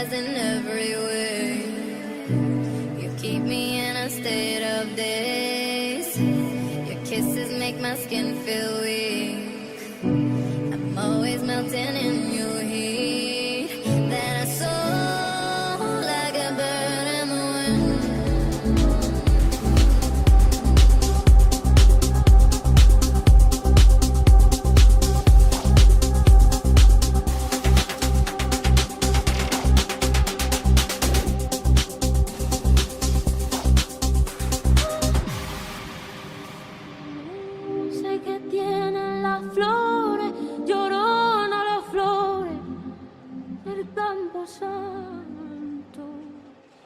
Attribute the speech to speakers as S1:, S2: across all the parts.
S1: rise in every way. You keep me in a state of daze. Your kisses make my skin feel weak. I'm always melting in your heat. Then I soar like a bird in the wind.
S2: Sé que tienen las flores, llorona las flores del campo santo,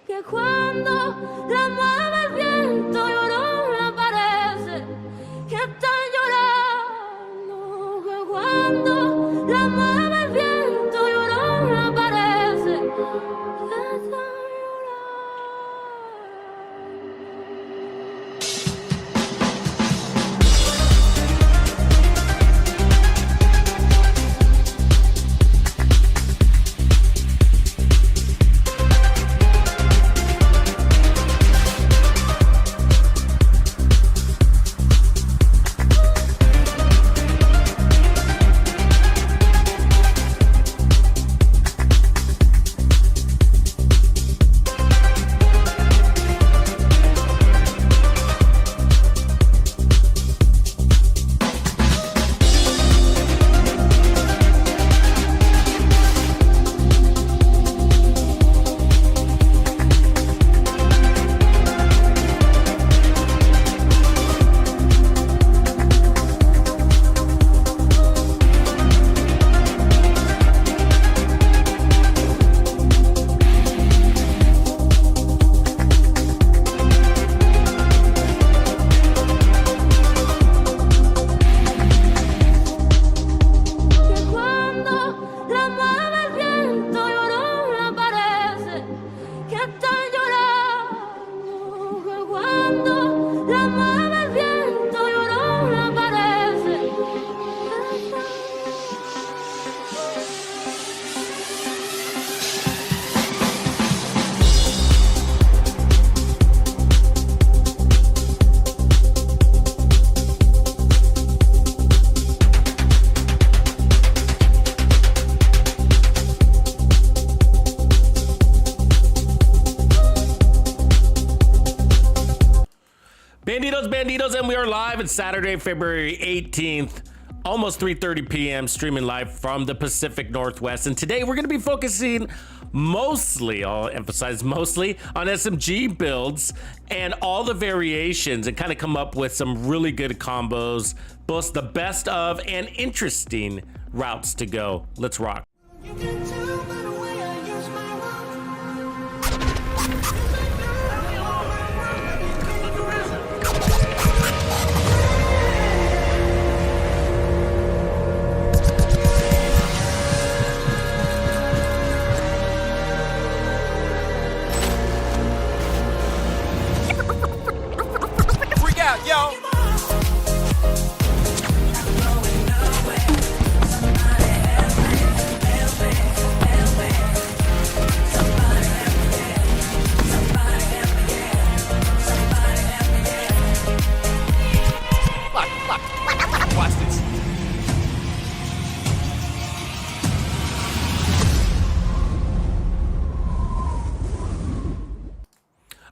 S2: que cuando la mueve el viento llorona parece que están llorando, que cuando la mueve el viento llorona parece que están llorando. Que cuando la mueve el viento llorona parece que están llorando, que cuando la mueve el viento llorona parece que están
S3: Bandidos, and we are live. It's Saturday, February 18th, almost 3:30 p.m., streaming live from the Pacific Northwest. And today we're going to be focusing mostly, I'll emphasize mostly, on SMG builds and all the variations, and kind of come up with some really good combos, both the best of and interesting routes to go. Let's rock.
S4: You can tell by the way I use my
S5: Freak out, yo! Watch this.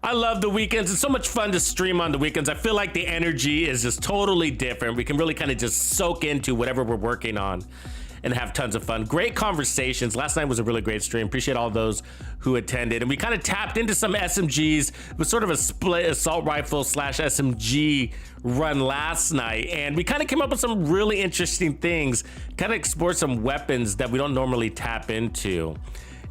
S3: I love the weekends. It's so much fun to stream on the weekends. I feel like the energy is just totally different. We can really kind of just soak into whatever we're working on and have tons of fun. Great conversations. Last night was a really great stream. Appreciate all those who attended. And we kind of tapped into some SMGs with sort of a split assault rifle / SMG run last night. And we kind of came up with some really interesting things, kind of explored some weapons that we don't normally tap into.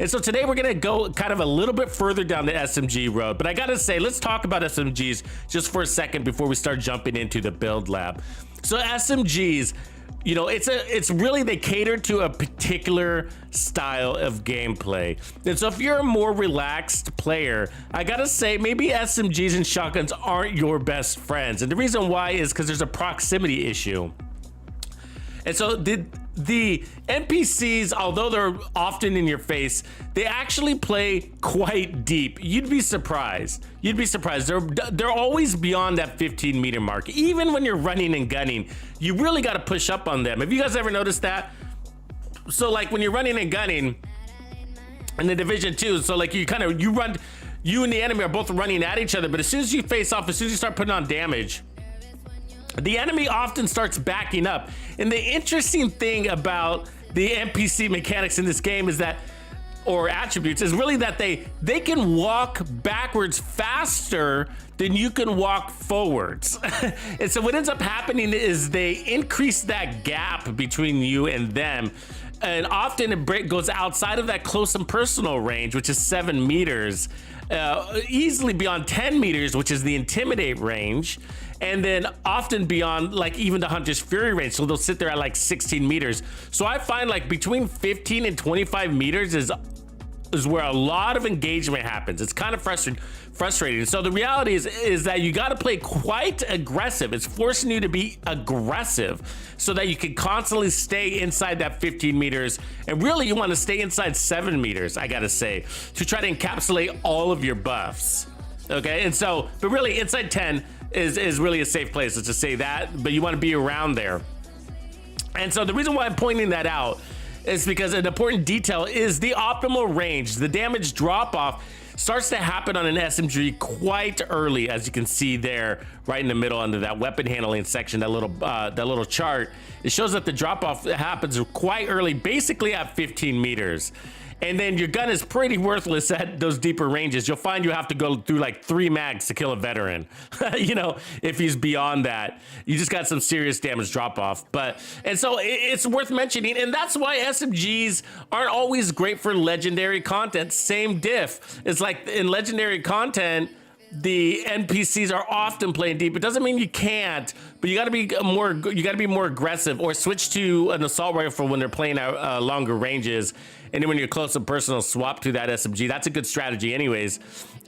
S3: And so today we're gonna go kind of a little bit further down the SMG road, but I gotta say, let's talk about SMGs just for a second before we start jumping into the build lab. So SMGs, you know, it's really, they cater to a particular style of gameplay. And so if you're a more relaxed player, I gotta say, maybe SMGs and shotguns aren't your best friends. And the reason why is because there's a proximity issue. And so the NPCs, although they're often in your face, they actually play quite deep. You'd be surprised. You'd be surprised. They're always beyond that 15-meter mark. Even when you're running and gunning, you really got to push up on them. Have you guys ever noticed that? So like when you're running and gunning in the Division 2, so like you and the enemy are both running at each other, but as soon as you face off, as soon as you start putting on damage, the enemy often starts backing up. And the interesting thing about the NPC mechanics in this game is that, or attributes, is really that they can walk backwards faster than you can walk forwards. And so what ends up happening is they increase that gap between you and them. And often it goes outside of that close and personal range, which is 7 meters, easily beyond 10 meters, which is the intimidate range. And then often beyond like even the Hunter's Fury range. So they'll sit there at like 16 meters. So I find like between 15 and 25 meters is where a lot of engagement happens. It's kind of frustrating. So the reality is that you got to play quite aggressive. It's forcing you to be aggressive so that you can constantly stay inside that 15 meters. And really you want to stay inside 7 meters, I got to say, to try to encapsulate all of your buffs. Okay, and so, but really inside 10 is really a safe place, let's just say that, but you want to be around there. And so the reason why I'm pointing that out is because an important detail is the optimal range. The damage drop off starts to happen on an SMG quite early, as you can see there, right in the middle under that weapon handling section, that little chart. It shows that the drop off happens quite early, basically at 15 meters. And then your gun is pretty worthless at those deeper ranges. You'll find you have to go through like 3 mags to kill a veteran. You know, if he's beyond that, you just got some serious damage drop off. And so it's worth mentioning. And that's why SMGs aren't always great for legendary content. Same diff. It's like in legendary content, the NPCs are often playing deep. It doesn't mean you can't, but you got to be more aggressive, or switch to an assault rifle when they're playing at longer ranges. And then when you're close and personal, swap to that SMG. That's a good strategy anyways.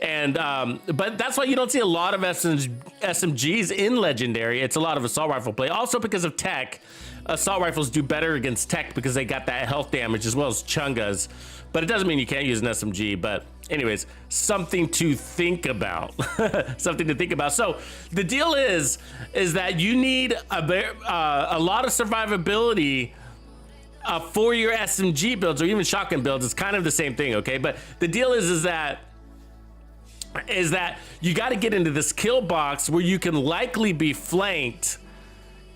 S3: And but that's why you don't see a lot of SMGs in legendary. It's a lot of assault rifle play. Also because of tech, assault rifles do better against tech because they got that health damage as well as chungas. But it doesn't mean you can't use an SMG. But anyways, something to think about. Something to think about. So the deal is that you need a lot of survivability for your SMG builds, or even shotgun builds. It's kind of the same thing, okay? But the deal is that you got to get into this kill box where you can likely be flanked,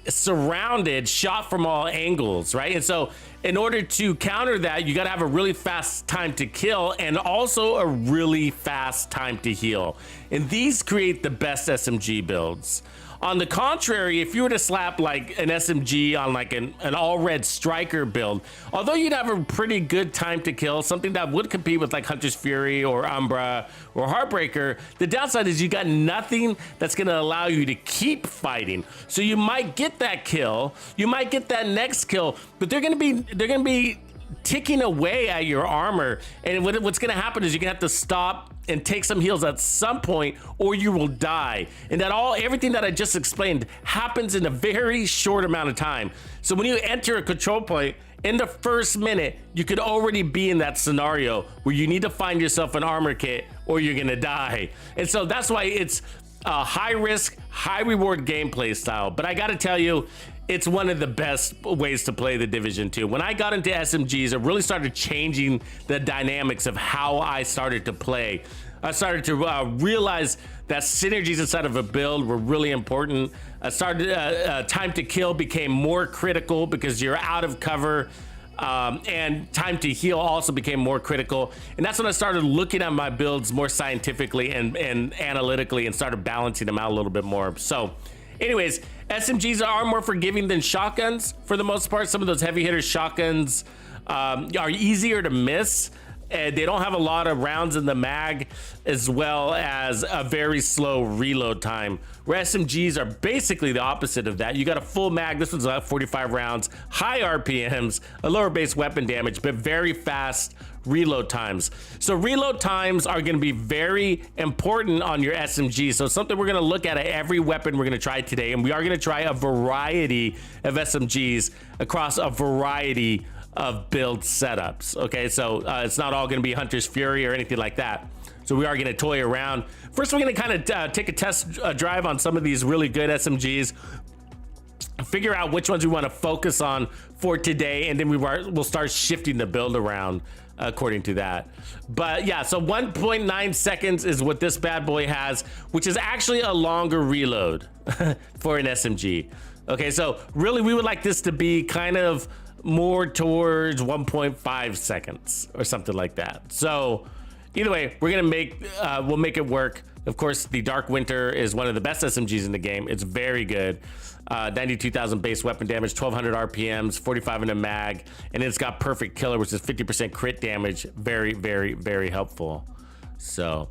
S3: surrounded, shot from all angles, right? And so in order to counter that, you got to have a really fast time to kill and also a really fast time to heal. And these create the best SMG builds. On the contrary, if you were to slap like an SMG on like an all red striker build, although you'd have a pretty good time to kill, something that would compete with like Hunter's Fury or Umbra or Heartbreaker, the downside is you got nothing that's going to allow you to keep fighting. So you might get that kill, you might get that next kill, but they're going to be ticking away at your armor. And what's going to happen is you're going to have to stop and take some heals at some point, or you will die. And everything that I just explained happens in a very short amount of time. So when you enter a control point, in the first minute, you could already be in that scenario where you need to find yourself an armor kit or you're gonna die. And so that's why it's a high risk, high reward gameplay style. But I gotta tell you, it's one of the best ways to play the Division 2. When I got into SMGs, it really started changing the dynamics of how I started to play. I started to realize that synergies inside of a build were really important. Time to kill became more critical because you're out of cover, and time to heal also became more critical. And that's when I started looking at my builds more scientifically and analytically, and started balancing them out a little bit more. So anyways, SMGs are more forgiving than shotguns for the most part. Some of those heavy hitter shotguns are easier to miss. and they don't have a lot of rounds in the mag, as well as a very slow reload time, where SMGs are basically the opposite of that. You got a full mag, this one's 45 rounds, high RPMs, a lower base weapon damage, but very fast reload times. So reload times are going to be very important on your SMG. So something we're going to look at every weapon we're going to try today, and we are going to try a variety of SMGs across a variety of build setups. Okay, so it's not all going to be Hunter's Fury or anything like that. So we are going to toy around. First, we're going to kind of take a test drive on some of these really good SMGs, figure out which ones we want to focus on for today, and then we'll start shifting the build around according to that. But yeah, so 1.9 seconds is what this bad boy has, which is actually a longer reload for an SMG. Okay, so really we would like this to be kind of more towards 1.5 seconds or something like that. So either way, we're gonna we'll make it work. Of course, the Dark Winter is one of the best SMGs in the game. It's very good. 92,000 base weapon damage, 1200 RPMs, 45 in a mag, and it's got perfect killer, which is 50% crit damage. Very, very, very helpful. So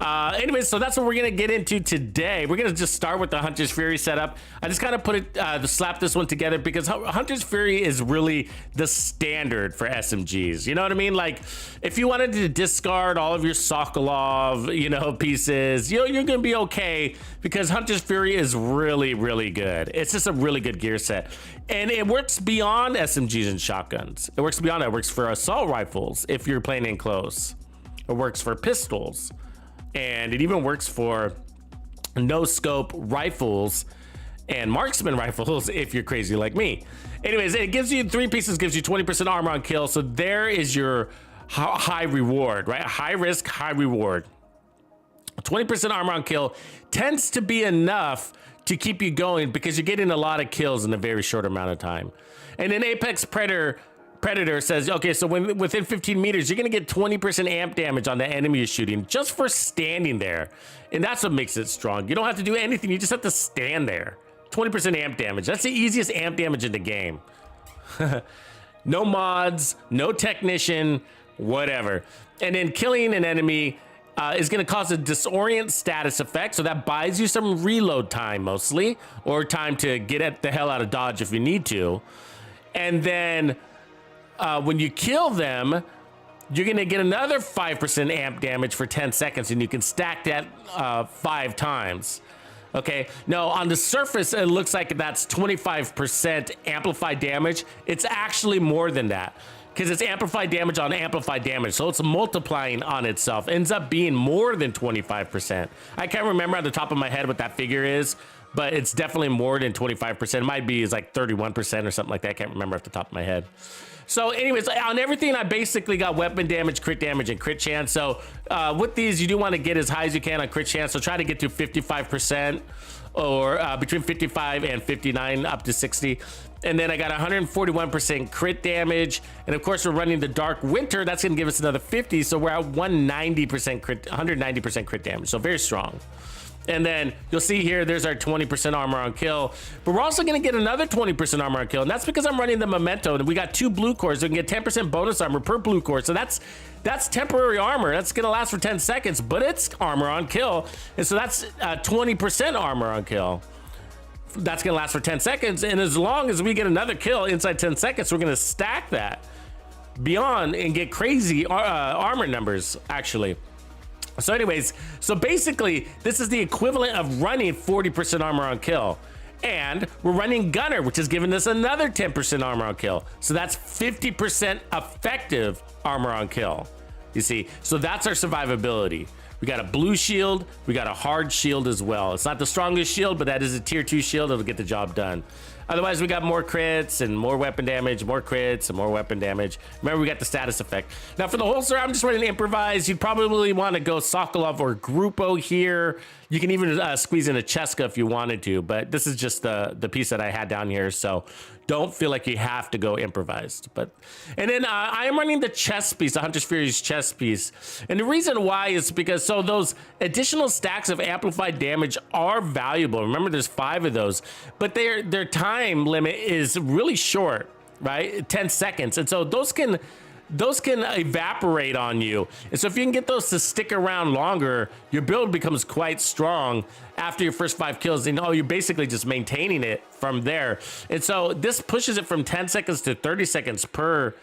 S3: anyways, so that's what we're gonna get into today. We're gonna just start with the Hunter's Fury setup. I just kind of put it slap this one together because Hunter's Fury is really the standard for SMGs. You know what I mean? Like if you wanted to discard all of your Sokolov, you know, pieces, you're gonna be okay because Hunter's Fury is really, really good. It's just a really good gear set, and it works beyond SMGs and shotguns. It works beyond that. It works for assault rifles if you're playing in close. It works for pistols. And it even works for no scope rifles and marksman rifles if you're crazy like me. Anyways, it gives you 3 pieces, gives you 20% armor on kill. So there is your high reward, right? High risk, high reward. 20% armor on kill tends to be enough to keep you going because you're getting a lot of kills in a very short amount of time. And then Apex Predator says, okay, so within 15 meters, you're gonna get 20% amp damage on the enemy you're shooting just for standing there. And that's what makes it strong. You don't have to do anything, you just have to stand there. 20% amp damage, that's the easiest amp damage in the game. No mods, no technician, whatever. And then killing an enemy is gonna cause a disorient status effect, so that buys you some reload time mostly, or time to get the hell out of dodge if you need to. And then when you kill them, you're gonna get another 5% amp damage for 10 seconds, and you can stack that 5 times. Okay, now on the surface, it looks like that's 25% amplified damage. It's actually more than that because it's amplified damage on amplified damage. So it's multiplying on itself. It ends up being more than 25%. I can't remember on the top of my head what that figure is, but it's definitely more than 25%. It might be like 31% or something like that. I can't remember off the top of my head. So anyways, on everything, I basically got weapon damage, and crit chance. So with these, you do want to get as high as you can on crit chance. So try to get to 55% or between 55 and 59 up to 60. And then I got 141% crit damage. And of course, we're running the Dark Winter. That's going to give us another 50. So we're at 190% crit damage. So very strong. And then you'll see here, there's our 20% armor on kill, but we're also gonna get another 20% armor on kill. And that's because I'm running the Memento, and we got 2 blue cores. So we can get 10% bonus armor per blue core. So that's temporary armor. That's gonna last for 10 seconds, but it's armor on kill. And so that's 20% armor on kill. That's gonna last for 10 seconds. And as long as we get another kill inside 10 seconds, we're gonna stack that beyond and get crazy armor numbers, actually. So anyways, so basically, this is the equivalent of running 40% armor on kill. And we're running Gunner, which is giving us another 10% armor on kill. So that's 50% effective armor on kill. You see, so that's our survivability. We got a blue shield, we got a hard shield as well. It's not the strongest shield, but that is a tier 2 shield. It'll get the job done. Otherwise, we got more crits and more weapon damage, more crits and more weapon damage. Remember, we got the status effect. Now, for the holster, I'm just running improvise. You'd probably want to go Sokolov or Grupo here. You can even squeeze in a Cheska if you wanted to, but this is just the piece that I had down here, so don't feel like you have to go improvised. And then I am running the chest piece, the Hunter's Fury's chest piece. And the reason why is because those additional stacks of amplified damage are valuable. Remember, there's 5 of those, but their time limit is really short, right? 10 seconds. And so those can those can evaporate on you. And so if you can get those to stick around longer, your build becomes quite strong after your first 5 kills. And you're basically just maintaining it from there. And so this pushes it from 10 seconds to 30 seconds per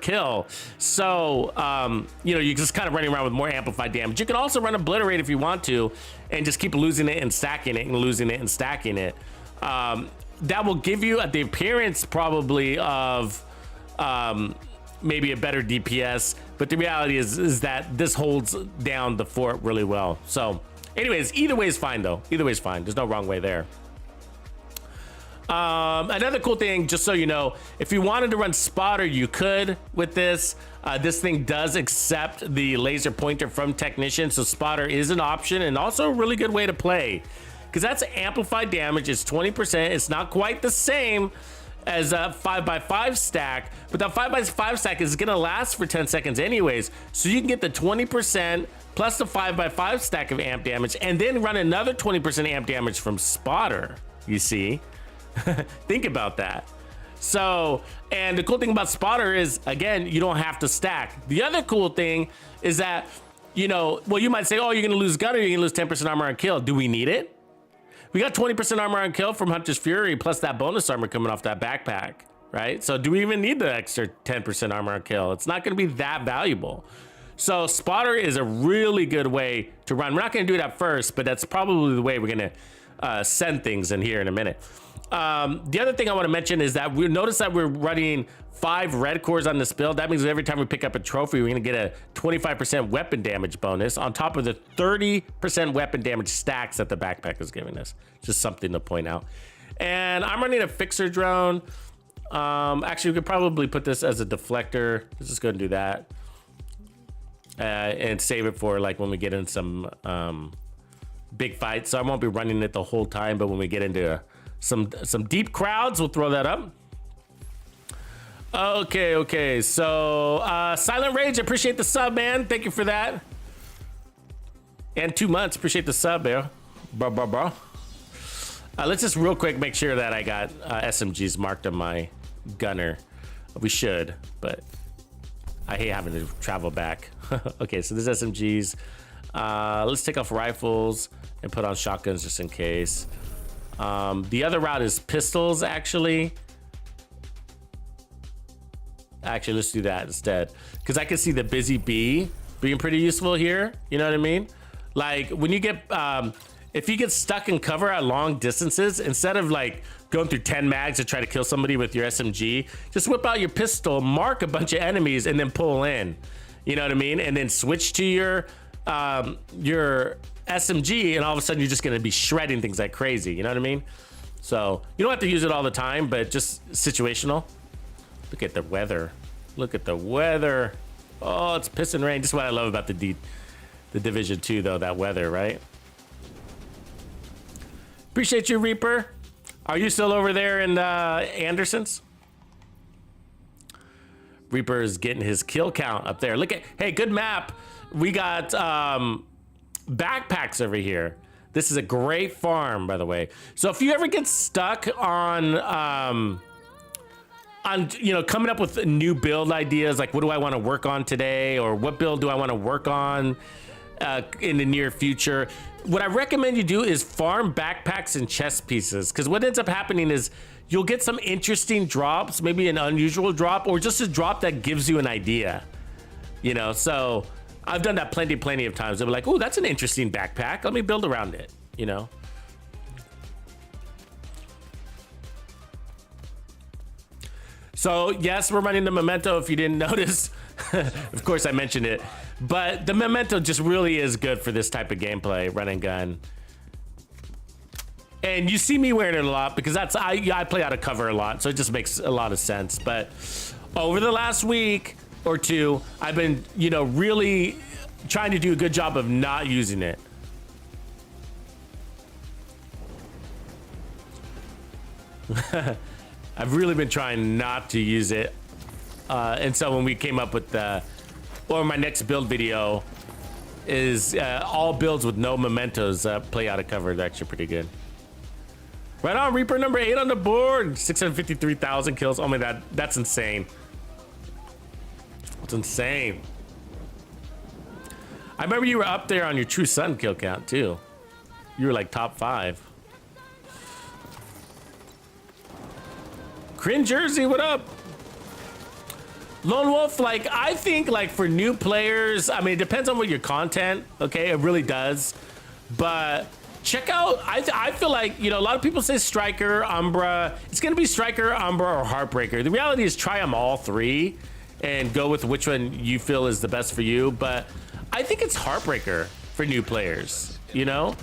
S3: kill. So, you're just kind of running around with more amplified damage. You can also run Obliterate if you want to, and just keep losing it and stacking it and losing it and stacking it. That will give you the appearance probably of maybe a better DPS, but the reality is that this holds down the fort really well. So anyways, either way is fine though. Either way is fine. There's no wrong way there. Another cool thing, just so you know, if you wanted to run spotter, you could with this. This thing does accept the laser pointer from Technician, so spotter is an option and also a really good way to play, because that's amplified damage. It's 20%. It's not quite the same as a 5x5 stack, but that 5x5 stack is gonna last for 10 seconds anyways, so you can get the 20% plus the 5x5 stack of amp damage and then run another 20% amp damage from spotter, you see. Think about that. So, and the cool thing about spotter is, again, you don't have to stack. The other cool thing is that, you might say, oh, you're gonna lose gunner, you're gonna lose 10% armor on kill. Do we need it? We got 20% armor on kill from Hunter's Fury, plus that bonus armor coming off that backpack, right? So do we even need the extra 10% armor on kill? It's not gonna be that valuable. So spotter is a really good way to run. We're not gonna do it at first, but that's probably the way we're gonna send things in here in a minute. The other thing I want to mention is that we notice that we're running 5 red cores on this build. That means every time we pick up a trophy, we're going to get a 25% weapon damage bonus on top of the 30% weapon damage stacks that the backpack is giving us. Just something to point out. And I'm running a fixer drone. Actually, we could probably put this as a deflector. Let's just go and do that. And save it for like when we get in some big fights. So I won't be running it the whole time, but when we get into some deep crowds, we'll throw that up. Okay, so Silent Rage, appreciate the sub, man. Thank you for that. And 2 months, appreciate the sub, bro. Let's just real quick make sure that I got SMGs marked on my gunner. We should, but I hate having to travel back. Okay, so there's SMGs. Let's take off rifles and put on shotguns just in case. The other route is pistols, actually. Let's do that instead, because I can see the busy bee being pretty useful here. You know what I mean? Like when you get, if you get stuck in cover at long distances, instead of like going through 10 mags to try to kill somebody with your SMG, just whip out your pistol, mark a bunch of enemies, and then pull in. You know what I mean? And then switch to your SMG, and all of a sudden you're just gonna be shredding things like crazy. You know what I mean? So you don't have to use it all the time, but just situational. Look at the weather. Look at the weather. Oh, it's pissing rain. This is what I love about the Division 2, though, that weather, right? Appreciate you, Reaper. Are you still over there in Anderson's? Reaper is getting his kill count up there. Look at, hey, good map. We got backpacks over here. This is a great farm, by the way. So if you ever get stuck on coming up with new build ideas, like what do I want to work on today, or what build do I want to work on in the near future, what I recommend you do is farm backpacks and chest pieces, because what ends up happening is you'll get some interesting drops, maybe an unusual drop, or just a drop that gives you an idea. So I've done that plenty of times. They'll be like, oh, that's an interesting backpack, let me build around it. So yes, we're running the Memento, if you didn't notice. Of course I mentioned it, but the Memento just really is good for this type of gameplay, run and gun. And you see me wearing it a lot because I play out of cover a lot, so it just makes a lot of sense. But over the last week or two, I've been, really trying to do a good job of not using it. I've really been trying not to use it. And so when we came up with my next build video is all builds with no mementos play out of cover. They're actually pretty good. Right on, Reaper number 8 on the board. 653,000 kills. Oh my God, that's insane. It's insane. I remember you were up there on your True Sun kill count too. You were like top 5. Cringe Jersey, what up? Lone Wolf, like, I think, like, for new players, I mean, it depends on what your content, okay? It really does. But check out, I feel like, you know, a lot of people say Striker, Umbra. It's going to be Striker, Umbra, or Heartbreaker. The reality is try them all 3 and go with which one you feel is the best for you. But I think it's Heartbreaker for new players, you know?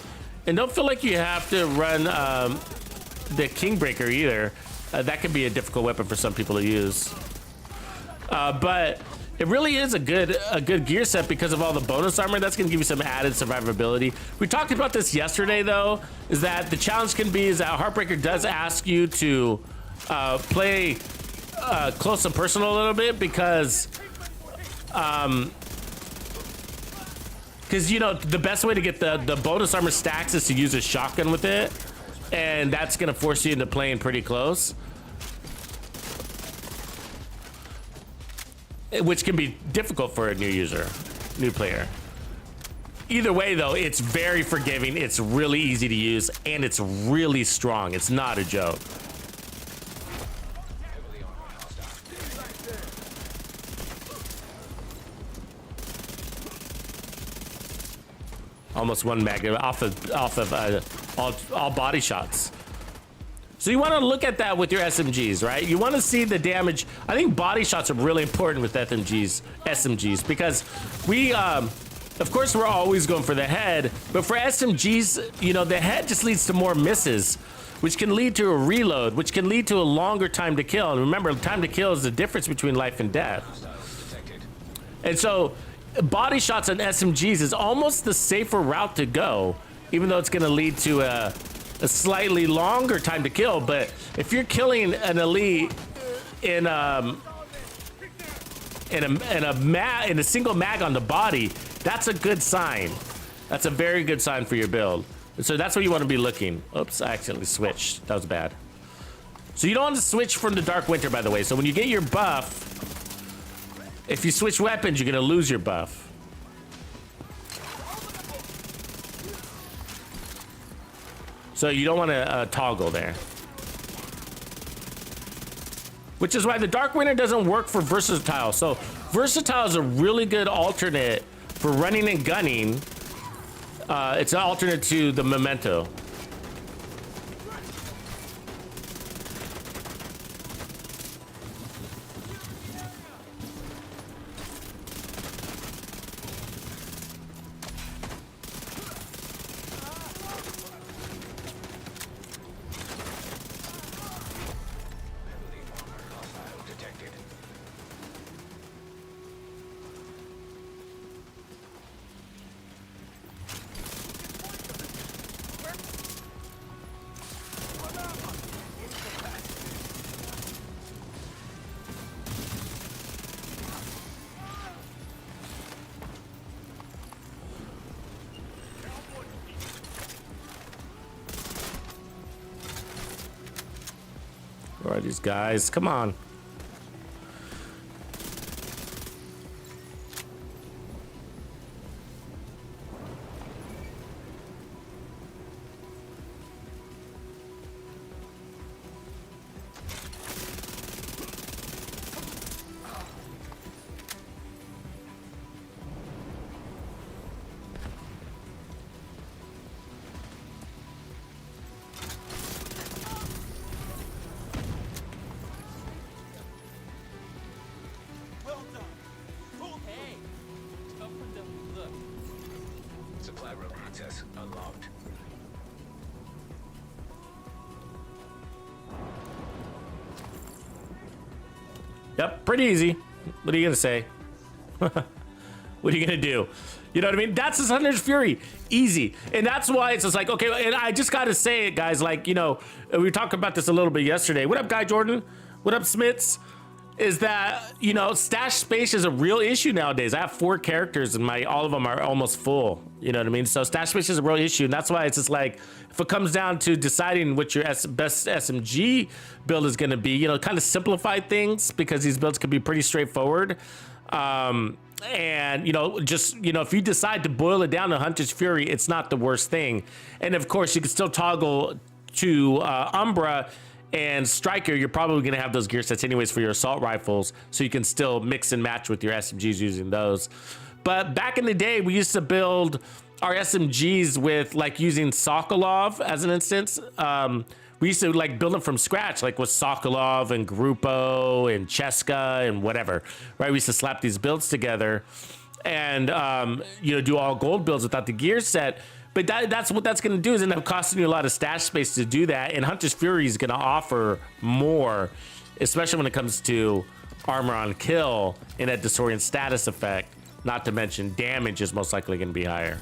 S3: And don't feel like you have to run the Kingbreaker either. That can be a difficult weapon for some people to use. But it really is a good gear set because of all the bonus armor. That's going to give you some added survivability. We talked about this yesterday, though, is that the challenge can be is that Heartbreaker does ask you to play close and personal a little bit because you know, the best way to get the bonus armor stacks is to use a shotgun with it, and that's going to force you into playing pretty close. Which can be difficult for a new player. Either way, though, it's very forgiving. It's really easy to use, and it's really strong. It's not a joke. Almost 1 mag off of all body shots. So you want to look at that with your SMGs, right? You want to see the damage. I think body shots are really important with SMGs, because we, of course, we're always going for the head, but for SMGs, you know, the head just leads to more misses, which can lead to a reload, which can lead to a longer time to kill. And remember, time to kill is the difference between life and death. And so body shots on SMGs is almost the safer route to go, even though it's going to lead to a slightly longer time to kill. But if you're killing an elite in a single mag on the body, that's a good sign. That's a very good sign for your build. And so that's what you want to be looking. Oops, I accidentally switched. That was bad. So you don't want to switch from the Dark Winter, by the way. So when you get your buff, if you switch weapons, you're going to lose your buff. So you don't want to toggle there. Which is why the Dark Winter doesn't work for Versatile. So Versatile is a really good alternate for running and gunning. It's an alternate to the Memento. Where are these guys? Come on.
S5: Supply room access unlocked.
S3: Yep, pretty easy. What are you gonna say? What are you gonna do? You know what I mean? That's the Sunday's Fury. Easy. And that's why it's just like, okay, and I just gotta say it, guys, like, you know, we were talking about this a little bit yesterday. What up, Guy Jordan? What up, Smits? is that, you know, stash space is a real issue nowadays. I have 4 characters and all of them are almost full. You know what I mean? So stash space is a real issue. And that's why it's just like, if it comes down to deciding what your best SMG build is going to be, you know, kind of simplify things, because these builds can be pretty straightforward. And, you know, just, you know, if you decide to boil it down to Hunter's Fury, it's not the worst thing. And of course, you can still toggle to Umbra and Striker. You're probably going to have those gear sets anyways for your assault rifles, so you can still mix and match with your SMGs using those. But back in the day, we used to build our SMGs with like using Sokolov as an instance. We used to like build them from scratch, like with Sokolov and Grupo and Cheska and whatever, right? We used to slap these builds together and, you know, do all gold builds without the gear set. But that's what that's going to do, is end up costing you a lot of stash space to do that. And Hunter's Fury is going to offer more, especially when it comes to armor on kill and a disorient status effect. Not to mention damage is most likely going to be higher.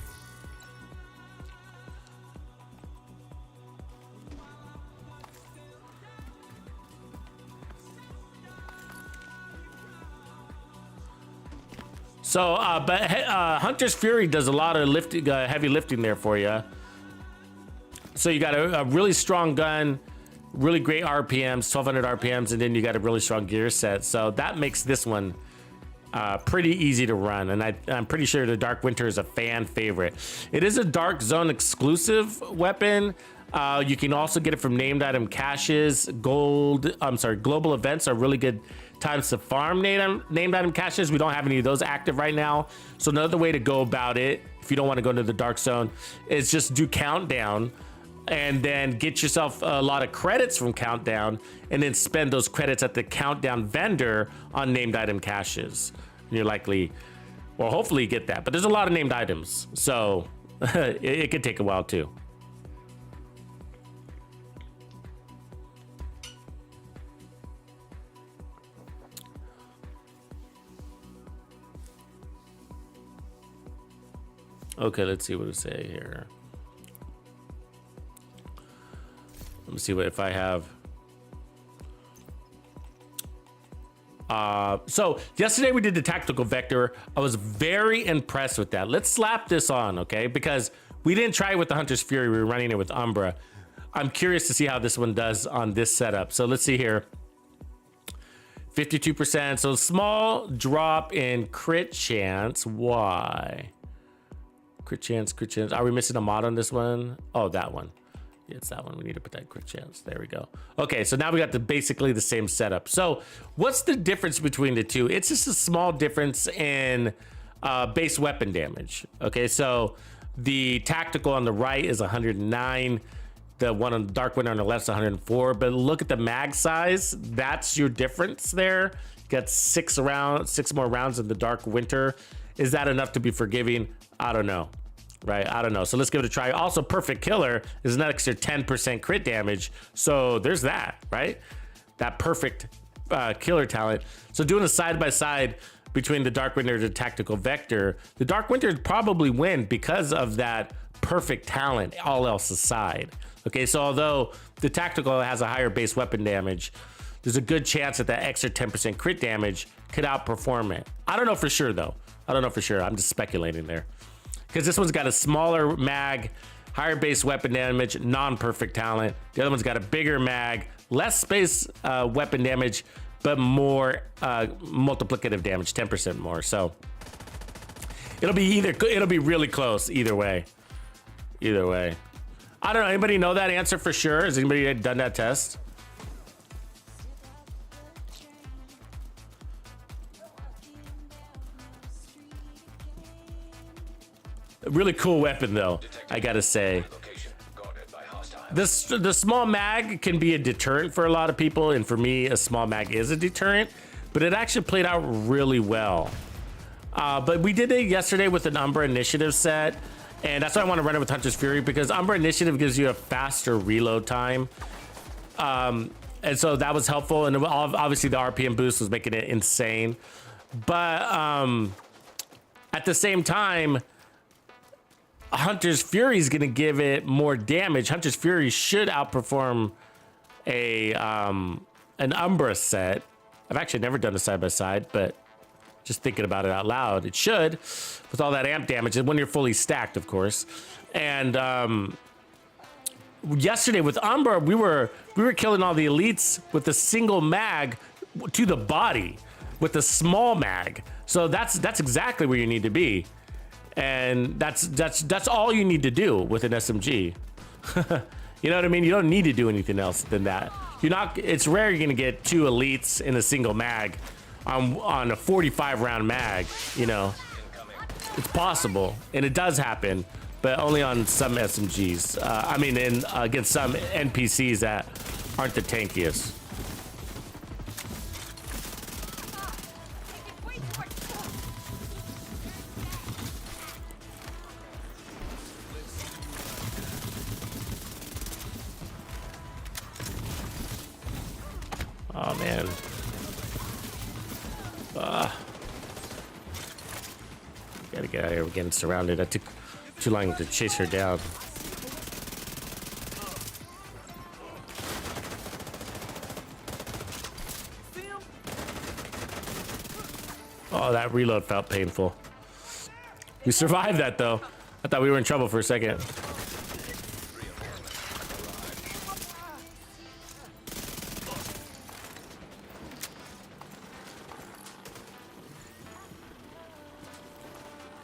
S3: So, but Hunter's Fury does a lot of lifting, heavy lifting there for you. So you got a really strong gun, really great RPMs, 1200 RPMs, and then you got a really strong gear set. So that makes this one pretty easy to run. And I'm pretty sure the Dark Winter is a fan favorite. It is a Dark Zone exclusive weapon. You can also get it from named item caches. Global events are really good times to farm named item caches. We don't have any of those active right now. So another way to go about it, if you don't want to go into the Dark Zone, is just do Countdown and then get yourself a lot of credits from Countdown and then spend those credits at the Countdown vendor on named item caches. And you're likely, well, hopefully you get that. But there's a lot of named items, so it could take a while too. Okay, let's see what it say here. Let me see what if I have. So yesterday we did the tactical vector. I was very impressed with that. Let's slap this on, okay? Because we didn't try it with the Hunter's Fury. We were running it with Umbra. I'm curious to see how this one does on this setup. So let's see here. 52%. So small drop in crit chance. Why? Crit chance, crit chance. Are we missing a mod on this one? Oh, that one. Yeah, it's that one. We need to put that crit chance. There we go. Okay, so now we got basically the same setup. So what's the difference between the two? It's just a small difference in base weapon damage. Okay, so the tactical on the right is 109. The one on the Dark Winter on the left is 104. But look at the mag size. That's your difference there. You got 6 more rounds in the Dark Winter. Is that enough to be forgiving? I don't know. Right, I don't know. So let's give it a try. Also, Perfect Killer is an extra 10% crit damage. So there's that, right? That perfect killer talent. So doing a side-by-side between the Dark Winter and the Tactical Vector, the Dark Winter would probably win because of that perfect talent, all else aside. Okay, so although the Tactical has a higher base weapon damage, there's a good chance that that extra 10% crit damage could outperform it. I don't know for sure, though. I don't know for sure. I'm just speculating there. Because this one's got a smaller mag, higher base weapon damage, non-perfect talent. The other one's got a bigger mag, less base weapon damage, but more multiplicative damage, 10% more. So it'll be really close either way. Either way. I don't know. Anybody know that answer for sure? Has anybody done that test? A really cool weapon, though, I gotta say. The small mag can be a deterrent for a lot of people, and for me, a small mag is a deterrent, but it actually played out really well. But we did it yesterday with an Umbra Initiative set, and that's why I want to run it with Hunter's Fury, because Umbra Initiative gives you a faster reload time. And so that was helpful, and obviously the RPM boost was making it insane. But at the same time, Hunter's Fury is going to give it more damage. Hunter's Fury should outperform an Umbra set. I've actually never done a side-by-side, but just thinking about it out loud, it should, with all that amp damage, and when you're fully stacked, of course. And yesterday with Umber, we were killing all the elites with a single mag to the body, with a small mag. So that's exactly where you need to be, and that's all you need to do with an SMG. You know what I mean? You don't need to do anything else than that. It's rare you're gonna get 2 elites in a single mag on a 45 round mag. You know, it's possible, and it does happen, but only on some SMGs. I mean, against some NPCs that aren't the tankiest. Oh man. Gotta get out of here. We're getting surrounded. I took too long to chase her down. Oh, that reload felt painful. We survived that though. I thought we were in trouble for a second.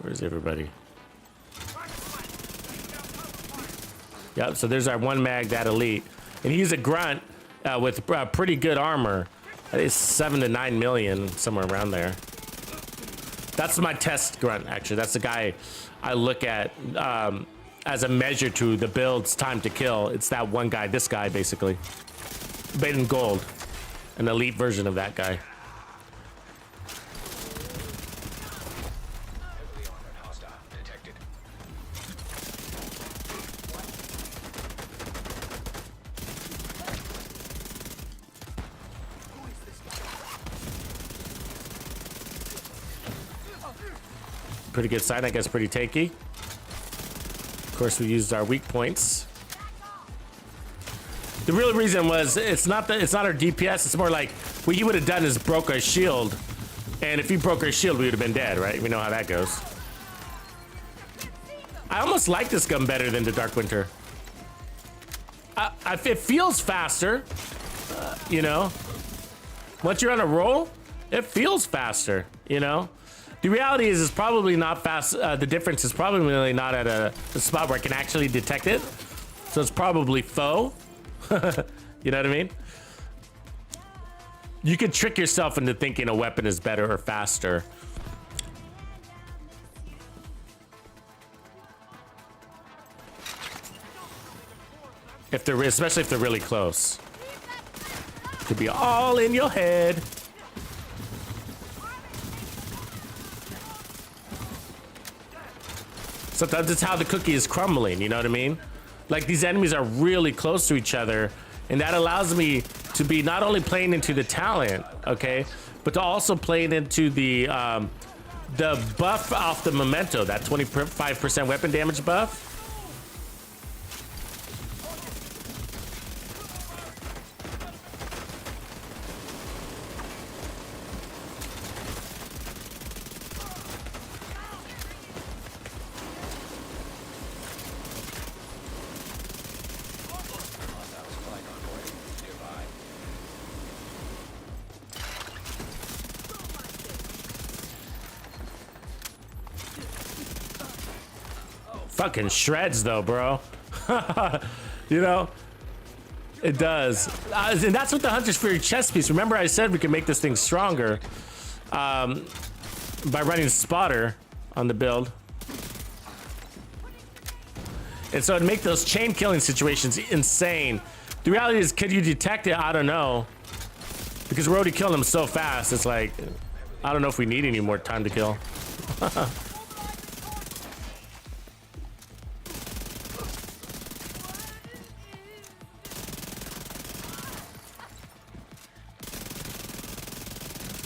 S3: Where's everybody? Yep, so there's our 1 mag, that elite. And he's a grunt with pretty good armor. That is 7 to 9 million, somewhere around there. That's my test grunt, actually. That's the guy I look at as a measure to the build's time to kill. It's that one guy, this guy, basically. Made in gold. An elite version of that guy. Pretty good side, I guess. Pretty tanky. Of course, we used our weak points. The real reason was it's not our DPS. It's more like what he would have done is broke our shield, and if he broke our shield, we would have been dead, right? We know how that goes. I almost like this gun better than the Dark Winter. It feels faster, you know. Once you're on a roll, it feels faster, you know. The reality is it's probably not fast. The difference is probably really not at a spot where I can actually detect it. So it's probably faux. You know what I mean? You could trick yourself into thinking a weapon is better or faster. Especially if they're really close. Could be all in your head. Sometimes it's how the cookie is crumbling, you know what I mean? Like, these enemies are really close to each other, and that allows me to be not only playing into the talent, okay, but to also playing into the buff off the memento, that 25% weapon damage buff. Fucking shreds though, bro. You know, it does. And that's with the Hunter's Fury chest piece. Remember I said we could make this thing stronger by running spotter on the build. And so it'd make those chain killing situations insane. The reality is, could you detect it? I don't know. Because we're already killing them so fast, it's like, I don't know if we need any more time to kill.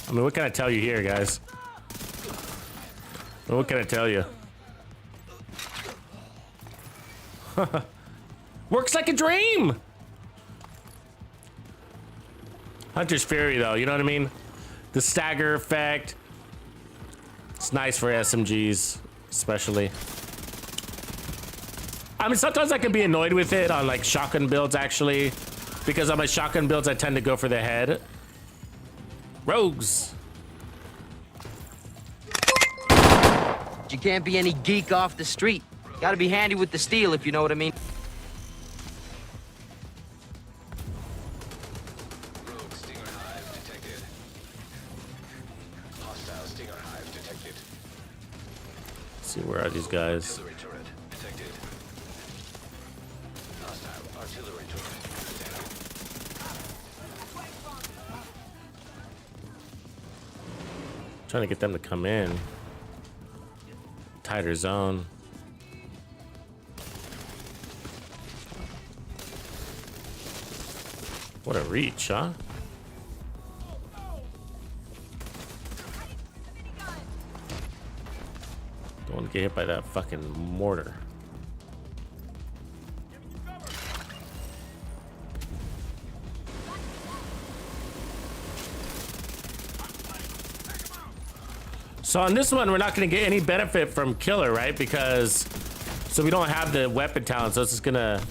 S3: I mean, what can I tell you here, guys? What can I tell you? Works like a dream! Hunter's Fury, though, you know what I mean? The stagger effect. It's nice for SMGs, especially. I mean, sometimes I can be annoyed with it on like shotgun builds, actually, because on my shotgun builds, I tend to go for the head. Rogues.
S6: You can't be any geek off the street. Gotta be handy with the steel, if you know what I mean.
S5: Rogue Stinger Hive detected. Hostile Stinger Hive detected.
S3: Let's see, where are these guys?
S5: Artillery turret detected. Hostile artillery turret detected.
S3: Trying to get them to come in. Tighter zone. What a reach, huh? Don't want to get hit by that fucking mortar. So on this one, we're not going to get any benefit from killer, right? Because, so we don't have the weapon talent, so it's just gonna.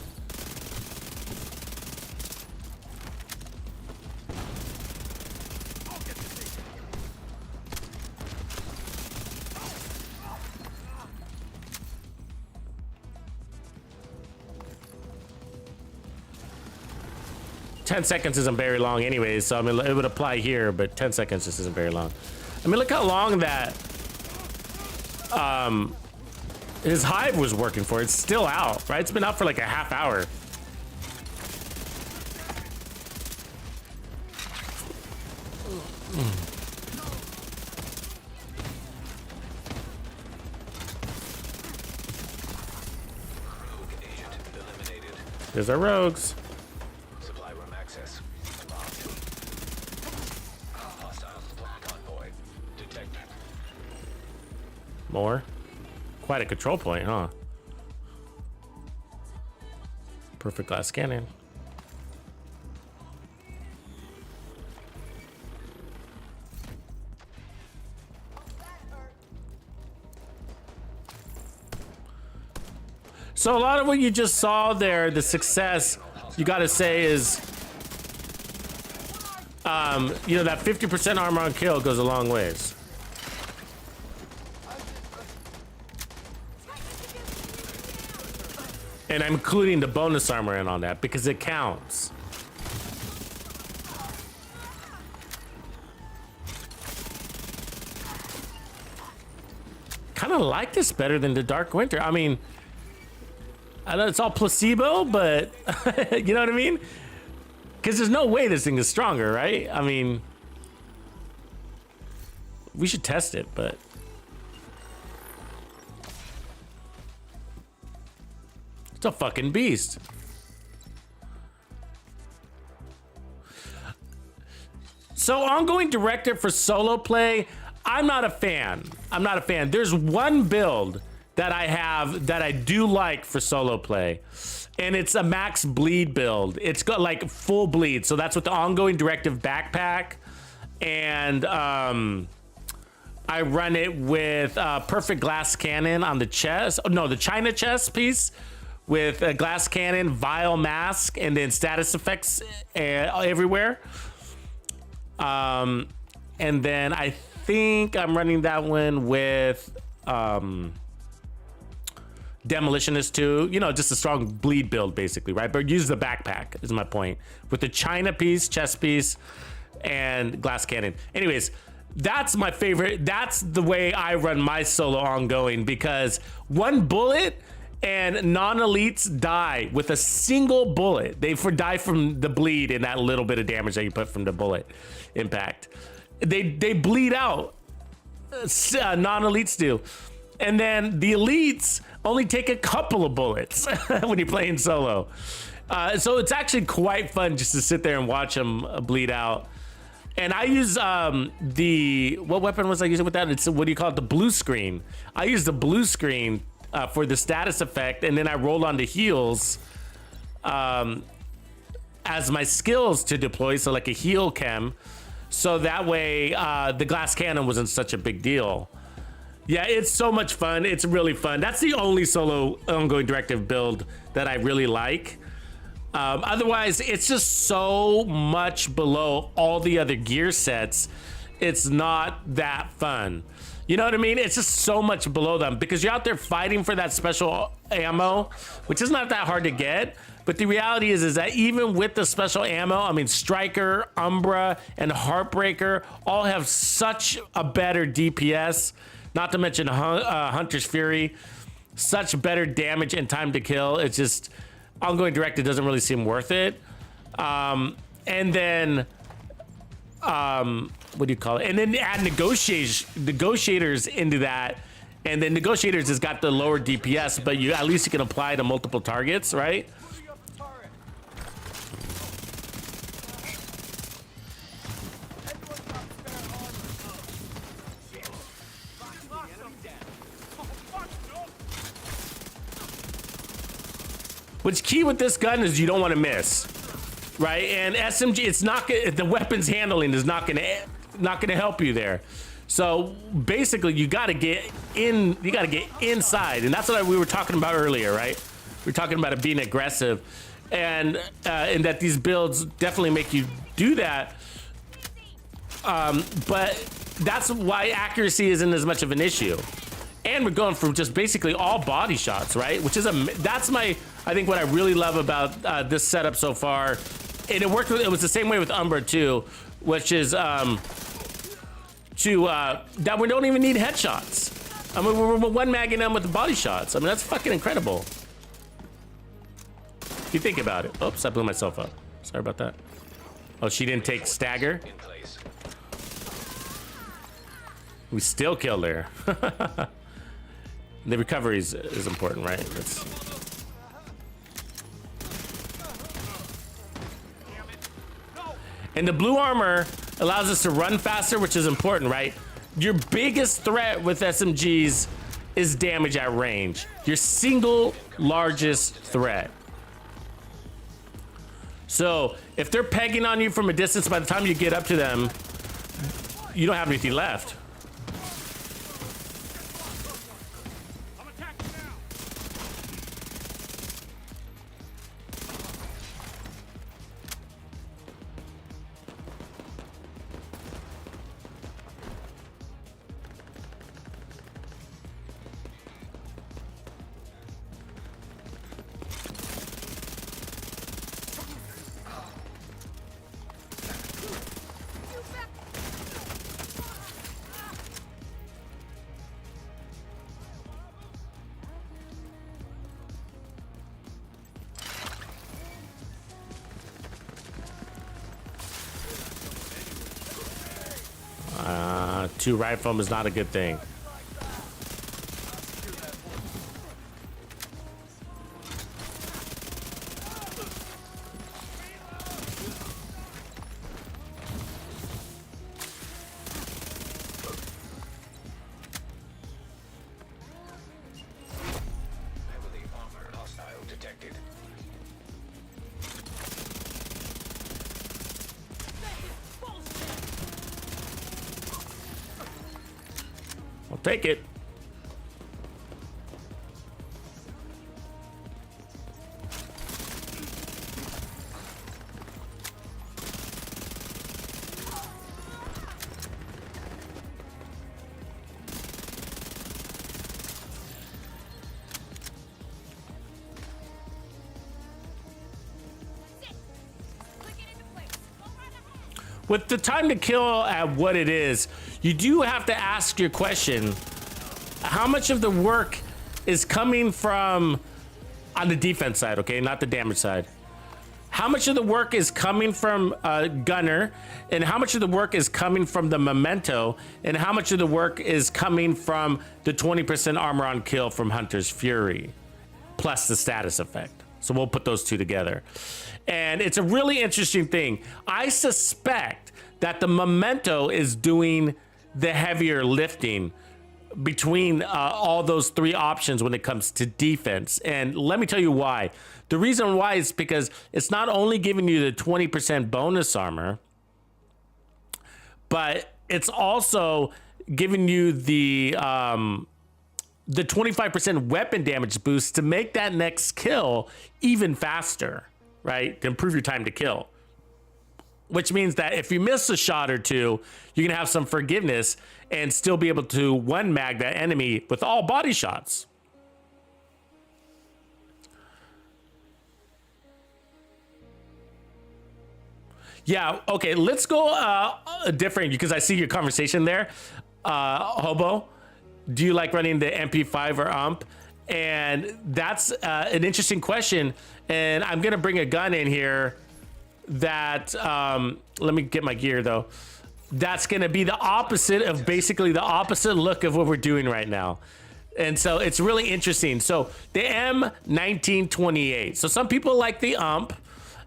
S3: "10 seconds isn't very long anyways, so I mean, it would apply here, but 10 seconds just isn't very long. I mean, look how long that his hive was working for. It's still out, right? It's been out for like a half hour.
S5: Rogue agent eliminated.
S3: There's our rogues.
S5: Supply room access unlocked. Hostile supply convoy detected.
S3: More. Quite a control point, huh? Perfect glass cannon. So a lot of what you just saw there, the success, you gotta say is, you know, that 50% armor on kill goes a long ways. And I'm including the bonus armor in on that because it counts. Kind of like this better than the Dark Winter. I mean, I know it's all placebo, but you know what I mean? Because there's no way this thing is stronger, right? I mean, we should test it, but. It's a fucking beast. So ongoing directive for solo play, I'm not a fan. I'm not a fan. There's one build that I have that I do like for solo play, and it's a max bleed build. It's got like full bleed, so that's with the ongoing directive backpack, and I run it with perfect glass cannon on the chest. Oh, no, the China chest piece with a glass cannon, vile mask, and then status effects everywhere. And then I think I'm running that one with Demolitionist too. You know, just a strong bleed build basically, right? But use the backpack is my point. With the China piece, chest piece, and glass cannon. Anyways, that's my favorite. That's the way I run my solo ongoing, because one bullet and non-elites die with a single bullet. They die from the bleed and that little bit of damage that you put from the bullet impact. They bleed out. Non-elites do. And then the elites only take a couple of bullets when you're playing solo. So it's actually quite fun just to sit there and watch them bleed out. And I use what weapon was I using with that? It's, what do you call it? The blue screen. I use the blue screen for the status effect, and then I roll on the heals as my skills to deploy. So like a heal chem, So that way, the glass cannon wasn't such a big deal. Yeah, it's so much fun. It's really fun. That's the only solo ongoing directive build that I really like. Otherwise, it's just so much below all the other gear sets. It's not that fun. You know what I mean? It's just so much below them because you're out there fighting for that special ammo, which is not that hard to get. But the reality is that even with the special ammo, I mean, Striker, Umbra, and Heartbreaker all have such a better DPS, not to mention Hunter's Fury, such better damage and time to kill. It's just, ongoing directive doesn't really seem worth it. And then, what do you call it? And then add negotiators into that. And then negotiators has got the lower DPS, but at least you can apply to multiple targets, right? What's key with this gun is you don't want to miss, right? And SMG, it's not the weapons handling is not gonna help you there. So basically, you got to get in. You got to get inside, and that's what we were talking about earlier, right? We were talking about it being aggressive, and that these builds definitely make you do that. But that's why accuracy isn't as much of an issue. And we're going for just basically all body shots, right? Which is I think what I really love about this setup so far, and it worked. It was the same way with Umbra too, which is that we don't even need headshots. I mean, we're one magging them with the body shots. I mean, that's fucking incredible. If you think about it. Oops, I blew myself up. Sorry about that. Oh, she didn't take stagger.
S5: In place.
S3: We still killed her. The recovery is important, right? And the blue armor allows us to run faster, which is important, right? Your biggest threat with SMGs is damage at range. Your single largest threat. So if they're pegging on you from a distance, by the time you get up to them, you don't have anything left. Two riflemen is not a good thing.
S5: Heavily armored hostile detected.
S3: I'll take it. With the time to kill at what it is, you do have to ask your question, how much of the work is coming from, on the defense side, okay, not the damage side. How much of the work is coming from Gunner, and how much of the work is coming from the Memento, and how much of the work is coming from the 20% armor on kill from Hunter's Fury, plus the status effect. So we'll put those two together. And it's a really interesting thing. I suspect that the Memento is doing the heavier lifting between all those three options when it comes to defense. And let me tell you why. The reason why is because it's not only giving you the 20% bonus armor, but it's also giving you the 25% weapon damage boost to make that next kill even faster, right? To improve your time to kill. Which means that if you miss a shot or two, you can have some forgiveness and still be able to one mag that enemy with all body shots. Yeah, okay, let's go different because I see your conversation there. Hobo, do you like running the MP5 or UMP? And that's an interesting question. And I'm gonna bring a gun in here that, let me get my gear though. That's gonna be the opposite of basically the opposite look of what we're doing right now. And so it's really interesting. So the M1928. So some people like the UMP,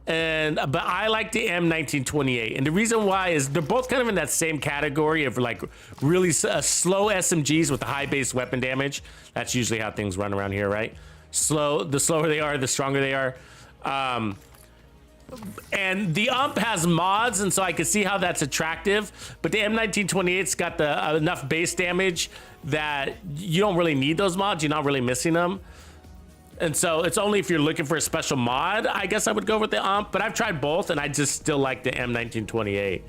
S3: but I like the M1928. And the reason why is they're both kind of in that same category of like really slow SMGs with the high base weapon damage. That's usually how things run around here, right? Slow, the slower they are, the stronger they are. And the UMP has mods, and so I can see how that's attractive. But the M1928's got the enough base damage that you don't really need those mods. You're not really missing them. And so it's only if you're looking for a special mod, I guess I would go with the UMP. But I've tried both, and I just still like the M1928.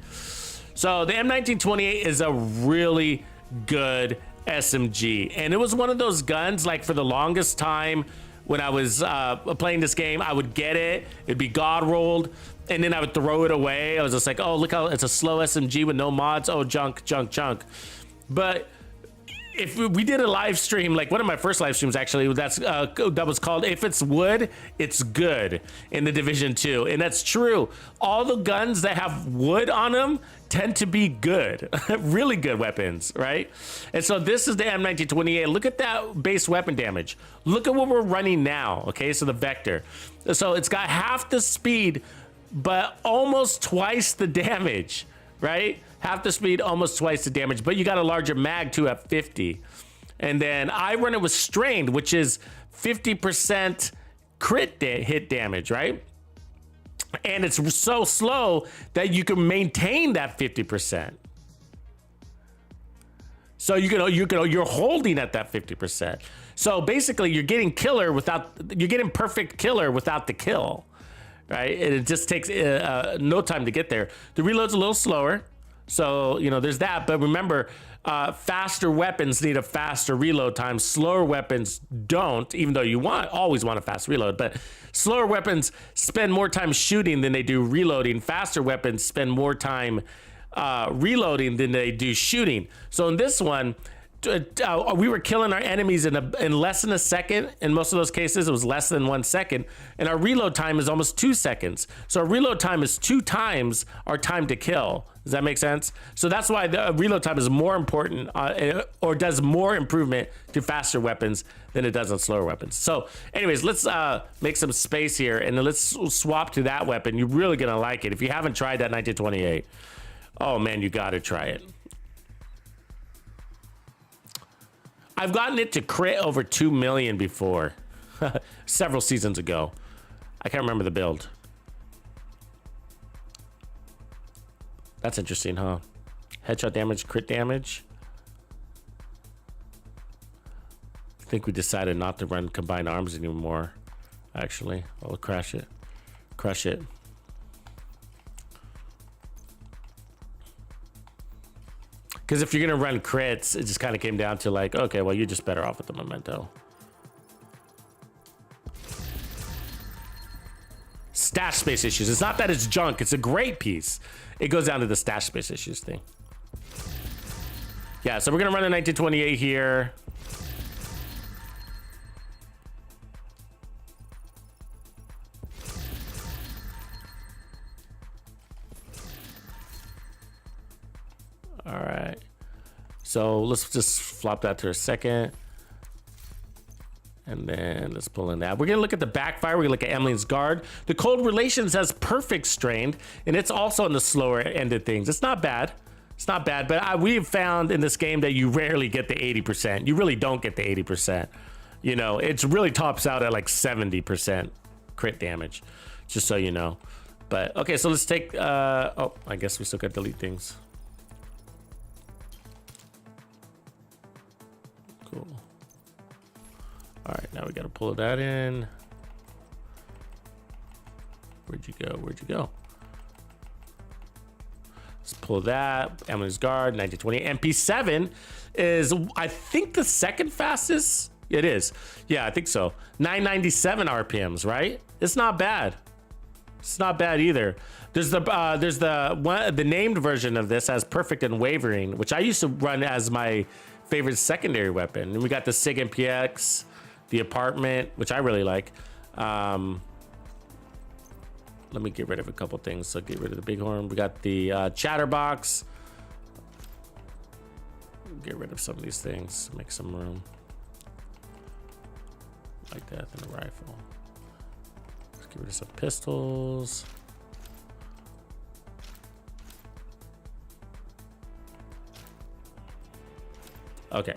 S3: So the M1928 is a really good SMG. And it was one of those guns, like for the longest time, when I was playing this game, I would get it, it'd be god rolled, and then I would throw it away. I was just like, oh, look how it's a slow SMG with no mods. Oh, junk, junk, junk. But if we did a live stream, like one of my first live streams actually, that was called "If It's Wood, It's Good" in the Division 2, and that's true. All the guns that have wood on them tend to be good, really good weapons, right? And so this is the M1928. Look at that base weapon damage. Look at what we're running now. Okay, so the Vector. So it's got half the speed, but almost twice the damage, right? Half the speed, almost twice the damage, but you got a larger mag too at 50. And then I run it with strained, which is 50% crit hit damage, right? And it's so slow that you can maintain that 50%. So you're holding at that 50%. So basically you're getting perfect killer without the kill, right? And it just takes no time to get there. The reload's a little slower. So, there's that. But remember, faster weapons need a faster reload time. Slower weapons don't, even though you always want a fast reload. But slower weapons spend more time shooting than they do reloading. Faster weapons spend more time reloading than they do shooting. So in this one, we were killing our enemies in less than a second. In most of those cases, it was less than 1 second. And our reload time is almost 2 seconds. So our reload time is 2 times our time to kill. Does that make sense? So that's why the reload time is more important or does more improvement to faster weapons than it does on slower weapons. So anyways, let's make some space here and then let's swap to that weapon. You're really going to like it. If you haven't tried that 1928, oh man, you got to try it. I've gotten it to crit over 2 million before, several seasons ago. I can't remember the build. That's interesting, huh? Headshot damage, crit damage. I think we decided not to run combined arms anymore, actually. I'll crash it. Crush it. Because if you're going to run crits, it just kind of came down to like, okay, well, you're just better off with the memento. Stash space issues. It's not that it's junk. It's a great piece. It goes down to the stash space issues thing. Yeah, so we're going to run a 1928 here. All right. So let's just flop that to a second. And then let's pull in that. We're going to look at the backfire. We're going to look at Emmeline's guard. The cold relations has perfect strained, and it's also on the slower end of things. It's not bad. It's not bad, but we've found in this game that you rarely get the 80%. You really don't get the 80%. It really tops out at like 70% crit damage, just so you know. But okay, so let's take, I guess we still got to delete things. Cool. All right, now we got to pull that in. Where'd you go? Where'd you go? Let's pull that. Emily's Guard, 1920. MP7 is, I think, the second fastest. It is. Yeah, I think so. 997 RPMs, right? It's not bad. It's not bad either. There's the named version of this as Perfect and Wavering, which I used to run as my favorite secondary weapon. And we got the SIG MPX, the Apartment, which I really like. Let me get rid of a couple things. So get rid of the Bighorn. We got the Chatterbox. Get rid of some of these things. Make some room. Like that, and a rifle. Let's get rid of some pistols. Okay.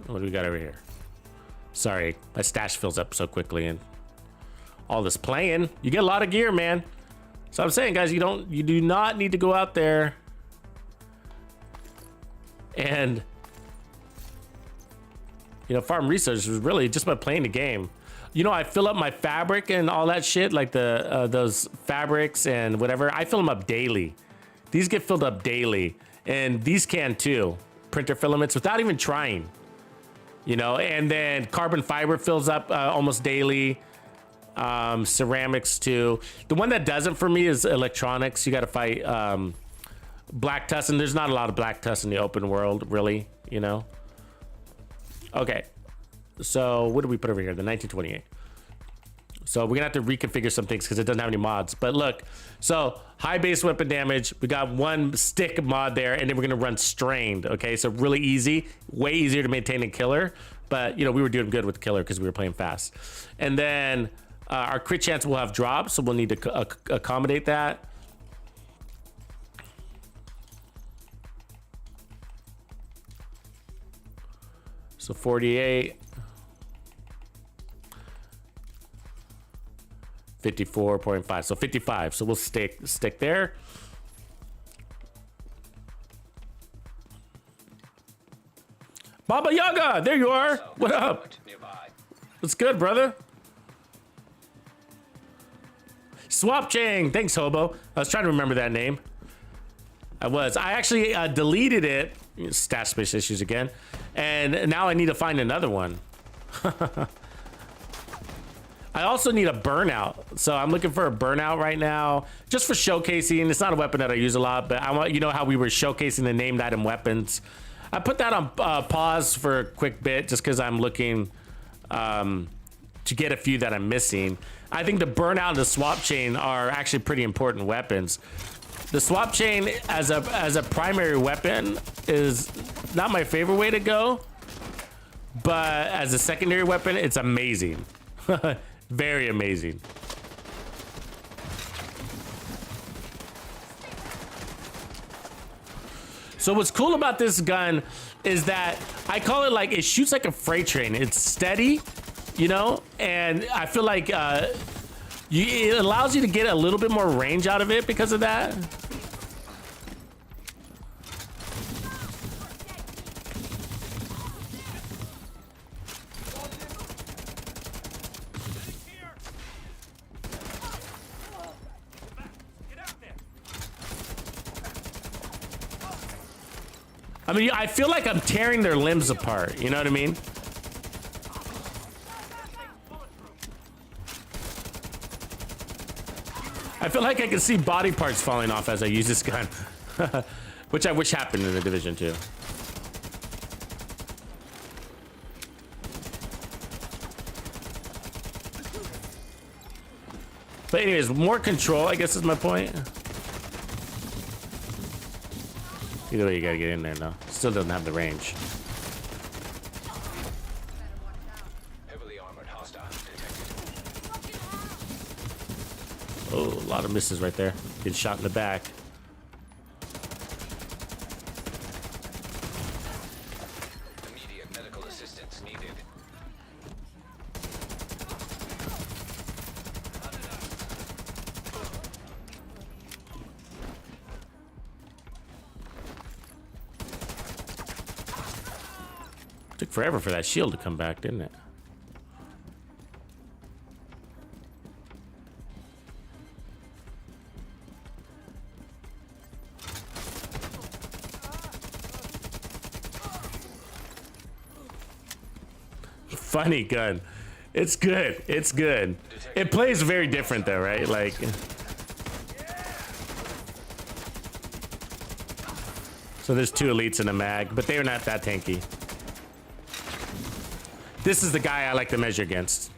S3: What do we got over here? Sorry, my stash fills up so quickly and all this playing. You get a lot of gear, man. So I'm saying, guys, you do not need to go out there and, you know, farm resources really just by playing the game. You know, I fill up my fabric and all that shit, like the those fabrics and whatever. I fill them up daily. These get filled up daily, and these can too. Printer filaments without even trying. You know, and then carbon fiber fills up almost daily. Ceramics too. The one that doesn't for me is electronics. You got to fight black tusk, and there's not a lot of black tusk in the open world, really. You know. Okay, so what do we put over here? The 1928. So we're gonna have to reconfigure some things because it doesn't have any mods. But look, so high base weapon damage. We got one stick mod there, and then we're gonna run strained. Okay, so really easy, way easier to maintain a killer. But you know, we were doing good with the killer because we were playing fast. And then our crit chance will have drops, so we'll need to accommodate that. So 48. 54.5, so 55. So we'll stick there. Baba Yaga, there you are. What up? What's good, brother? Swap Chang, thanks, Hobo. I was trying to remember that name. I actually deleted it. Stash space issues again, and now I need to find another one. I also need a burnout, so I'm looking for a burnout right now, just for showcasing. It's not a weapon that I use a lot, but I want, you know how we were showcasing the named item weapons. I put that on pause for a quick bit, just because I'm looking to get a few that I'm missing. I think the burnout and the swap chain are actually pretty important weapons. The swap chain as a primary weapon is not my favorite way to go, but as a secondary weapon, it's amazing. Very amazing. So what's cool about this gun is that I call it like, it shoots like a freight train. It's steady, you know, and I feel like it allows you to get a little bit more range out of it because of that. I mean, I feel like I'm tearing their limbs apart. You know what I mean? I feel like I can see body parts falling off as I use this gun, which I wish happened in the Division 2. But anyways, more control, I guess is my point. Either way, you gotta get in there now. Still doesn't have the range.
S5: Heavily armored hostile detected.
S3: Oh, a lot of misses right there. Getting shot in the back.
S5: Immediate medical assistance needed.
S3: Took forever for that shield to come back, didn't it? Funny gun. It's good. It's good. It plays very different though, right? Like, so there's 2 elites in a mag, but they're not that tanky. This is the guy I like to measure against.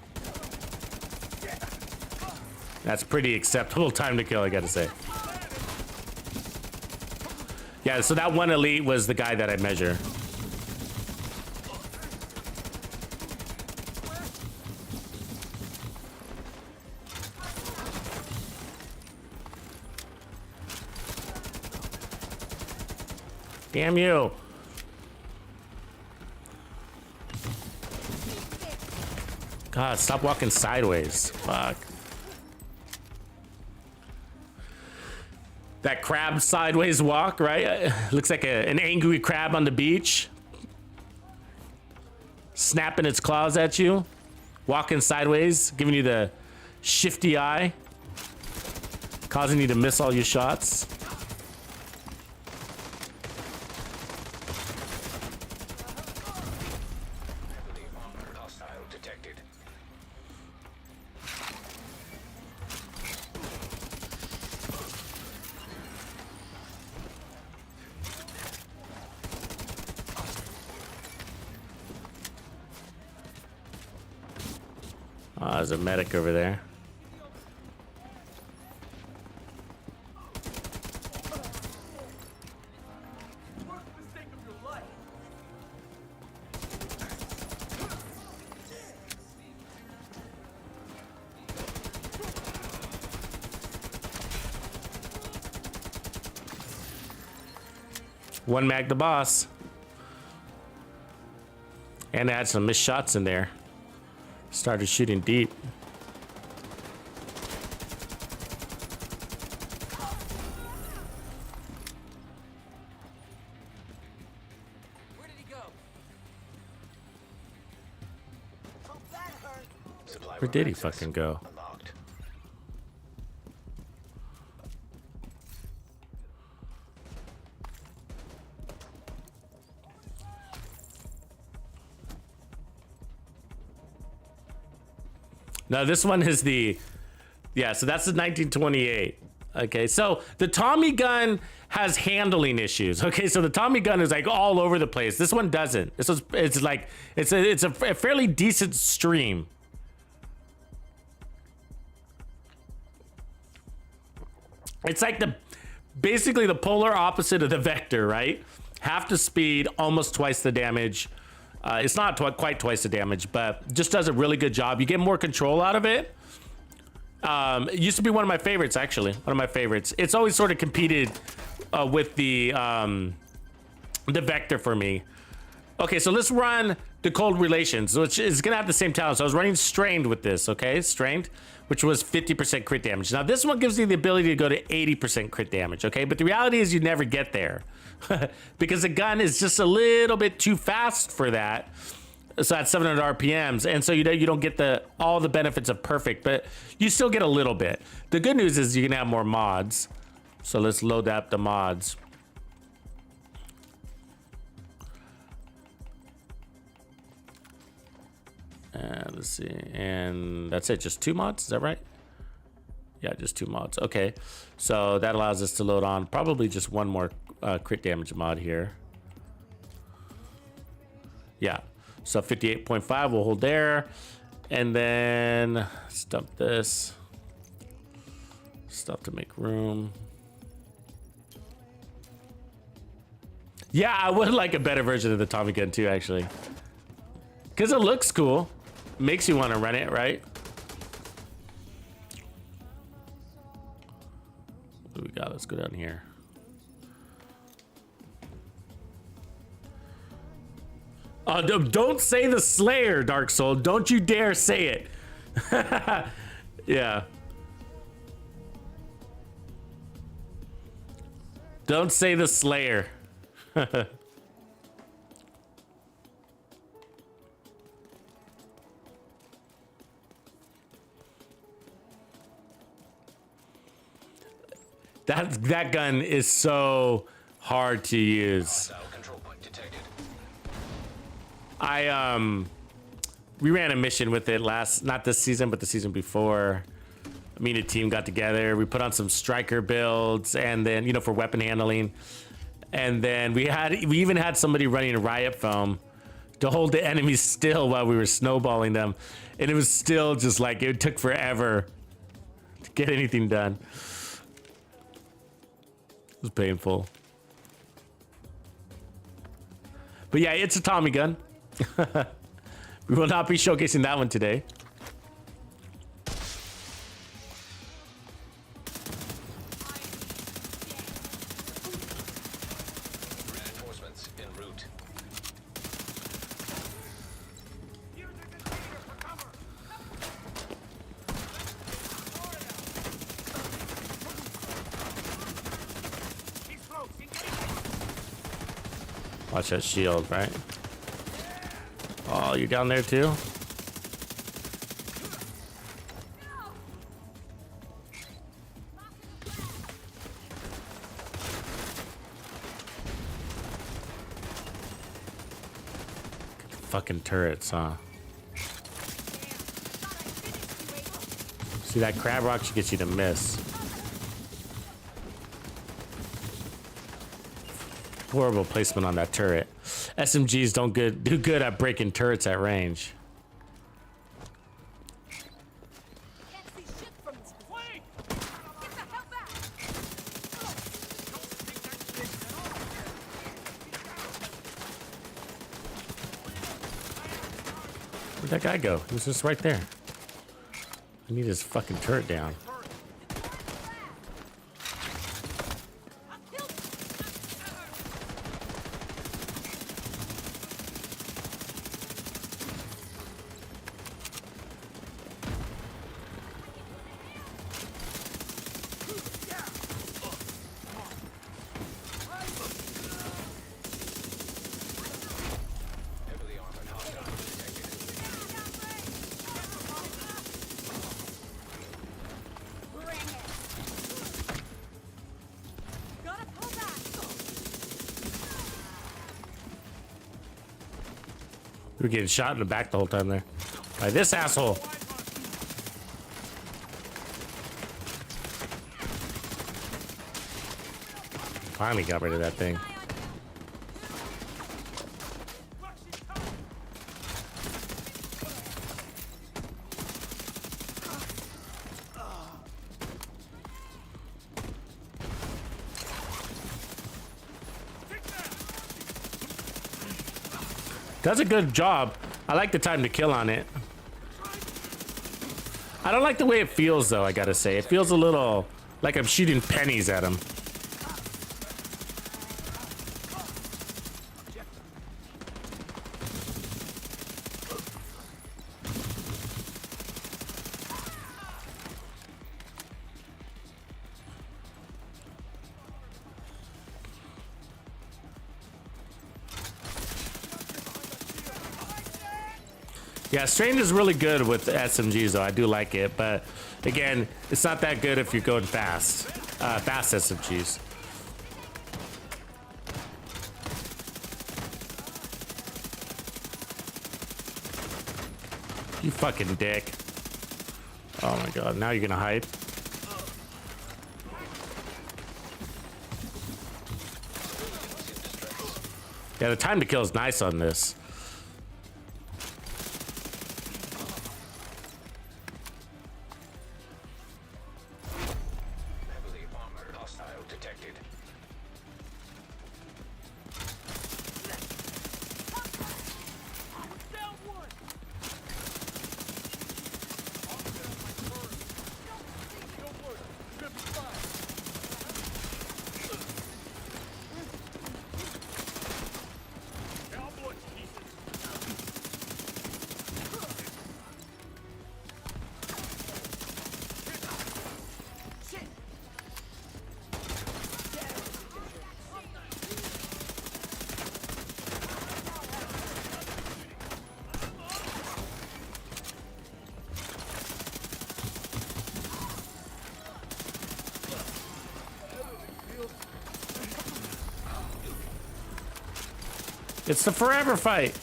S3: That's pretty acceptable time to kill, I gotta say. Yeah, so that one elite was the guy that I measure. Damn you. God, stop walking sideways. Fuck. That crab sideways walk, right? Looks like an angry crab on the beach. Snapping its claws at you. Walking sideways, giving you the shifty eye. Causing you to miss all your shots. Oh, there's a medic over there. One mag the boss. And add some missed shots in there. Started shooting deep.
S6: Where did he go?
S3: Where did he fucking go?
S5: Unlocked.
S3: No, this one is the, yeah, so that's the 1928. Okay, so the Tommy gun has handling issues. Okay, so the Tommy gun is like all over the place. This one doesn't. This was, it's like, it's a fairly decent stream. It's like basically the polar opposite of the Vector, right? Half the speed, almost twice the damage. It's not quite twice the damage, but just does a really good job. You get more control out of it. It used to be one of my favorites, actually. One of my favorites. It's always sort of competed with the Vector for me. Okay, so let's run the Cold Relations, which is gonna have the same talent. So I was running Strained with this, okay? Strained, which was 50% crit damage. Now this one gives you the ability to go to 80% crit damage, okay? But the reality is you never get there. Because the gun is just a little bit too fast for that. So at 700 RPMs, and so you don't get all the benefits of perfect, but you still get a little bit. The good news is you can have more mods. So let's load up the mods. Let's see, and that's it. Just 2 mods, is that right? Yeah, just 2 mods. Okay, so that allows us to load on probably just one more crit damage mod here. Yeah, so 58.5 we'll hold there, and then let's dump this stuff to make room. Yeah, I would like a better version of the Tommy gun too, actually, because it looks cool. Makes you want to run it, right? What do we got? Let's go down here. Don't say the Slayer, Dark Soul. Don't you dare say it. Yeah. Don't say the Slayer. That gun is so hard to use.
S5: Hostile control point detected.
S3: We ran a mission with it not this season, but the season before. Me and a team got together. We put on some striker builds, and then, you know, for weapon handling. And then we even had somebody running riot foam to hold the enemies still while we were snowballing them. And it was still just like, it took forever to get anything done. It was painful. But yeah, it's a Tommy gun. We will not be showcasing that one today.
S5: Reinforcements en route.
S3: Watch that shield, right? Oh, you down there too? Fucking turrets, huh? See, that crab rock should get you to miss. Horrible placement on that turret. SMGs do good at breaking turrets at range. Where'd that guy go? He was just right there. I need his fucking turret down.
S5: Heavily armored hostile detected.
S3: We were getting shot in the back the whole time there. By this asshole. Finally got rid of that thing. Does a good job. I like the time to kill on it. I don't like the way it feels though, I gotta say. It feels a little like I'm shooting pennies at him. Yeah, Strange is really good with SMGs though. I do like it, but again, it's not that good if you're going fast. Fast SMGs. You fucking dick. Oh my god, now you're gonna hide. Yeah, the time to kill is nice on this.
S5: Heavily armored hostile detected.
S3: It's the forever fight.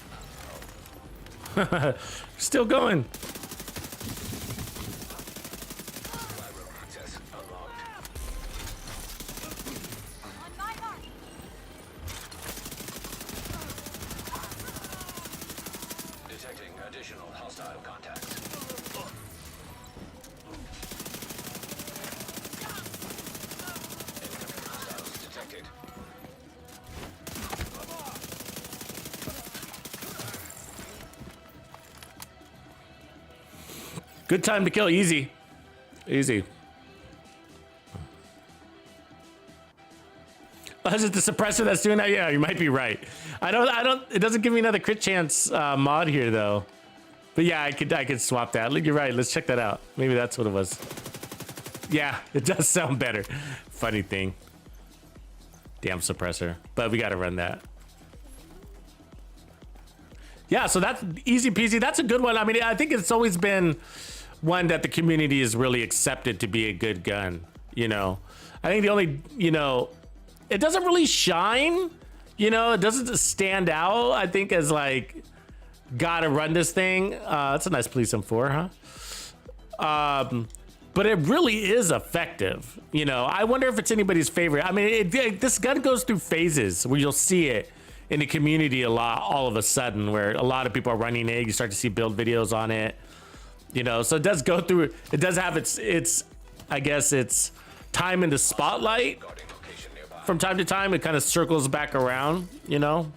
S3: Still going.
S5: Access unlocked. Detecting additional hostile contacts. Incoming hostiles detected.
S3: Good time to kill. Easy. Easy. Oh, is it the suppressor that's doing that? Yeah, you might be right. I don't, it doesn't give me another crit chance mod here though. But yeah, I could swap that. You're right. Let's check that out. Maybe that's what it was. Yeah, it does sound better. Funny thing. Damn suppressor. But we got to run that. Yeah, so that's easy peasy. That's a good one. I mean, I think it's always been one that the community has really accepted to be a good gun. You know, I think the only, you know, it doesn't really shine. You know, it doesn't stand out, I think, as like, gotta run this thing. That's a nice police M4, huh? But it really is effective. You know, I wonder if it's anybody's favorite. I mean, this gun goes through phases where you'll see it in the community a lot all of a sudden, where a lot of people are running it. You start to see build videos on it, you know, so it does go through, it does have its I guess its time in the spotlight
S5: Guarding location nearby.
S3: from time to time. It kind of circles back around, you know,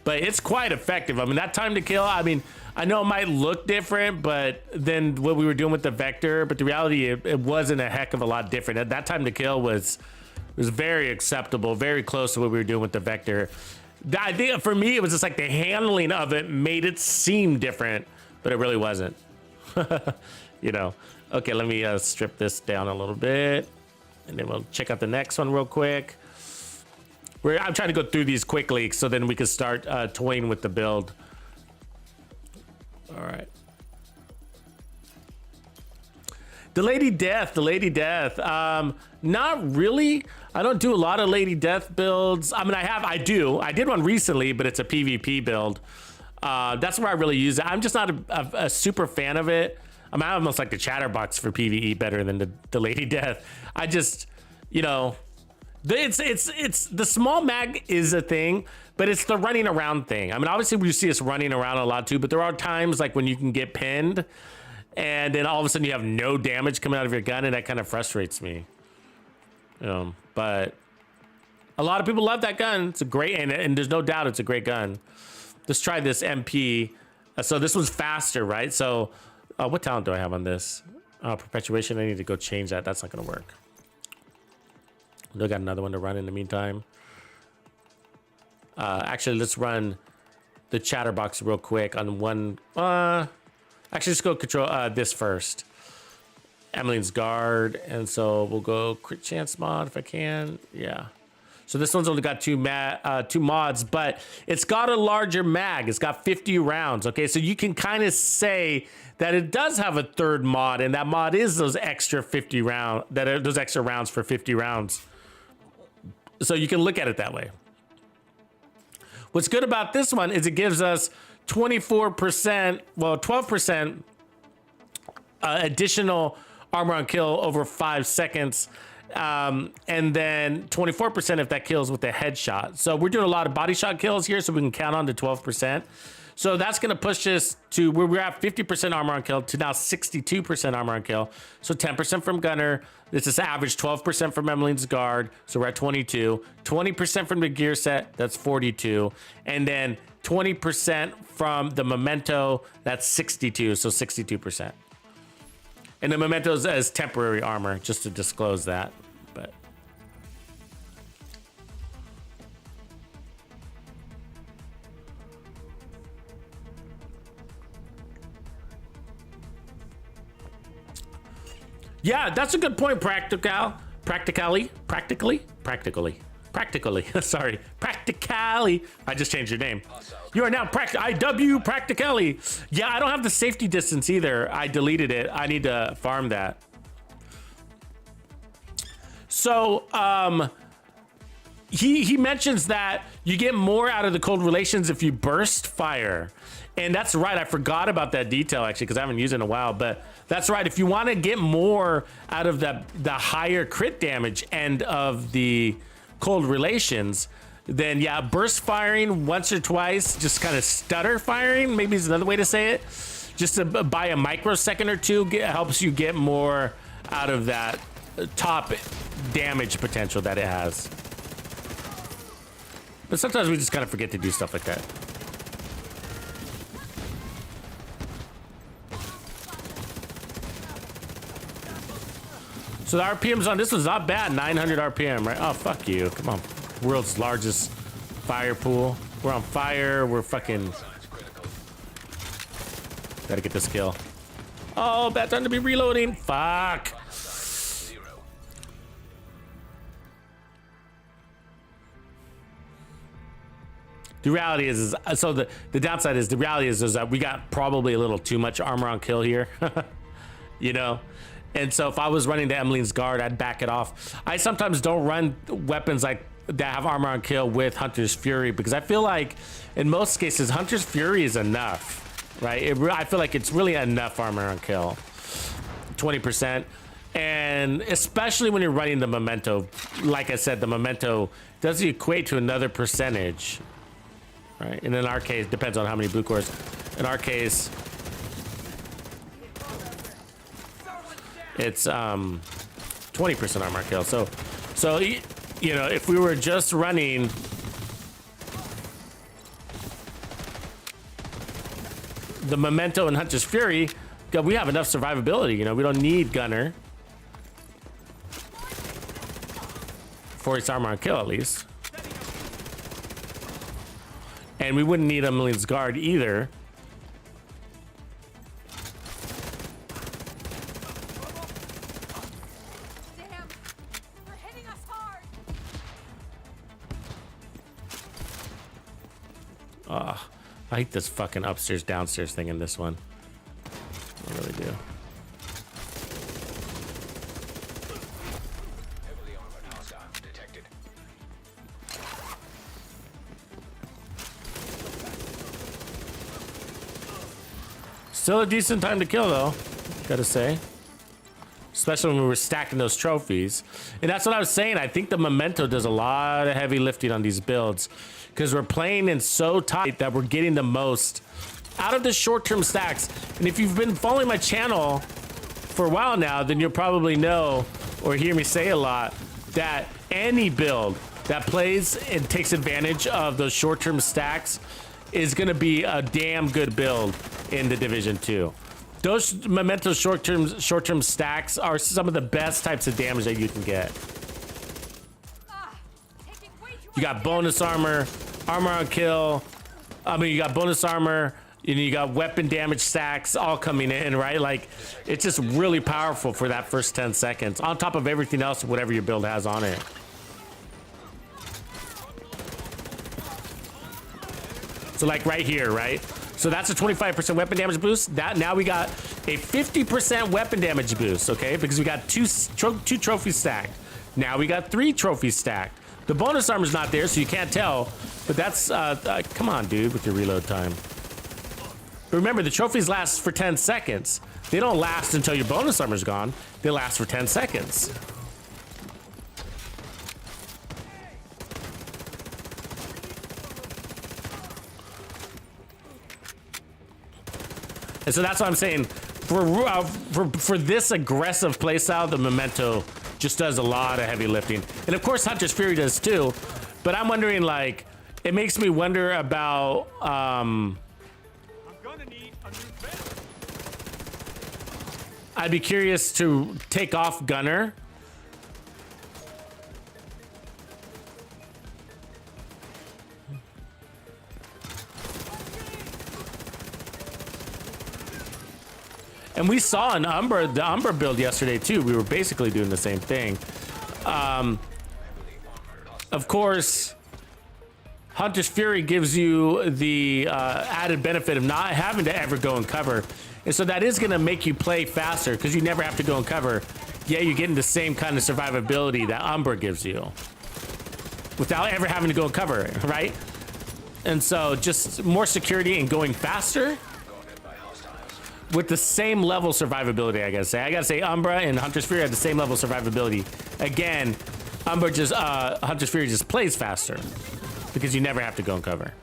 S3: but it's quite effective. I mean, that time to kill, I mean, I know it might look different, but then what we were doing with the Vector, but the reality, it wasn't a heck of a lot different. That time to kill was very acceptable, very close to what we were doing with the Vector. I think for me, it was just like the handling of it made it seem different, but it really wasn't. You know. Okay, let me strip this down a little bit, and then we'll check out the next one real quick. I'm trying to go through these quickly so then we can start toying with the build. All right. The Lady Death. Not really. I don't do a lot of Lady Death builds. I mean, I did one recently, but it's a PvP build. That's where I really use it. I'm just not a super fan of it. I mean, I almost like the Chatterbox for PvE better than the Lady Death. I just, you know, it's the small mag is a thing, but it's the running around thing. I mean, obviously we see us running around a lot too, but there are times like when you can get pinned and then all of a sudden you have no damage coming out of your gun, and that kind of frustrates me. But a lot of people love that gun. It's a great, and there's no doubt it's a great gun. Let's try this MP. So this one's faster, right? So what talent do I have on this? Perpetuation, I need to go change that. That's not gonna work. I got another one to run in the meantime. Actually, let's run the Chatterbox real quick on one. Actually, let's go control this first. Emmeline's Guard, and so we'll go crit chance mod if I can. Yeah. So this one's only got two mods, but it's got a larger mag. It's got 50 rounds. Okay, so you can kind of say that it does have a third mod, and that mod is those extra 50 round those extra rounds for 50 rounds. So you can look at it that way. What's good about this one is it gives us 24%, well, 12% additional armor on kill over 5 seconds. And then 24% if that kills with a headshot. So we're doing a lot of body shot kills here, so we can count on to 12%. So that's going to push us to where we're at 50% armor on kill to now 62% armor on kill. So 10% from Gunner. This is average 12% from Emmeline's Guard. So we're at 22. 20% from the gear set. That's 42. And then 20% from the Memento. That's 62. So 62%. And the Mementos as temporary armor, just to disclose that. But yeah, that's a good point. Practically. Sorry, practically. I just changed your name. You are now IW practically. Yeah, I don't have the safety distance either. I deleted it. I need to farm that. So, he mentions that you get more out of the cold relations if you burst fire. And that's right. I forgot about that detail actually, because I haven't used it in a while, but that's right. If you want to get more out of the higher crit damage end of the cold relations, then yeah, burst firing once or twice, just kind of stutter firing, maybe is another way to say it. Just to buy a microsecond or two helps you get more out of that top damage potential that it has. But sometimes we just kind of forget to do stuff like that. So the RPMs on this one's not bad, 900 RPM, right? Oh, fuck you, come on. World's largest fire pool. We're on fire, we're fucking... Gotta get this kill. Oh, bad time to be reloading, fuck. The reality is so the downside is, the reality is that we got probably a little too much armor on kill here, you know? And so if I was running to Emmeline's guard, I'd back it off. I sometimes don't run weapons like that have armor on kill with Hunter's Fury, because I feel like in most cases, Hunter's Fury is enough, right? I feel like it's really enough armor on kill, 20%. And especially when you're running the Memento, like I said, the Memento does equate to another percentage. Right, and in our case, depends on how many blue cores. In our case, it's 20% armor kill. So you know, if we were just running the Memento and Hunter's Fury, we have enough survivability. You know, we don't need Gunner for its armor on kill, at least. And we wouldn't need Emmeline's guard either.
S2: Damn, they're hitting us hard.
S3: I hate this fucking upstairs downstairs thing in this one. I really do.
S5: Heavily armored hostile detected.
S3: Still a decent time to kill though, gotta say. Especially when we were stacking those trophies. And that's what I was saying. I think the Memento does a lot of heavy lifting on these builds, because we're playing in so tight that we're getting the most out of the short-term stacks. And if you've been following my channel for a while now, then you'll probably know or hear me say a lot that any build that plays and takes advantage of those short-term stacks is gonna be a damn good build in the Division 2. Those Memento short-term stacks are some of the best types of damage that you can get. You got bonus armor, armor on kill. I mean, you got bonus armor, and you got weapon damage stacks all coming in, right? Like, it's just really powerful for that first 10 seconds, on top of everything else, whatever your build has on it. So like right here, right? So that's a 25% weapon damage boost. That now we got a 50% weapon damage boost, okay? Because we got two trophies stacked. Now we got 3 trophies stacked. The bonus armor's not there, so you can't tell. But that's, come on, dude, with your reload time. But remember, the trophies last for 10 seconds. They don't last until your bonus armor's gone. They last for 10 seconds. And so that's what I'm saying. For this aggressive playstyle, the Memento just does a lot of heavy lifting. And of course, Hunter's Fury does too. But I'm wondering, like, it makes me wonder about, I'd be curious to take off Gunner. And we saw an the Umber build yesterday too. We were basically doing the same thing. Of course, Hunter's Fury gives you the added benefit of not having to ever go and cover. And so that is gonna make you play faster, because you never have to go and cover. Yeah, you're getting the same kind of survivability that Umber gives you. without ever having to go and cover, right? And so just more security and going faster with the same level survivability, I gotta say. I gotta say Umbra and Hunter's Fury have the same level survivability. Again, Hunter's Fury just plays faster because you never have to go and cover.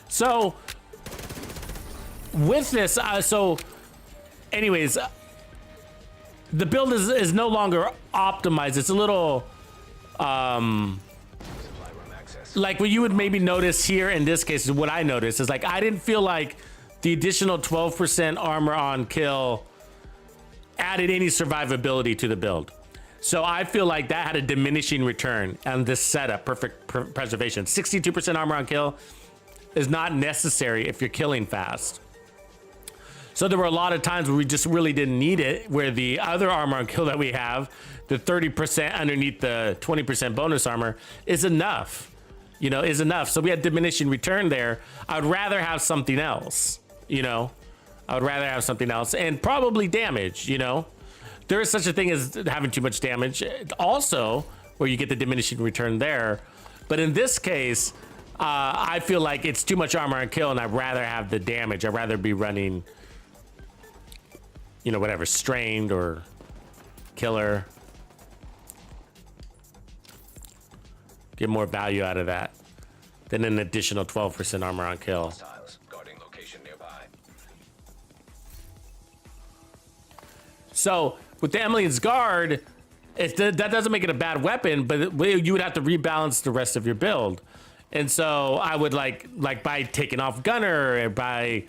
S3: So with this, anyways, the build is no longer optimized. It's a little like what you would maybe notice here in this case is what I noticed is like I didn't feel like the additional 12% armor on kill added any survivability to the build. So I feel like that had a diminishing return on this setup. Perfect preservation. 62% armor on kill is not necessary if you're killing fast. So there were a lot of times where we just really didn't need it, where the other armor on kill that we have, the 30% underneath the 20% bonus armor, is enough. You know, is enough. So we had diminishing return there. I would rather have something else, you know. I would rather have something else. And probably damage, you know. There is such a thing as having too much damage. Also, where you get the diminishing return there. But in this case, I feel like it's too much armor on kill and I'd rather have the damage. I'd rather be running, you know, whatever, strained or killer. Get more value out of that than an additional 12% armor on kill.
S5: Guarding location nearby.
S3: So with the Emmeline's Guard, that doesn't make it a bad weapon, but you would have to rebalance the rest of your build. And so I would like by taking off Gunner, or by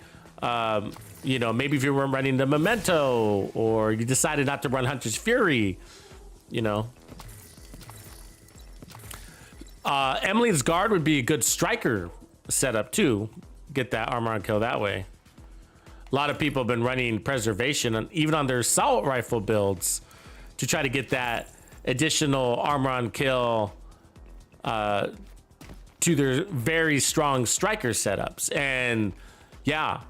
S3: you know, maybe if you were running the Memento, or you decided not to run Hunter's Fury, you know. Emmeline's Guard would be a good striker setup too. Get that armor on kill that way. A lot of people have been running preservation, and even on their assault rifle builds, to try to get that additional armor on kill to their very strong striker setups. And yeah,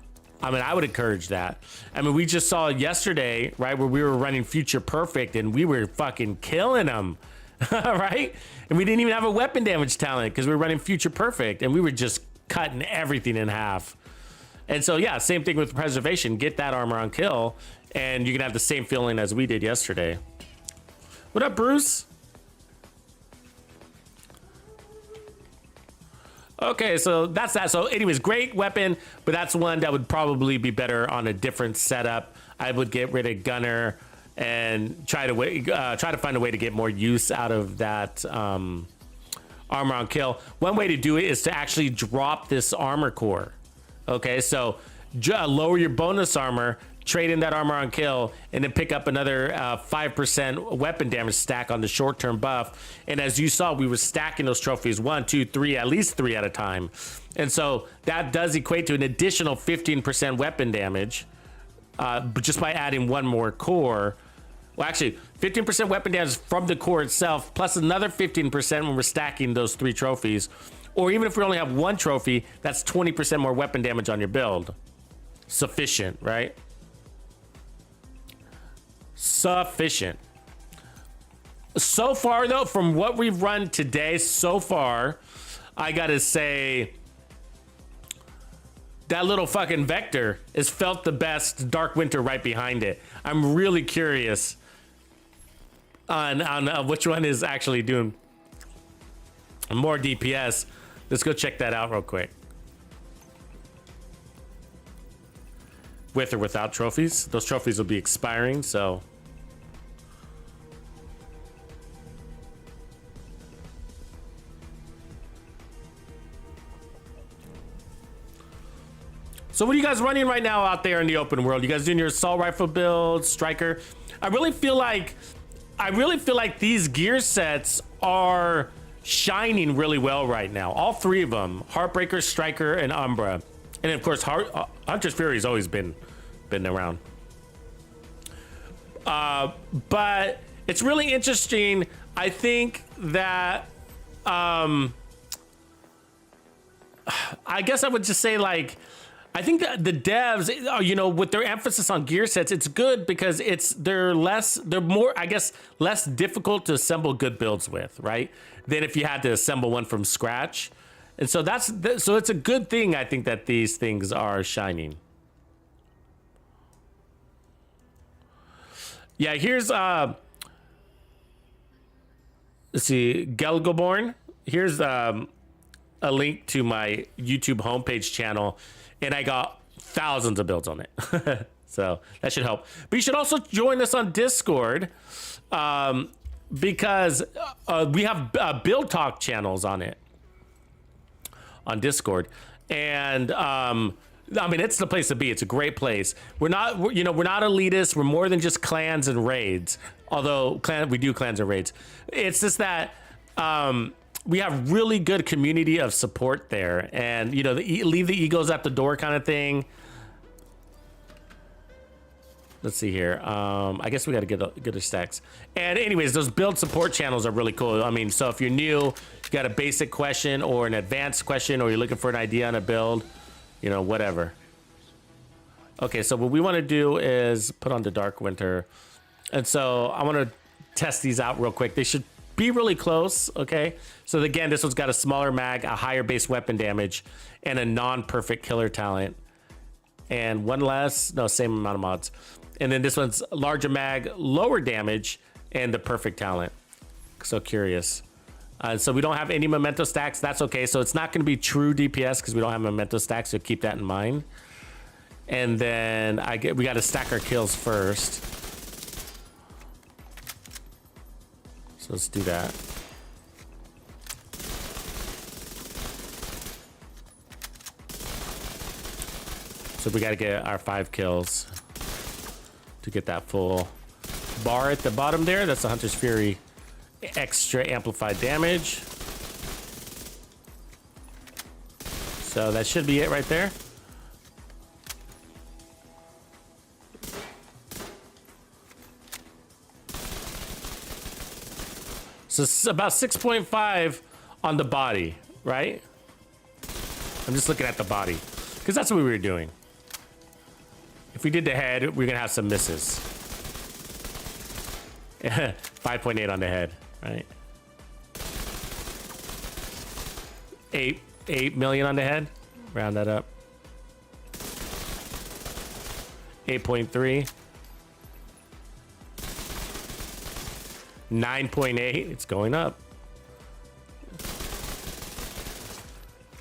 S3: I mean, I would encourage that. I mean, we just saw yesterday, right, where we were running Future Perfect and we were fucking killing them, right? And we didn't even have a weapon damage talent because we were running Future Perfect and we were just cutting everything in half. And so, yeah, same thing with preservation. Get that armor on kill and you can have the same feeling as we did yesterday. What up, Bruce? Okay, so that's that. So anyways, great weapon, but that's one that would probably be better on a different setup. I would get rid of Gunner and try to find a way to get more use out of that armor on kill. One way to do it is to actually drop this armor core. Okay, so lower your bonus armor, trade in that armor on kill, and then pick up another 5% weapon damage stack on the short-term buff. And as you saw, we were stacking those trophies 1, 2, 3, at least 3 at a time. And so that does equate to an additional 15% weapon damage, but just by adding one more core. Well, actually, 15% weapon damage from the core itself, plus another 15% when we're stacking those 3 trophies. Or even if we only have 1 trophy, that's 20% more weapon damage on your build. Sufficient, right? Sufficient. So far, though, from what we've run today, so far, I gotta say, that little fucking Vector has felt the best. Dark Winter right behind it. I'm really curious on which one is actually doing more DPS. Let's go check that out real quick. With or without trophies. Those trophies will be expiring, so. So what are you guys running right now out there in the open world? You guys doing your assault rifle build, striker? I really feel like these gear sets are shining really well right now. All 3 of them, Heartbreaker, Striker, and Umbra. And of course, Hunter's Fury has always been around. But it's really interesting. I think that I guess I would just say, like, I think that the devs, you know, with their emphasis on gear sets, it's good because they're more, I guess, less difficult to assemble good builds with, right? Than if you had to assemble one from scratch. And so so it's a good thing, I think, that these things are shining. Yeah, here's let's see, Gelgoborn. Here's a link to my YouTube homepage channel, and I got thousands of builds on it. So that should help. But you should also join us on Discord, because we have build talk channels on it, on Discord. And I mean, it's the place to be. It's a great place. We're not elitist. We're more than just clans and raids. Although we do clans and raids. It's just that we have really good community of support there, and you know, leave the egos at the door kind of thing. Let's see here. I guess we got to get the stacks. And anyways, those build support channels are really cool. I mean, so if you're new, you got a basic question or an advanced question, or you're looking for an idea on a build, you know, whatever. Okay, so what we want to do is put on the Dark Winter. And so I want to test these out real quick. They should be really close, okay? So again, this one's got a smaller mag, a higher base weapon damage, and a non-perfect killer talent. And one less, no, same amount of mods. And then this one's larger mag, lower damage, and the perfect talent. So curious. So we don't have any memento stacks. That's okay. So it's not going to be true DPS because we don't have memento stacks. So keep that in mind. And then we got to stack our kills first. So let's do that. So we got to get our 5 kills to get that full bar at the bottom there. That's the Hunter's Fury extra amplified damage. So that should be it right there. So it's about 6.5 on the body, right? I'm just looking at the body because that's what we were doing. If we did the head, we're gonna have some misses. 5.8 on the head, right? 8 million on the head. Round that up. 8.3. 9.8. It's going up.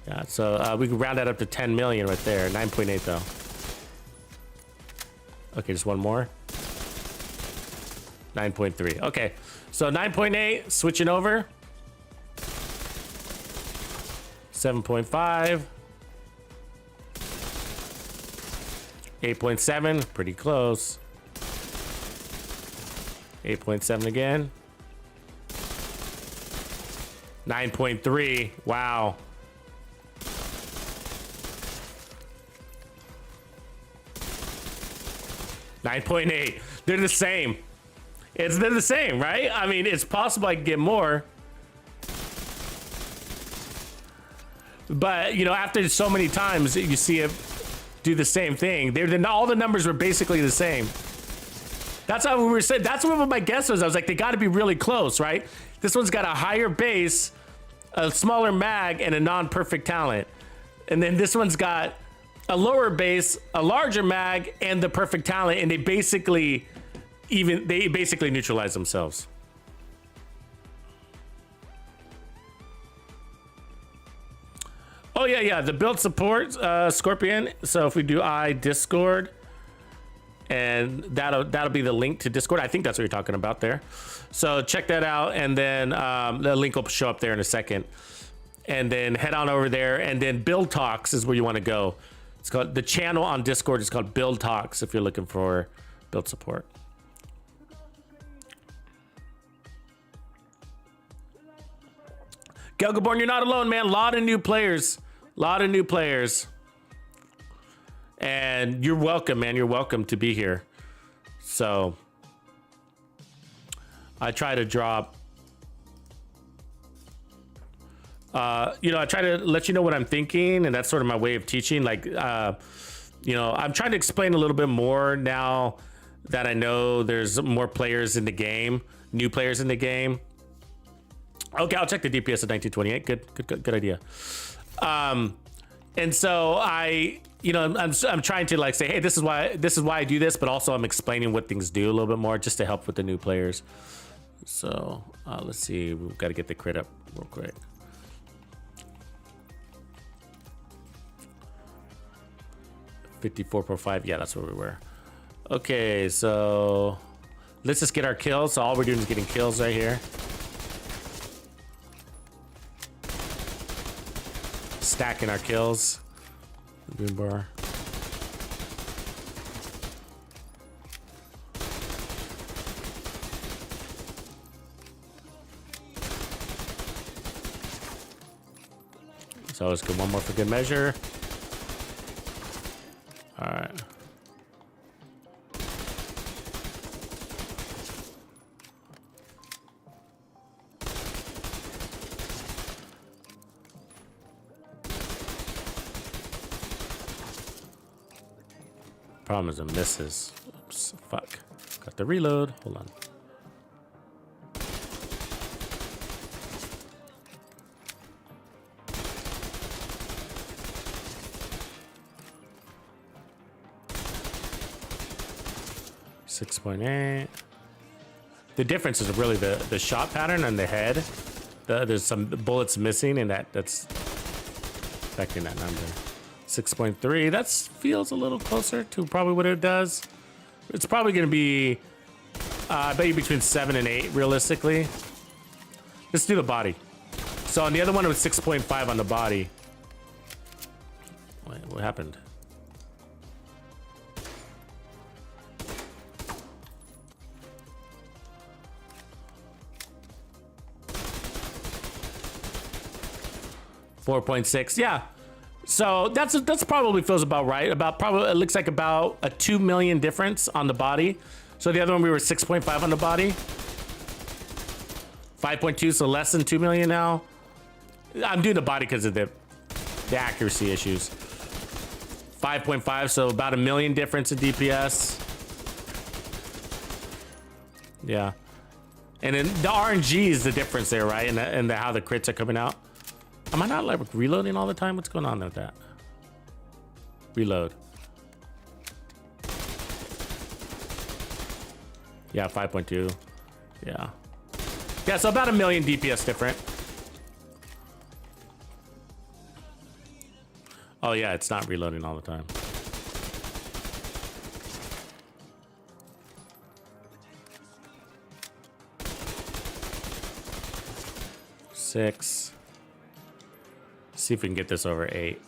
S3: Yeah, so we can round that up to 10 million right there. 9.8 though. Okay, just one more. 9.3. Okay, so 9.8, switching over. 7.5. 8.7, pretty close. 8.7 again. 9.3, wow. 9.8, they're the same. They're the same, right? I mean, it's possible I could get more. But, you know, after so many times, you see it do the same thing. All the numbers were basically the same. That's how we were saying. That's what my guess was. I was like, they got to be really close, right? This one's got a higher base, a smaller mag, and a non-perfect talent. And then this one's got a lower base, a larger mag, and the perfect talent. And they basically neutralize themselves. Oh yeah, the build support, Scorpion. So if we do Discord, and that'll be the link to Discord. I think that's what you're talking about there. So check that out, and then the link will show up there in a second. And then head on over there, and then Build Talks is where you want to go. It's called, the channel on Discord is called Build Talks if you're looking for build support. Gelgaborn, you're not alone, man. A lot of new players. And you're welcome, man. You're welcome to be here. So I try to drop You know, I try to let you know what I'm thinking, and that's sort of my way of teaching. Like, you know, I'm trying to explain a little bit more now that I know there's more players in the game, new players in the game. Okay, I'll check the DPS at 1928. Good idea. And so you know, I'm trying to like say, hey, this is why I do this, but also I'm explaining what things do a little bit more just to help with the new players. So let's see, we've got to get the crit up real quick. .5, yeah, that's where we were. Okay, so let's just get our kills. So all we're doing is getting kills right here. Stacking our kills. Boom bar. So let's go one more for good measure. All right. Problem is it misses. Oops, fuck. Got the reload. Hold on. .8. The difference is really the shot pattern on the head. There's some bullets missing, and that's affecting that number. 6.3. That feels a little closer to probably what it does. It's probably going to be, I bet you between 7 and 8 realistically. Let's do the body. So on the other one, it was 6.5 on the body. Wait, what happened? .6, yeah. So that's probably feels about right. About probably, it looks like about a 2 million difference on the body. So the other one we were 6.5 on the body. 5.2, so less than 2 million now. I'm doing the body because of the accuracy issues. 5.5, so about a million difference in DPS. Yeah. And then the RNG is the difference there, right? And how the crits are coming out. Am I not like reloading all the time? What's going on with that? Reload. Yeah, 5.2. Yeah. Yeah, so about a million DPS different. Oh yeah, it's not reloading all the time. Six. See if we can get this over 8.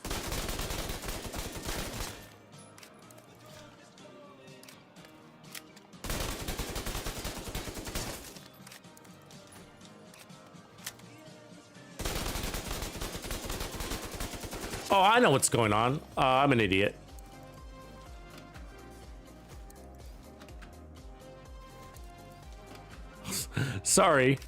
S3: Oh, I know what's going on. I'm an idiot. Sorry.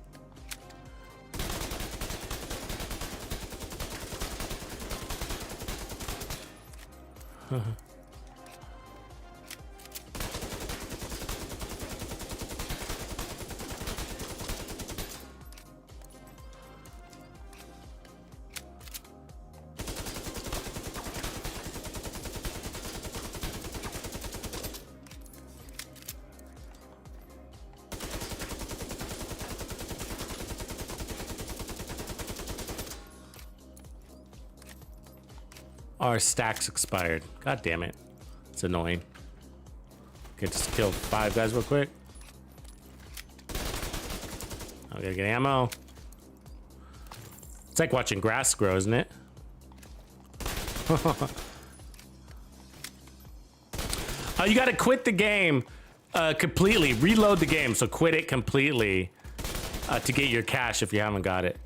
S3: Our stacks expired. God damn it. It's annoying. Okay, just kill 5 guys real quick. I gotta get ammo. It's like watching grass grow, isn't it? You gotta quit the game completely. Reload the game, so quit it completely to get your cash if you haven't got it.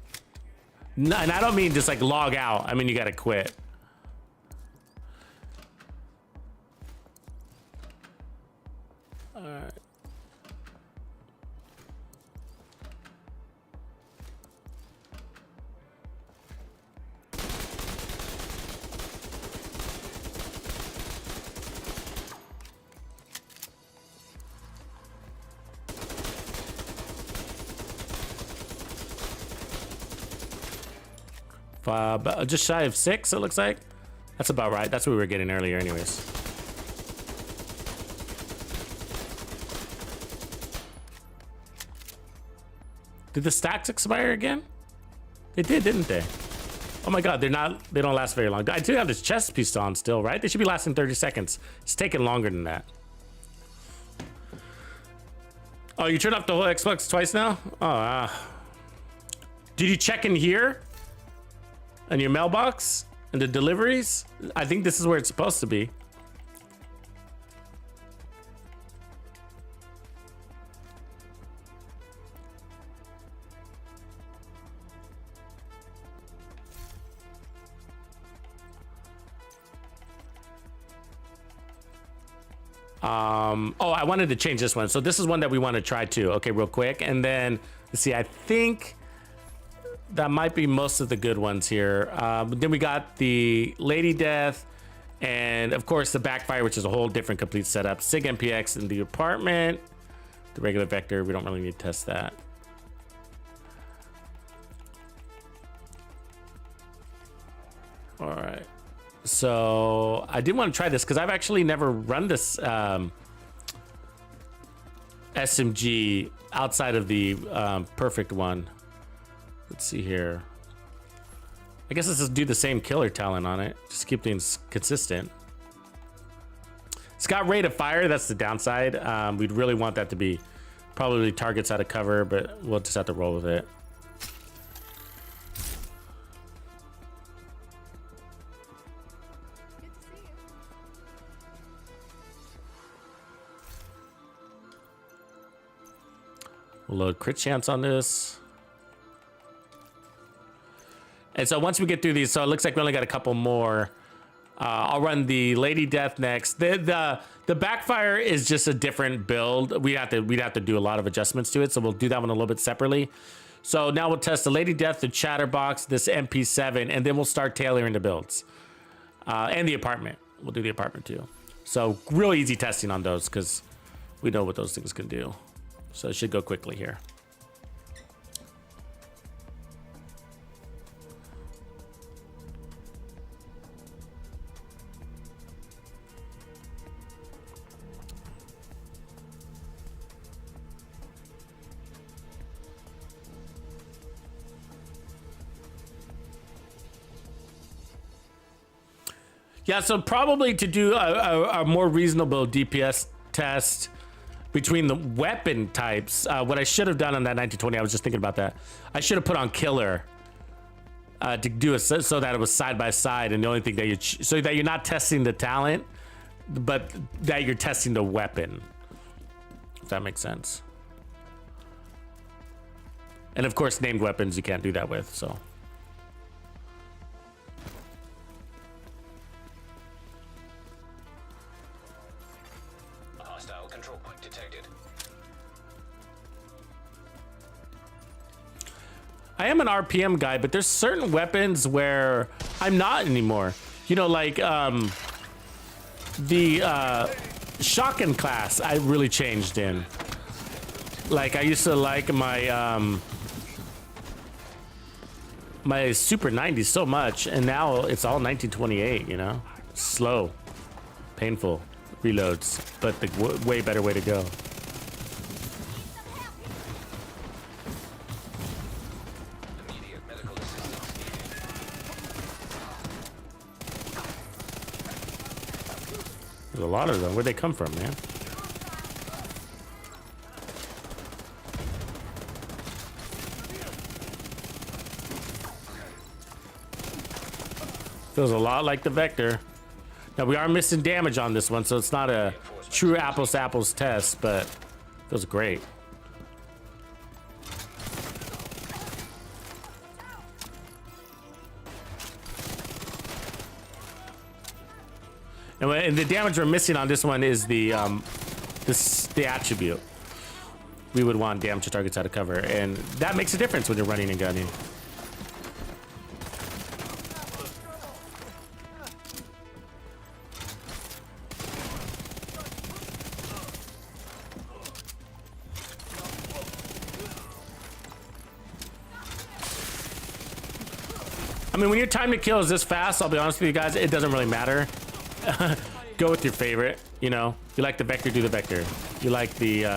S3: No, and I don't mean just like log out. I mean you gotta quit. Alright. Just shy of 6, it looks like. That's about right. That's what we were getting earlier anyways. Did the stacks expire again? They did, didn't they? Oh my god, they don't last very long. I do have this chest piece on still, right? They should be lasting 30 seconds. It's taking longer than that. Oh, you turned off the whole Xbox twice now? Oh, did you check in here? In your mailbox? In the deliveries? I think this is where it's supposed to be. Oh, I wanted to change this one. So this is one that we want to try too. Okay, real quick. And then, let's see, I think that might be most of the good ones here. Then we got the Lady Death and of course the Backfire, which is a whole different complete setup. SIG MPX in the apartment. The regular Vector, we don't really need to test that. All right. So I did want to try this because I've actually never run this SMG outside of the perfect one. Let's see here. I guess let's just do the same killer talent on it. Just keep things consistent. It's got rate of fire. That's the downside. We'd really want that to be probably targets out of cover, but we'll just have to roll with it. We'll load crit chance on this. And so once we get through these, so it looks like we only got a couple more. I'll run the Lady Death next. The Backfire is just a different build. We'd have to do a lot of adjustments to it, so we'll do that one a little bit separately. So now we'll test the Lady Death, the Chatterbox, this MP7, and then we'll start tailoring the builds. And the apartment. We'll do the apartment too. So real easy testing on those because we know what those things can do. So it should go quickly here. Yeah, so probably to do a more reasonable DPS test between the weapon types, what I should have done on that 1920, I was just thinking about that. I should have put on killer to do it so that it was side by side, and the only thing that so that you're not testing the talent, but that you're testing the weapon. If that makes sense. And of course, named weapons you can't do that with, so.
S5: Hostile control point detected.
S3: I am an RPM guy, but there's certain weapons where I'm not anymore. You know, like the shotgun class I really changed in. Like I used to like my my Super 90 so much, and now it's all 1928, you know? Slow, painful reloads, but the way better way to go.
S5: Immediate medical assistance needed.
S3: There's a lot of them. Where'd they come from, man? Feels a lot like the Vector. Now we are missing damage on this one, so it's not a true apples to apples test, but feels great. And the damage we're missing on this one is the attribute. We would want damage to targets out of cover, and that makes a difference when you're running and gunning. I mean, when your time to kill is this fast, I'll be honest with you guys, it doesn't really matter. Go with your favorite, you know. You like the Vector, do the Vector. You like the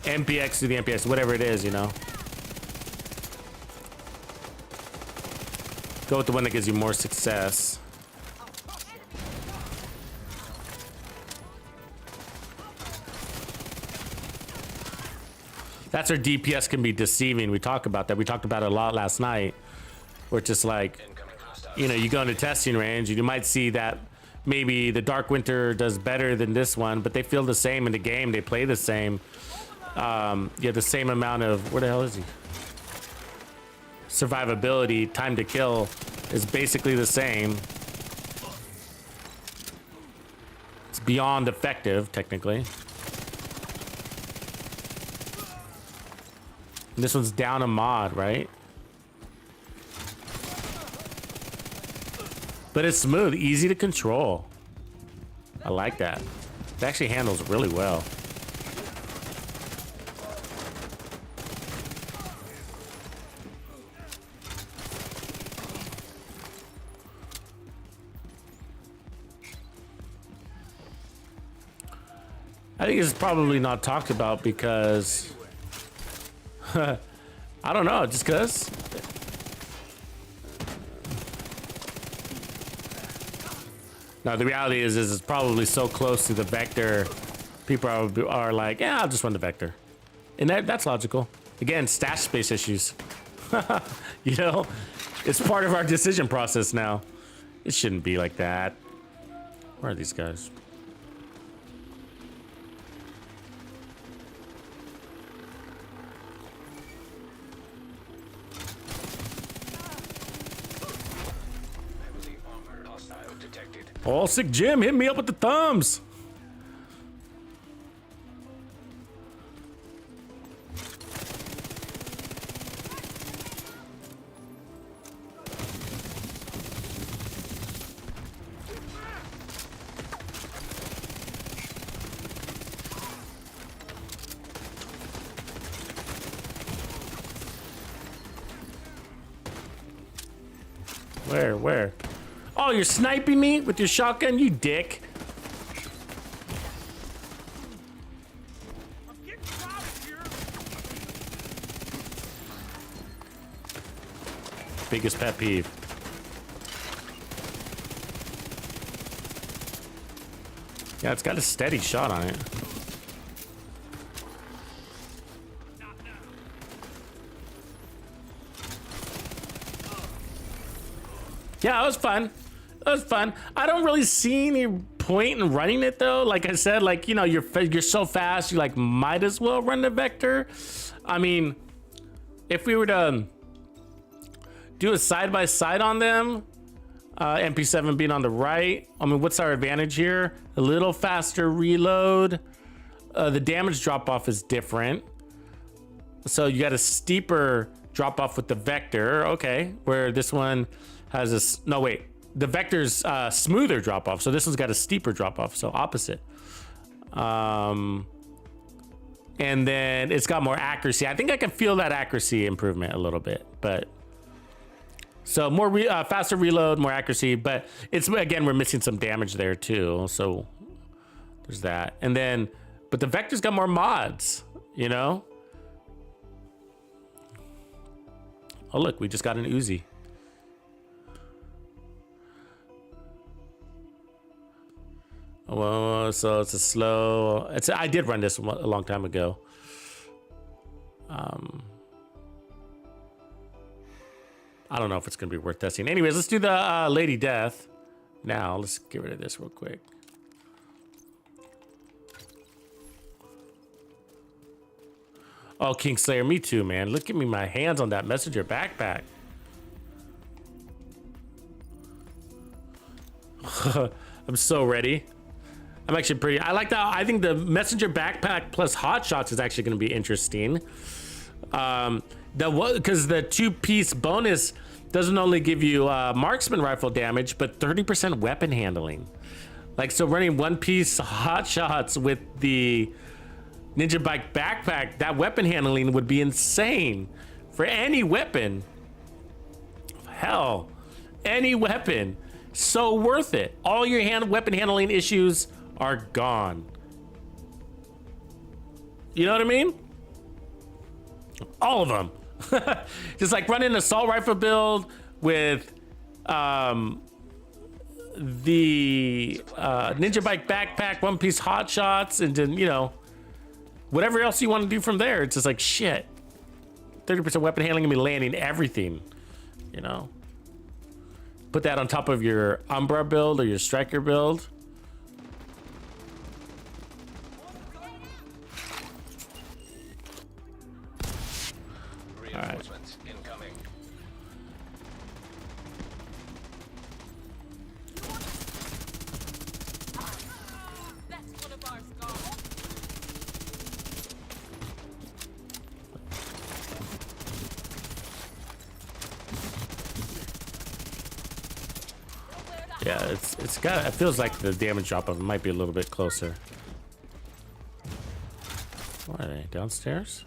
S3: MPX, do the MPX, whatever it is, you know. Go with the one that gives you more success. That's where DPS can be deceiving. We talk about that. We talked about it a lot last night. Where it's just like, you know, you go into testing range and you might see that maybe the Dark Winter does better than this one, but they feel the same in the game. They play the same. You have the same amount of, where the hell is he? Survivability, time to kill is basically the same. It's beyond effective, technically. This one's down a mod, right? But it's smooth, easy to control. I like that. It actually handles really well. I think it's probably not talked about because I don't know, just because. No, the reality is it's probably so close to the Vector, people are like, yeah, I'll just run the Vector. And that's logical. Again, stash space issues. You know, it's part of our decision process now. It shouldn't be like that. Where are these guys? Oh, sick Jim, hit me up with the thumbs. Where? Oh, you're sniping me with your shotgun, you dick. Biggest pet peeve. Yeah, it's got a steady shot on it. Yeah, it was fun. It was fun. I don't really see any point in running it though. Like I said, like, you know, you're so fast, you like might as well run the Vector. I mean, if we were to do a side-by-side on them, MP7 being on the right, I mean, what's our advantage here? A little faster reload. The damage drop-off is different. So you got a steeper drop-off with the Vector. Okay, where this one has a, no wait. The Vector's smoother drop-off, so this one's got a steeper drop-off, so opposite. And then it's got more accuracy. I think I can feel that accuracy improvement a little bit, but so more faster reload, more accuracy, but it's, again, we're missing some damage there too, so there's that. And then, but the Vector's got more mods, you know? Oh look, we just got an Uzi. Well, so it's a slow. I did run this a long time ago. I don't know if it's gonna be worth testing. Anyways, let's do the Lady Death. Now let's get rid of this real quick. Oh, Kingslayer, me too, man. Look at me, my hands on that messenger backpack. I'm so ready. I'm actually pretty, I like that. I think the messenger backpack plus hot shots is actually going to be interesting. Because the 2-piece bonus doesn't only give you marksman rifle damage, but 30% weapon handling. Like, so running 1-piece hot shots with the Ninja bike backpack, that weapon handling would be insane for any weapon. Hell, any weapon. So worth it. All your weapon handling issues are gone. You know what I mean? All of them. Just like running an assault rifle build with the ninja bike backpack, one piece hot shots, and then, you know, whatever else you want to do from there. It's just like shit. 30% weapon handling and be landing everything, you know. Put that on top of your Umbra build or your Striker build.
S5: Reinforcements incoming.
S2: That's one of our scars.
S3: Yeah, it's got. It feels like the damage drop of it might be a little bit closer. Where are they? Downstairs?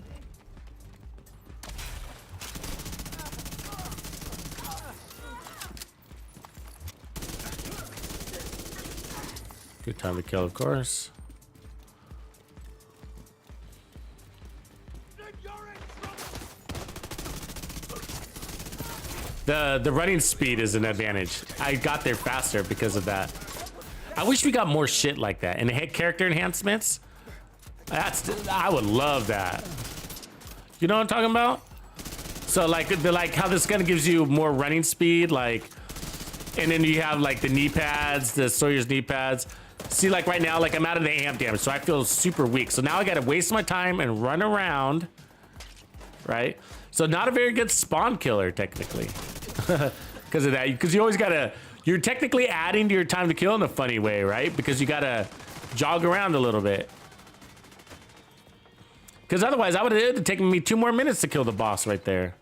S3: Good time to kill, of course. The running speed is an advantage. I got there faster because of that. I wish we got more shit like that. And the head character enhancements. I would love that. You know what I'm talking about? So like how this gun gives you more running speed, like, and then you have like the knee pads, the Sawyer's knee pads. See, like right now, like I'm out of the amp damage, so I feel super weak. So now I gotta waste my time and run around, right? So not a very good spawn killer technically. Because of that, because you always gotta, you're technically adding to your time to kill in a funny way, right? Because you gotta jog around a little bit. Because otherwise, I would have taken me 2 more minutes to kill the boss right there.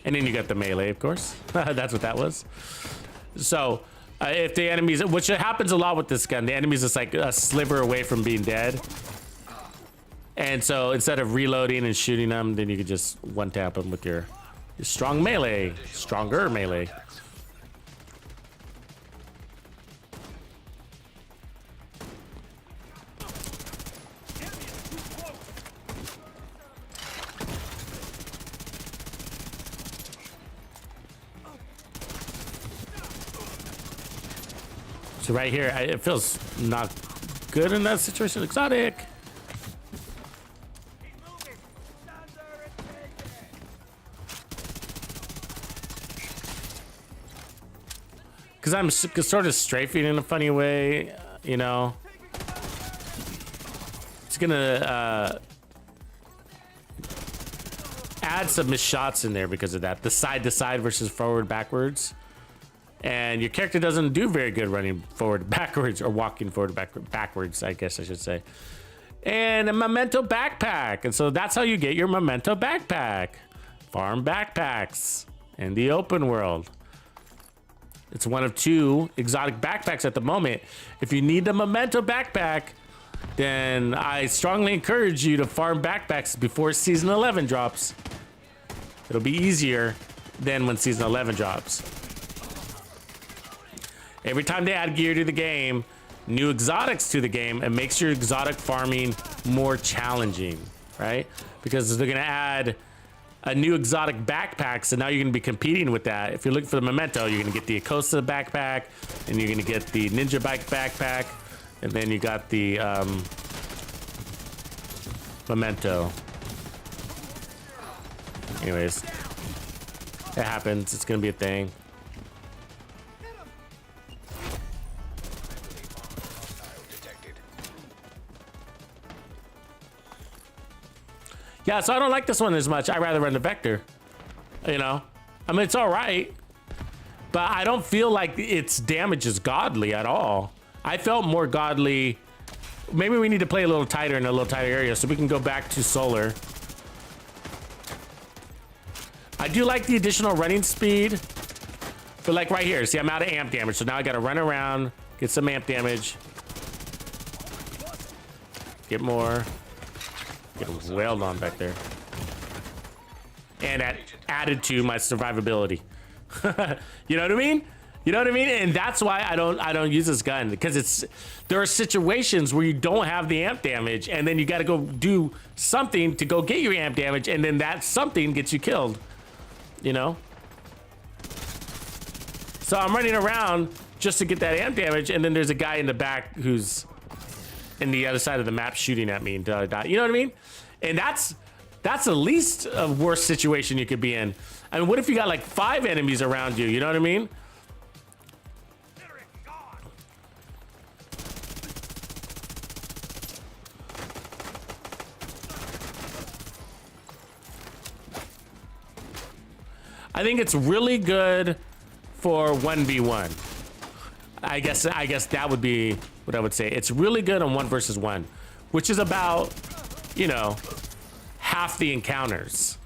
S3: And then you got the melee, of course. That's what that was. So, if the enemies, which happens a lot with this gun, the enemies is like a sliver away from being dead. And so instead of reloading and shooting them, then you could just one-tap them with your strong melee, stronger melee. So right here, it feels not good in that situation. Exotic. Because I'm sort of strafing in a funny way, you know. It's gonna add some missed shots in there because of that. The side to side versus forward backwards. And your character doesn't do very good running forward backwards or walking forward backwards, I guess I should say. And a memento backpack. And so that's how you get your memento backpack. Farm backpacks in the open world. It's one of 2 exotic backpacks at the moment. If you need the memento backpack, then I strongly encourage you to farm backpacks before season 11 drops. It'll be easier than when season 11 drops. Every time they add gear to the game, new exotics to the game, it makes your exotic farming more challenging, right? Because they're gonna add a new exotic backpack, so now you're gonna be competing with that. If you're looking for the memento, you're gonna get the Acosta backpack, and you're gonna get the Ninja Bike backpack, and then you got the memento. Anyways, it happens. It's gonna be a thing. Yeah, so I don't like this one as much. I'd rather run the Vector, you know? I mean, it's all right, but I don't feel like its damage is godly at all. I felt more godly. Maybe we need to play a little tighter in a little tighter area so we can go back to solar. I do like the additional running speed, But like right here, see, I'm out of amp damage. So now I got to run around, get some amp damage. Get more. Get wailed on back there. And that added to my survivability. You know what I mean? You know what I mean? And that's why I don't use this gun, because there are situations where you don't have the amp damage, and then you got to go do something to go get your amp damage, and then that something gets you killed. You know? So I'm running around just to get that amp damage, and then there's a guy in the back who's in the other side of the map shooting at me until I die. You know what I mean? And that's the least of worst situation you could be in. I mean, what if you got like 5 enemies around you? You know what I mean? I think it's really good for 1v1. I guess that would be what I would say. It's really good on 1 versus 1, which is about, you know, half the encounters.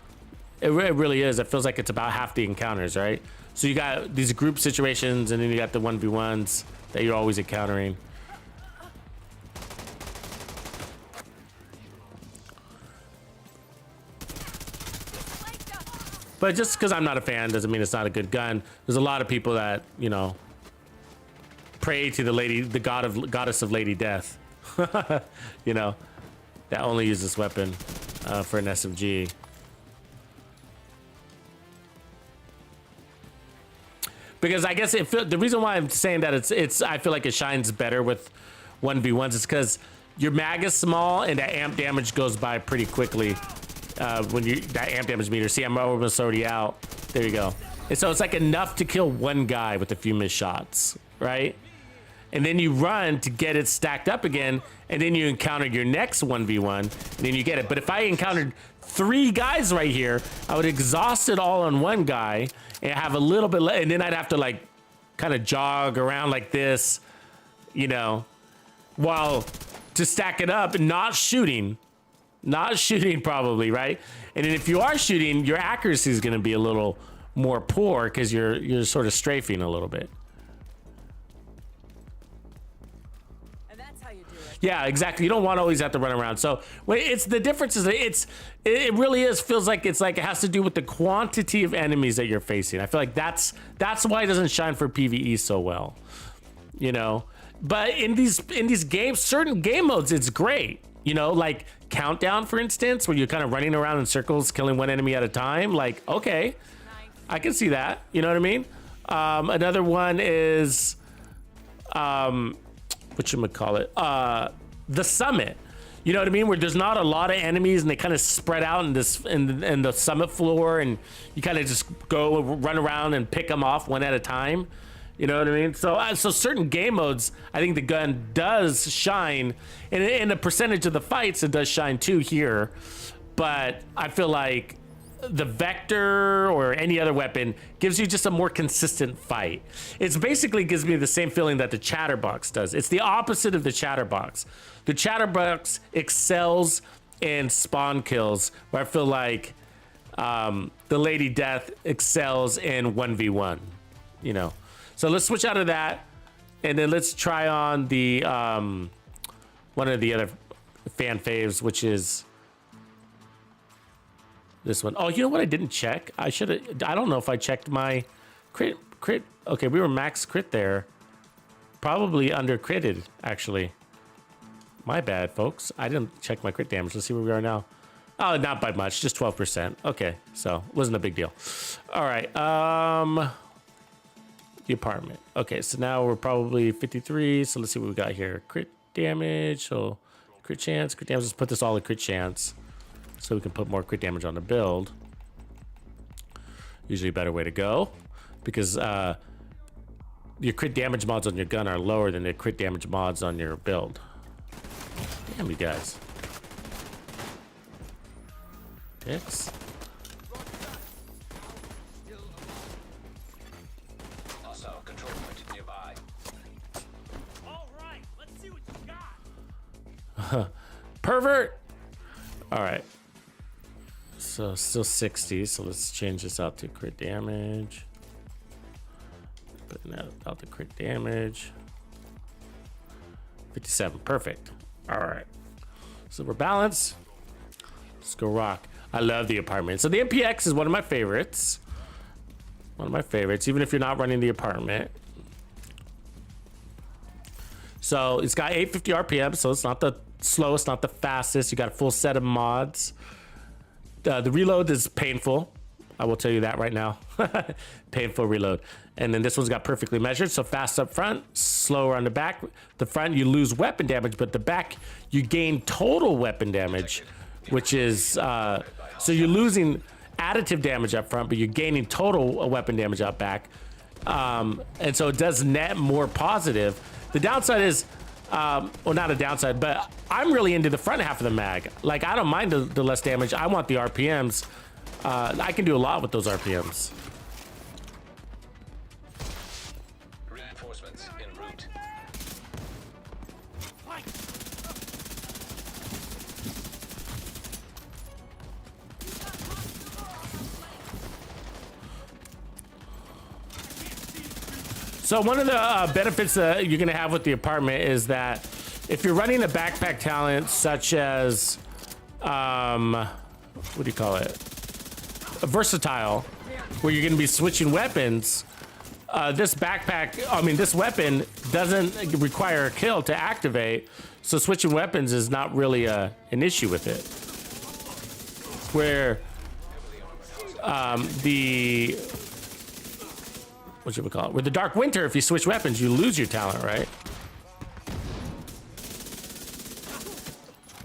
S3: It really is. It feels like it's about half the encounters, right? So you got these group situations, and then you got the 1v1s that you're always encountering. But just because I'm not a fan doesn't mean it's not a good gun. There's a lot of people that, you know, pray to the goddess of Lady Death, you know, that only use this weapon for an SMG. Because I guess the reason why I'm saying that I feel like it shines better with 1v1s is because your mag is small and that amp damage goes by pretty quickly. When that amp damage meter, see, I'm almost already out. There you go. And so it's like enough to kill one guy with a few missed shots, right? And then you run to get it stacked up again, and then you encounter your next 1v1, and then you get it. But if I encountered 3 guys right here, I would exhaust it all on one guy and have a little bit, and then I'd have to like kind of jog around like this, you know, while to stack it up and not shooting probably, right? And then if you are shooting, your accuracy is going to be a little more poor because you're sort of strafing a little bit.
S2: And that's how you do it.
S3: Yeah, exactly. You don't want to always have to run around. So it's the difference is it really feels like it has to do with the quantity of enemies that you're facing. I feel like that's why it doesn't shine for PVE so well, you know. But in these games, certain game modes, it's great. You know, like Countdown, for instance, where you're kind of running around in circles, killing one enemy at a time. Like, okay, I can see that. You know what I mean? Another one is, whatchamacallit? The Summit. You know what I mean? Where there's not a lot of enemies and they kind of spread out in the summit floor, and you kind of just go run around and pick them off one at a time. You know what I mean? So certain game modes, I think the gun does shine, and in a percentage of the fights, it does shine too here. But I feel like the Vector or any other weapon gives you just a more consistent fight. It's basically gives me the same feeling that the Chatterbox does. It's the opposite of the Chatterbox. The Chatterbox excels in spawn kills, where I feel like the Lady Death excels in 1v1, you know. So let's switch out of that, and then let's try on the one of the other fan faves, which is this one. Oh, you know what? I didn't check. I should have. I don't know if I checked my crit. Okay, we were max crit there. Probably under critted, actually. My bad, folks. I didn't check my crit damage. Let's see where we are now. Oh, not by much, just 12%. Okay, so wasn't a big deal. All right. The apartment. Okay, so now we're probably 53. So let's see what we got here. Crit damage. So crit chance. Crit damage. Let's put this all in crit chance, so we can put more crit damage on the build. Usually a better way to go, because your crit damage mods on your gun are lower than the crit damage mods on your build. Damn you guys. Dicks.
S5: Hostile control point nearby.
S2: All right, let's see what you got.
S3: Pervert. All right. So still 60. So let's change this out to crit damage. Putting that out the crit damage. 57, perfect. All right. So we're balanced. Let's go rock. I love the apartment. So the MPX is one of my favorites. One of my favorites, even if you're not running the apartment. So it's got 850 RPM, so it's not the slowest, not the fastest. You got a full set of mods. The reload is painful. I will tell you that right now. Painful reload. And then this one's got perfectly measured, so fast up front, slower on the back. The front, you lose weapon damage, but the back, you gain total weapon damage, which is, so you're losing additive damage up front, but you're gaining total weapon damage out back. And so it does net more positive. The downside is, well, not a downside, but I'm really into the front half of the mag. Like, I don't mind the less damage. I want the RPMs. I can do a lot with those RPMs.
S5: Reinforcements en route.
S3: So one of the benefits that you're going to have with the apartment is that if you're running a backpack talent such as, what do you call it? A versatile, where you're going to be switching weapons, this backpack, I mean, this weapon doesn't require a kill to activate. So switching weapons is not really an issue with it. Where what should we call it? With the Dark Winter, if you switch weapons, you lose your talent, right?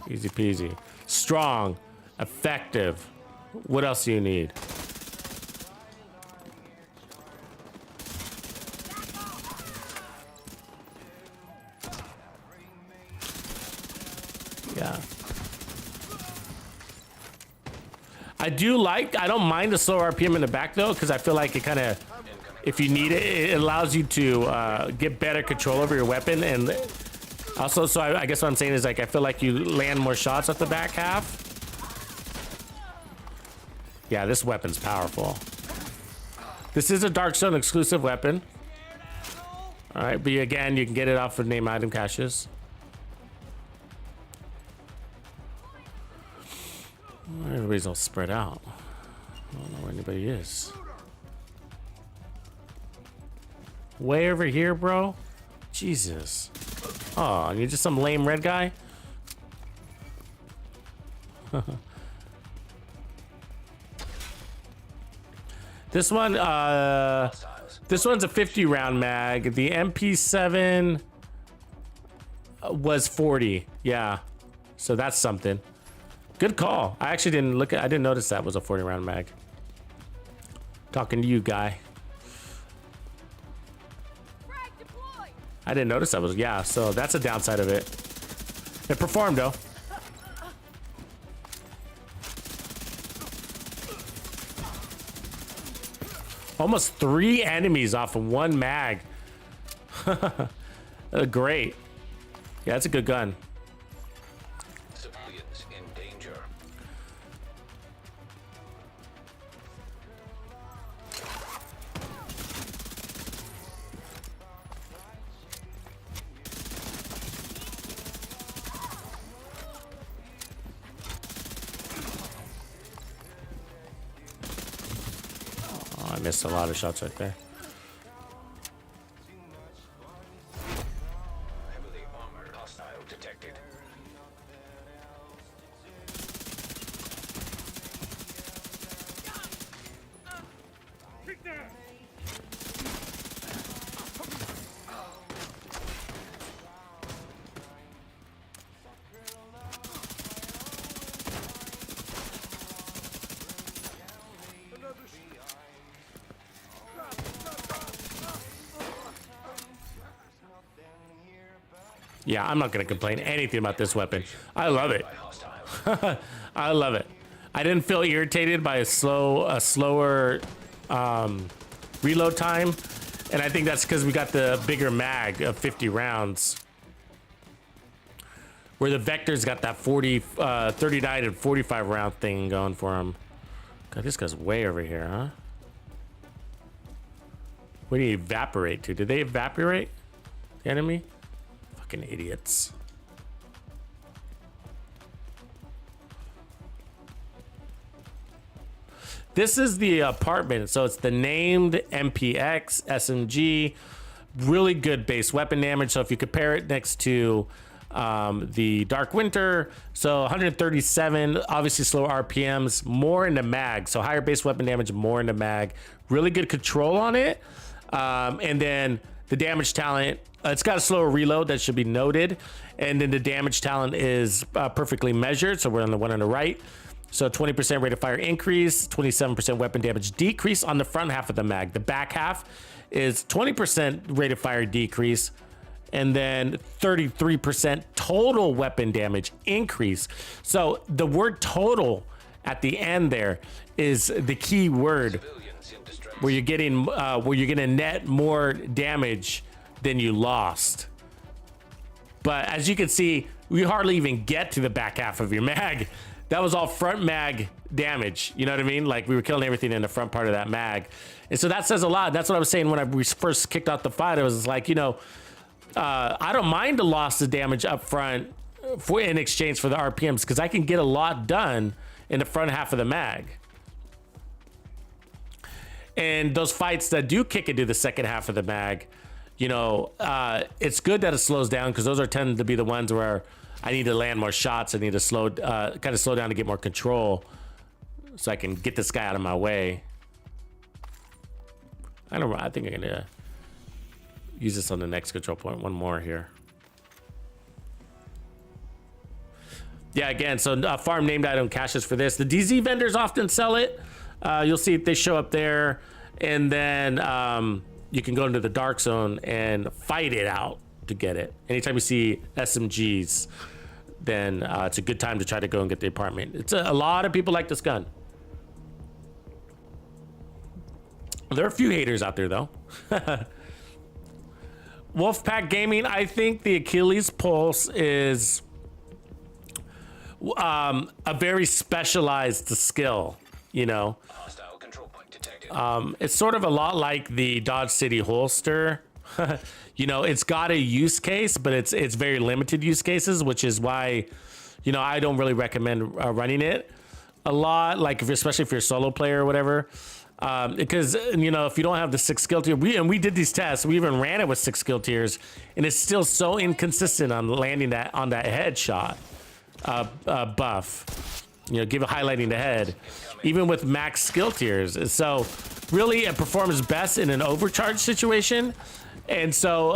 S3: Easy peasy. Strong, effective. What else do you need? Yeah. I don't mind the slow RPM in the back though, because I feel like it kind of, if you need it, it allows you to get better control over your weapon. And also, so I guess what I'm saying is, like, I feel like you land more shots at the back half. Yeah, this weapon's powerful. This is a Dark Zone exclusive weapon. All right, but again, you can get it off of name item caches. Everybody's all spread out. I don't know where anybody is. Way over here, bro? Jesus. Oh, and you're just some lame red guy? This one, this one's a 50 round mag. The MP7 was 40. Yeah. So that's something. Good call. I actually didn't I didn't notice that was a 40 round mag. Talking to you, guy. I didn't notice that was, yeah, so that's a downside of it. It performed though. Almost 3 enemies off of 1 mag. Great. Yeah, that's a good gun.
S5: Civilians in danger.
S3: Oh, I missed a lot of shots right there.
S5: Heavily armored hostile detected.
S3: Yeah, I'm not gonna complain anything about this weapon. I love it. I love it. I didn't feel irritated by a slower reload time, and I think that's because we got the bigger mag of 50 rounds, where the Vector's got that 39 and 45 round thing going for him. God, this guy's way over here, huh? What do you evaporate to? Did they evaporate the enemy? Fucking idiots. This is the apartment, so it's the named MPX SMG. Really good base weapon damage. So if you compare it next to the Dark Winter, so 137, obviously slower RPMs, more in the mag, so higher base weapon damage, more in the mag. Really good control on it. And then the damage talent, it's got a slower reload, that should be noted. And then the damage talent is perfectly measured, so we're on the one on the right. So 20% rate of fire increase, 27% weapon damage decrease on the front half of the mag. The back half is 20% rate of fire decrease, and then 33% total weapon damage increase. So the word total at the end there is the key word, where you're getting where you're gonna net more damage than you lost. But as you can see, we hardly even get to the back half of your mag. That was all front mag damage. You know what I mean? Like, we were killing everything in the front part of that mag. And so that says a lot. That's what I was saying when we first kicked off the fight. I was like, you know, I don't mind the loss of damage up front in exchange for the RPMs, because I can get a lot done in the front half of the mag. And those fights that do kick into the second half of the mag, you know, it's good that it slows down, because those are tend to be the ones where I need to land more shots. I need to kind of slow down to get more control, so I can get this guy out of my way. I don't know. I think I'm gonna use this on the next control point. One more here. Yeah, again, so farm named item caches for this. The DZ vendors often sell it. You'll see they show up there, and then you can go into the dark zone and fight it out to get it. Anytime you see SMGs, then it's a good time to try to go and get the apartment. It's a lot of people like this gun. There are a few haters out there, though. Wolfpack Gaming, I think the Achilles pulse is a very specialized skill, you know.
S5: Hostile control point detected.
S3: It's sort of a lot like the Dodge City holster. You know, it's got a use case, but it's very limited use cases, which is why, you know, I don't really recommend running it a lot, like especially if you're a solo player or whatever. Because, you know, if you don't have the 6 skill tier, we did these tests, we even ran it with 6 skill tiers, and it's still so inconsistent on landing that on that headshot buff. You know, highlighting the head, even with max skill tiers. So really, it performs best in an overcharge situation. And so,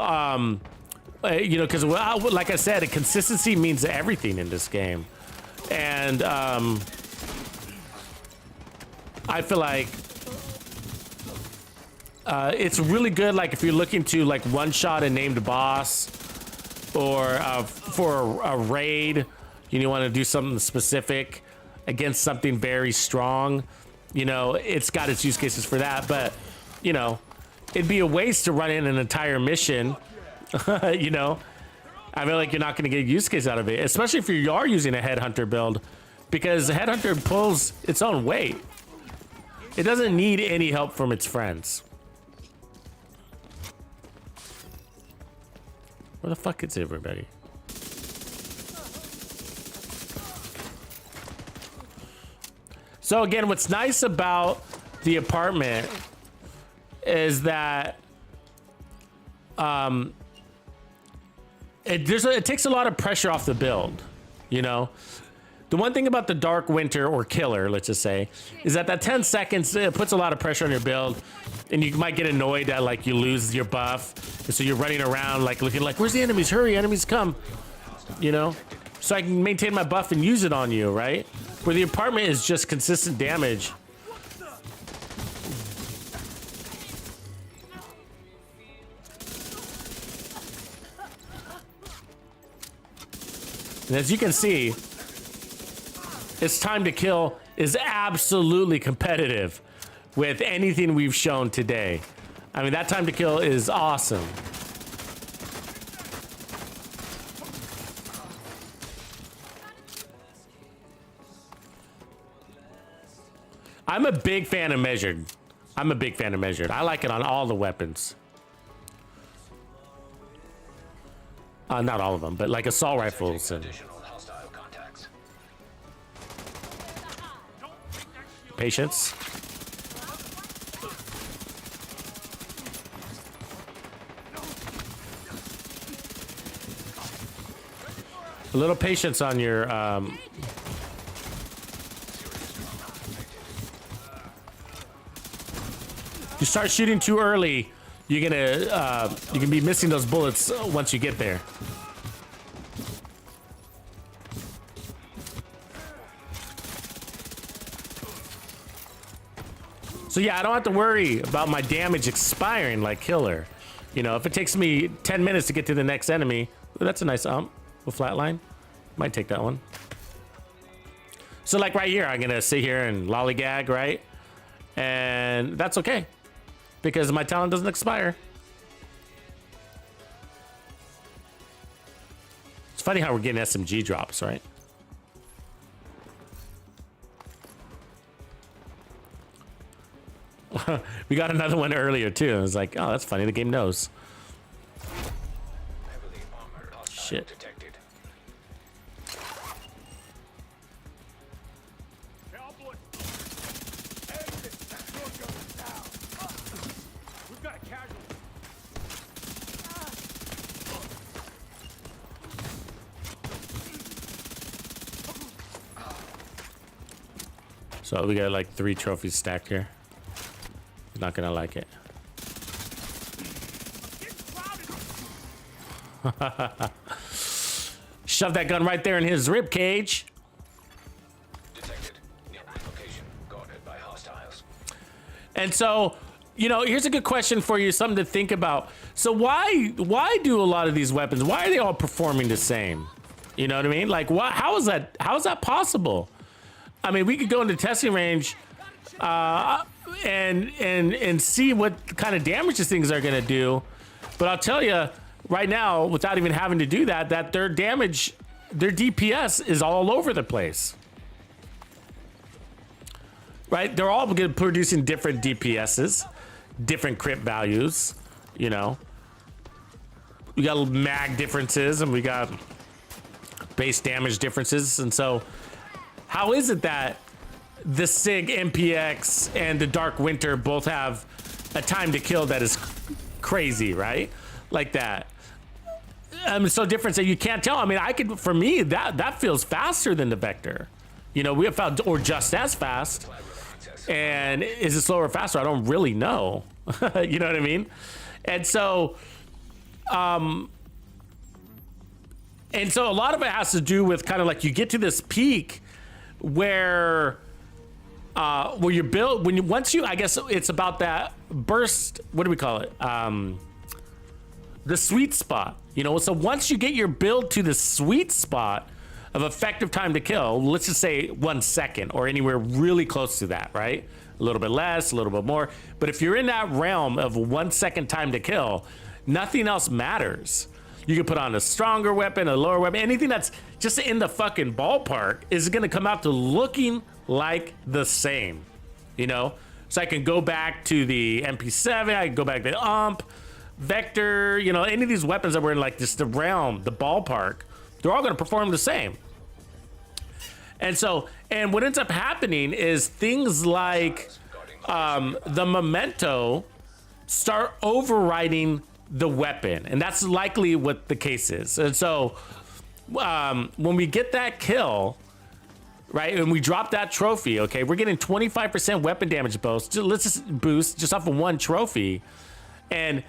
S3: you know, because like I said, consistency means everything in this game. And I feel like it's really good, like if you're looking to like one-shot a named boss, or for a raid, you want to do something specific against something very strong. You know, it's got its use cases for that, but you know, it'd be a waste to run in an entire mission. You know, I feel like you're not going to get a use case out of it, especially if you are using a headhunter build, because the headhunter pulls its own weight. It doesn't need any help from its friends. Where the fuck is everybody? So again, what's nice about the apartment is that it takes a lot of pressure off the build, you know? The one thing about the Dark Winter or Killer, let's just say, is that 10 seconds, it puts a lot of pressure on your build, and you might get annoyed that like you lose your buff, and so you're running around like looking like, where's the enemies? Hurry, enemies come, you know? So I can maintain my buff and use it on you, right? Where the apartment is just consistent damage. And as you can see, its time to kill is absolutely competitive with anything we've shown today. I mean, that time to kill is awesome. I'm a big fan of measured. I'm a big fan of measured. I like it on all the weapons. Not all of them, but like assault rifles and
S5: Additional hostile contacts.
S3: patience. A little patience on your you start shooting too early, you're gonna you can be missing those bullets once you get there. So yeah, I don't have to worry about my damage expiring like Killer. You know, if it takes me 10 minutes to get to the next enemy, that's a nice a flatline. Might take that one. So like right here, I'm gonna sit here and lollygag, right? And that's okay, because my talent doesn't expire. It's funny how we're getting SMG drops, right? We got another one earlier too. I was like, oh, that's funny. The game knows.
S5: Heavily armored hostile
S3: Shit.
S5: detected.
S2: Cowboy. Exit. You're going down. We've got a casualty.
S3: So we got like 3 trophies stacked here. He's not gonna like it. Shove that gun right there in his rib cage.
S5: Detected. Nearby location. Guarded by hostiles.
S3: And so, you know, here's a good question for you, something to think about. So why do a lot of these weapons, why are they all performing the same? You know what I mean? Like, how is that possible? I mean, we could go into testing range and see what kind of damage these things are gonna do. But I'll tell you right now, without even having to do that, that their damage, their DPS is all over the place. Right? They're all producing different DPSs, different crit values, you know. We got mag differences and we got base damage differences. And so how is it that the SIG MPX and the Dark Winter both have a time to kill that is crazy, right? Like that. It's so different that you can't tell. I mean, for me, that feels faster than the Vector. You know, we have found, or just as fast. And is it slower or faster? I don't really know. You know what I mean? And so, a lot of it has to do with kind of like you get to this peak where you build, I guess it's about that burst, what do we call it? The sweet spot, you know? So once you get your build to the sweet spot of effective time to kill, let's just say 1 second or anywhere really close to that, right? A little bit less, a little bit more. But if you're in that realm of 1 second time to kill, nothing else matters. You can put on a stronger weapon, a lower weapon, anything that's just in the fucking ballpark is gonna come out to looking like the same, you know? So I can go back to the MP7, I can go back to the UMP, Vector, you know, any of these weapons that were in like just the realm, the ballpark, they're all gonna perform the same. And so, and what ends up happening is things like the memento start overriding the weapon, and that's likely what the case is. And so when we get that kill, right, and we drop that trophy, okay, we're getting 25% weapon damage boost. Let's just boost just off of 1 trophy, and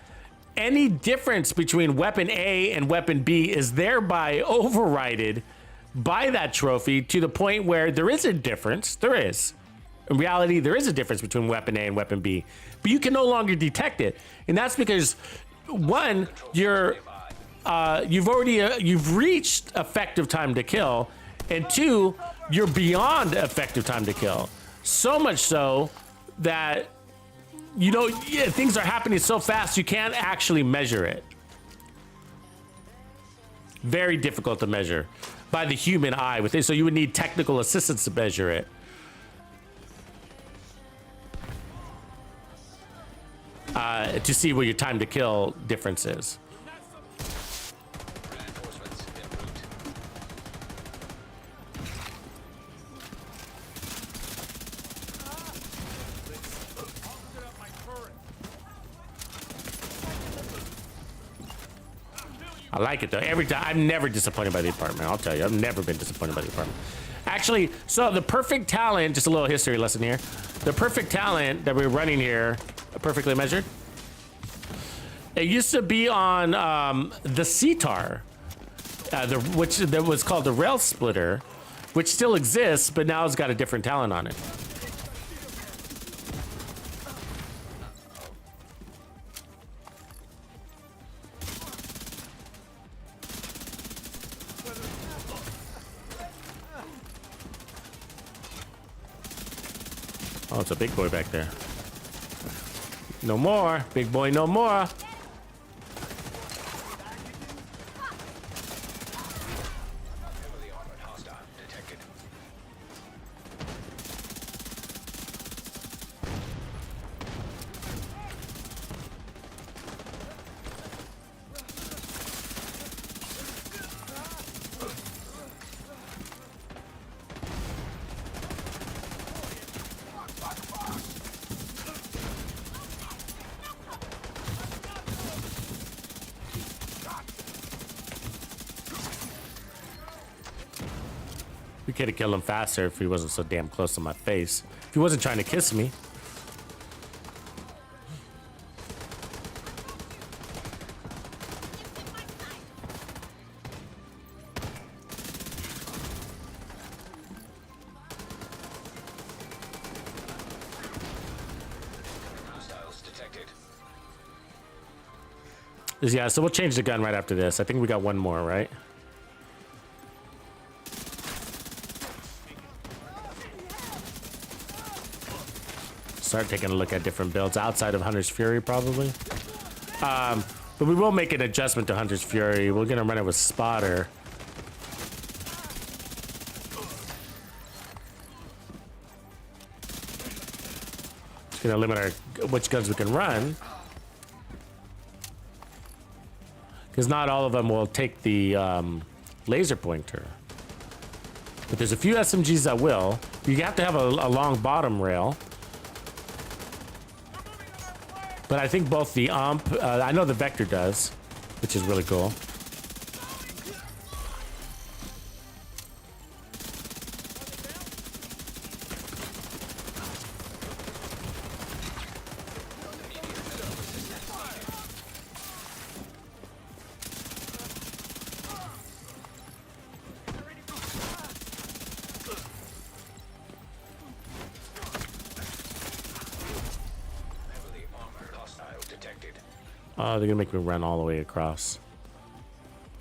S3: any difference between weapon A and weapon B is thereby overridden by that trophy to the point where there is a difference. There is. In reality, there is a difference between weapon A and weapon B, but you can no longer detect it. And that's because, one, you've reached effective time to kill, and 2, you're beyond effective time to kill. So much so that, you know, things are happening so fast you can't actually measure it. Very difficult to measure by the human eye with it, so you would need technical assistance to measure it. to see what your time to kill difference is.
S5: Reinforcements en route.
S3: I like it though. Every time, I'm never disappointed by the apartment. I'll tell you, I've never been disappointed by the apartment. Actually, so the perfect talent, just a little history lesson here. The perfect talent that we're running here, perfectly measured. It used to be on the CTAR, which that was called the Rail Splitter, which still exists, but now it's got a different talent on it. Oh, it's a big boy back there. No more. Big boy, no more.
S5: Heavily armored hostile detected.
S3: We could have killed him faster if he wasn't so damn close to my face. If he wasn't trying to kiss me.
S5: Hostiles detected.
S3: Yeah, so we'll change the gun right after this. I think we got one more, right? Start taking a look at different builds outside of Hunter's Fury, probably. But we will make an adjustment to Hunter's Fury. We're gonna run it with Spotter. It's gonna limit our which guns we can run, because not all of them will take the laser pointer. But there's a few SMGs that will. You have to have a long bottom rail. But I think both the I know the Vector does, which is really cool.
S5: Heavily armored hostile detected.
S3: Oh, they're gonna make me run all the way across.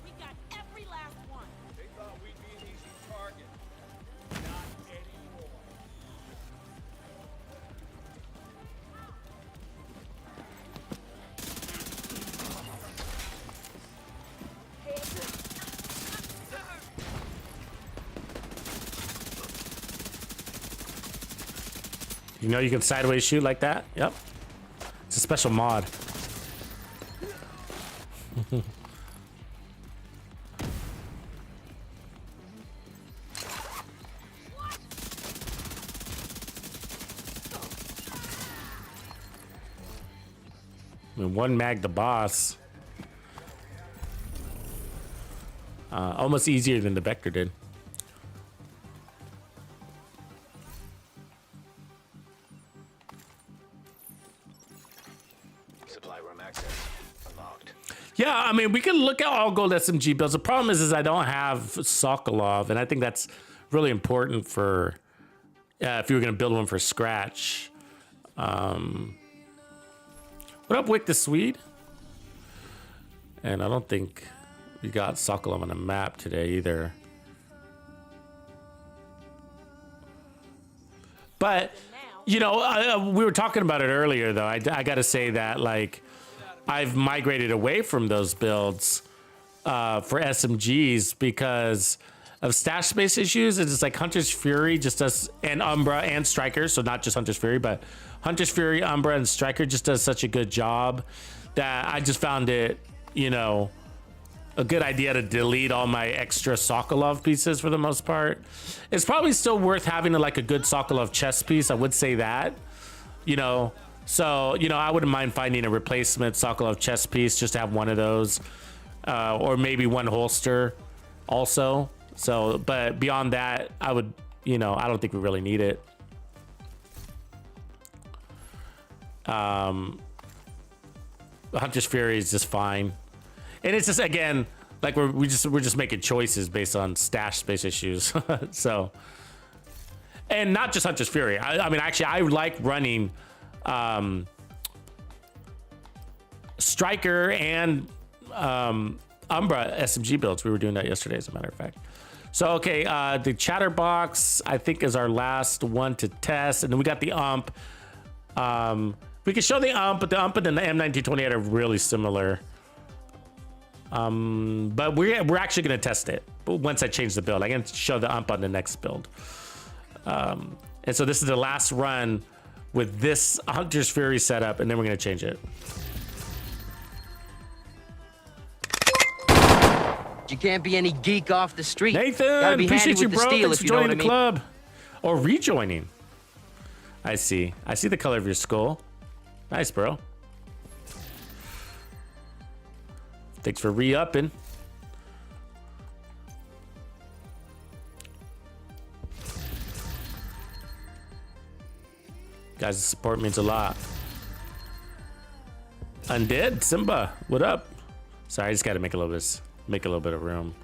S2: We got every last one. They thought we'd be an easy target. Not anymore.
S3: You know you can sideways shoot like that? Yep. It's a special mod. I mean, one mag the boss. Almost easier than the Vector did.
S5: Supply room access unlocked.
S3: Yeah, I mean, we can look at all gold SMG builds. The problem is I don't have Sokolov, and I think that's really important for if you were going to build one for scratch. What up, Wick the Swede? And I don't think we got Sokolov on a map today either. But, you know, we were talking about it earlier, though. I got to say that, like, I've migrated away from those builds for SMGs because of stash space issues. It's just like Hunter's Fury just does, and Umbra and Striker. So not just Hunter's Fury, but Hunter's Fury, Umbra, and Striker just does such a good job that I just found it, you know, a good idea to delete all my extra Sokolov pieces for the most part. It's probably still worth having like a good Sokolov chest piece. I would say that, you know, so, you know, I wouldn't mind finding a replacement Sokolov chest piece just to have one of those, or maybe one holster also. So, but beyond that, I would, you know, I don't think we really need it. Hunter's Fury is just fine. And it's just, again, like we're just making choices based on stash space issues. So, and not just Hunter's Fury. I mean, actually, I like running Striker and Umbra SMG builds. We were doing that yesterday, as a matter of fact. So, okay, the Chatterbox, I think, is our last one to test. And then we got the UMP. We can show the UMP, but the UMP and the M1928 are really similar. But we're actually going to test it once I change the build. I'm going to show the UMP on the next build. And so this is the last run with this Hunter's Fury setup, and then we're going to change it.
S6: You can't be any geek off the street.
S3: Nathan,
S6: Gotta be
S3: appreciate
S6: handy
S3: you,
S6: with the
S3: bro.
S6: steel,
S3: Thanks
S6: if
S3: for
S6: you know
S3: joining
S6: what I
S3: the
S6: mean.
S3: club. Or rejoining. I see the color of your skull. Nice, bro. Thanks for re-upping. Guys, the support means a lot. Undead Simba, what up? Sorry, I just got to make a little bit of room.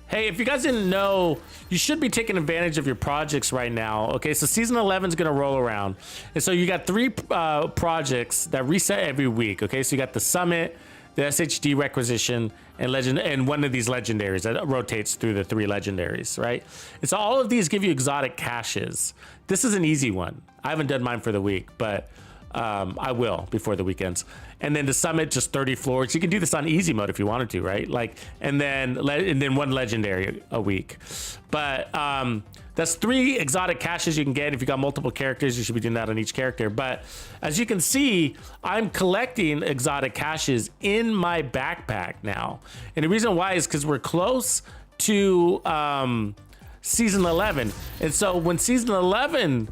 S3: Hey, if you guys didn't know, you should be taking advantage of your projects right now. Okay, so season 11 is going to roll around. And so you got 3 projects that reset every week. Okay, so you got the Summit, the SHD Requisition, and one of these legendaries that rotates through the 3 legendaries, right? And so all of these give you exotic caches. This is an easy one. I haven't done mine for the week, but I will before the weekends. And then the Summit, just 30 floors. You can do this on easy mode if you wanted to, right? Like, and then one legendary a week. But that's 3 exotic caches you can get. If you got multiple characters, you should be doing that on each character. But as you can see, I'm collecting exotic caches in my backpack now. And the reason why is because we're close to season 11. And so when season 11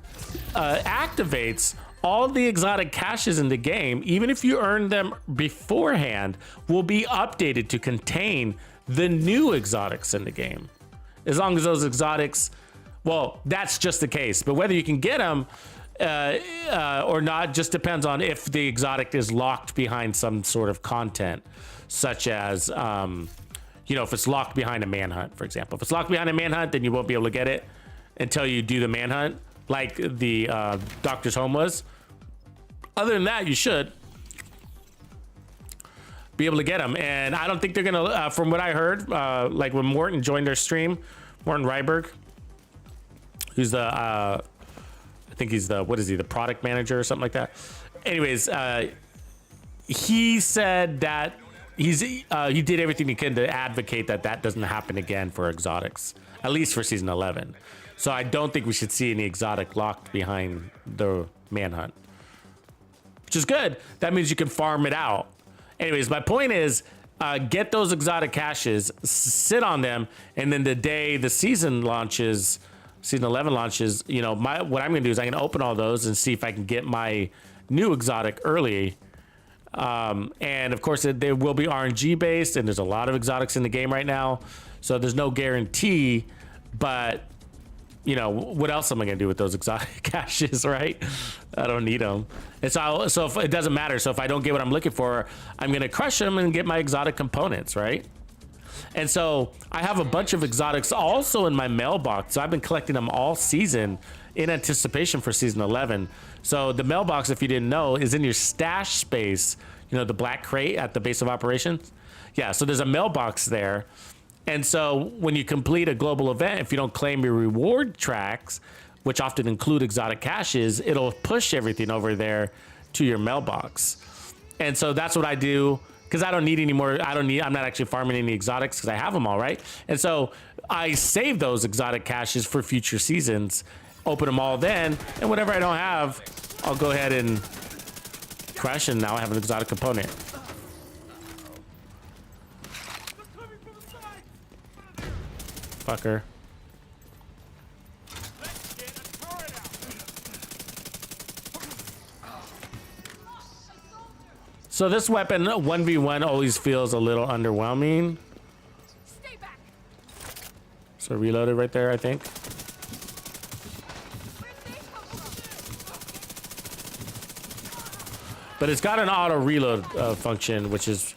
S3: activates, all the exotic caches in the game, even if you earn them beforehand, will be updated to contain the new exotics in the game. As long as those exotics, well, that's just the case. But whether you can get them or not just depends on if the exotic is locked behind some sort of content, such as, you know, if it's locked behind a manhunt, for example. If it's locked behind a manhunt, then you won't be able to get it until you do the manhunt, like the Doctor's Home was. Other than that, you should be able to get them. And I don't think they're gonna, from what I heard, like when Morton joined their stream, Morton Ryberg, who's the, I think he's the, what is he, the product manager or something like that. Anyways, he said that he did everything he can to advocate that that doesn't happen again for exotics, at least for season 11. So I don't think we should see any exotic locked behind the manhunt, which is good. That means you can farm it out. Anyways, my point is, get those exotic caches, sit on them, and then the day the season launches, season 11 launches, you know, what I'm gonna do is I'm gonna open all those and see if I can get my new exotic early. And of course, they will be RNG based, and there's a lot of exotics in the game right now, so there's no guarantee. But you know, what else am I gonna do with those exotic caches, right? I don't need them. And so if it doesn't matter. So if I don't get what I'm looking for, I'm gonna crush them and get my exotic components, right? And so I have a bunch of exotics also in my mailbox. So I've been collecting them all season in anticipation for season 11. So the mailbox, if you didn't know, is in your stash space. You know, the black crate at the base of operations. Yeah, so there's a mailbox there. And so when you complete a global event, if you don't claim your reward tracks, which often include exotic caches, it'll push everything over there to your mailbox. And so that's what I do, because I don't need any more. I'm not actually farming any exotics because I have them all, right? And so I save those exotic caches for future seasons, open them all then, and whatever I don't have, I'll go ahead and crush, and now I have an exotic component. Fucker.
S2: Let's get a turret out.
S3: So this weapon 1v1 always feels a little underwhelming.
S2: Stay back.
S3: So reloaded right there, I think. But it's got an auto reload function, which is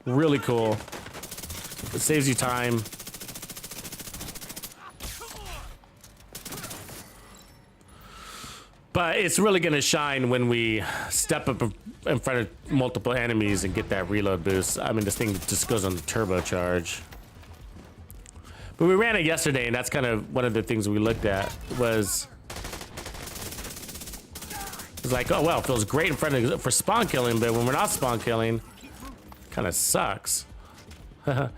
S3: really cool. It saves you time. But it's really gonna shine when we step up in front of multiple enemies and get that reload boost. I mean, this thing just goes on turbocharge. But we ran it yesterday, and that's kind of one of the things we looked at was like, oh well, it feels great in front of for spawn killing, but when we're not spawn killing, kind of sucks. It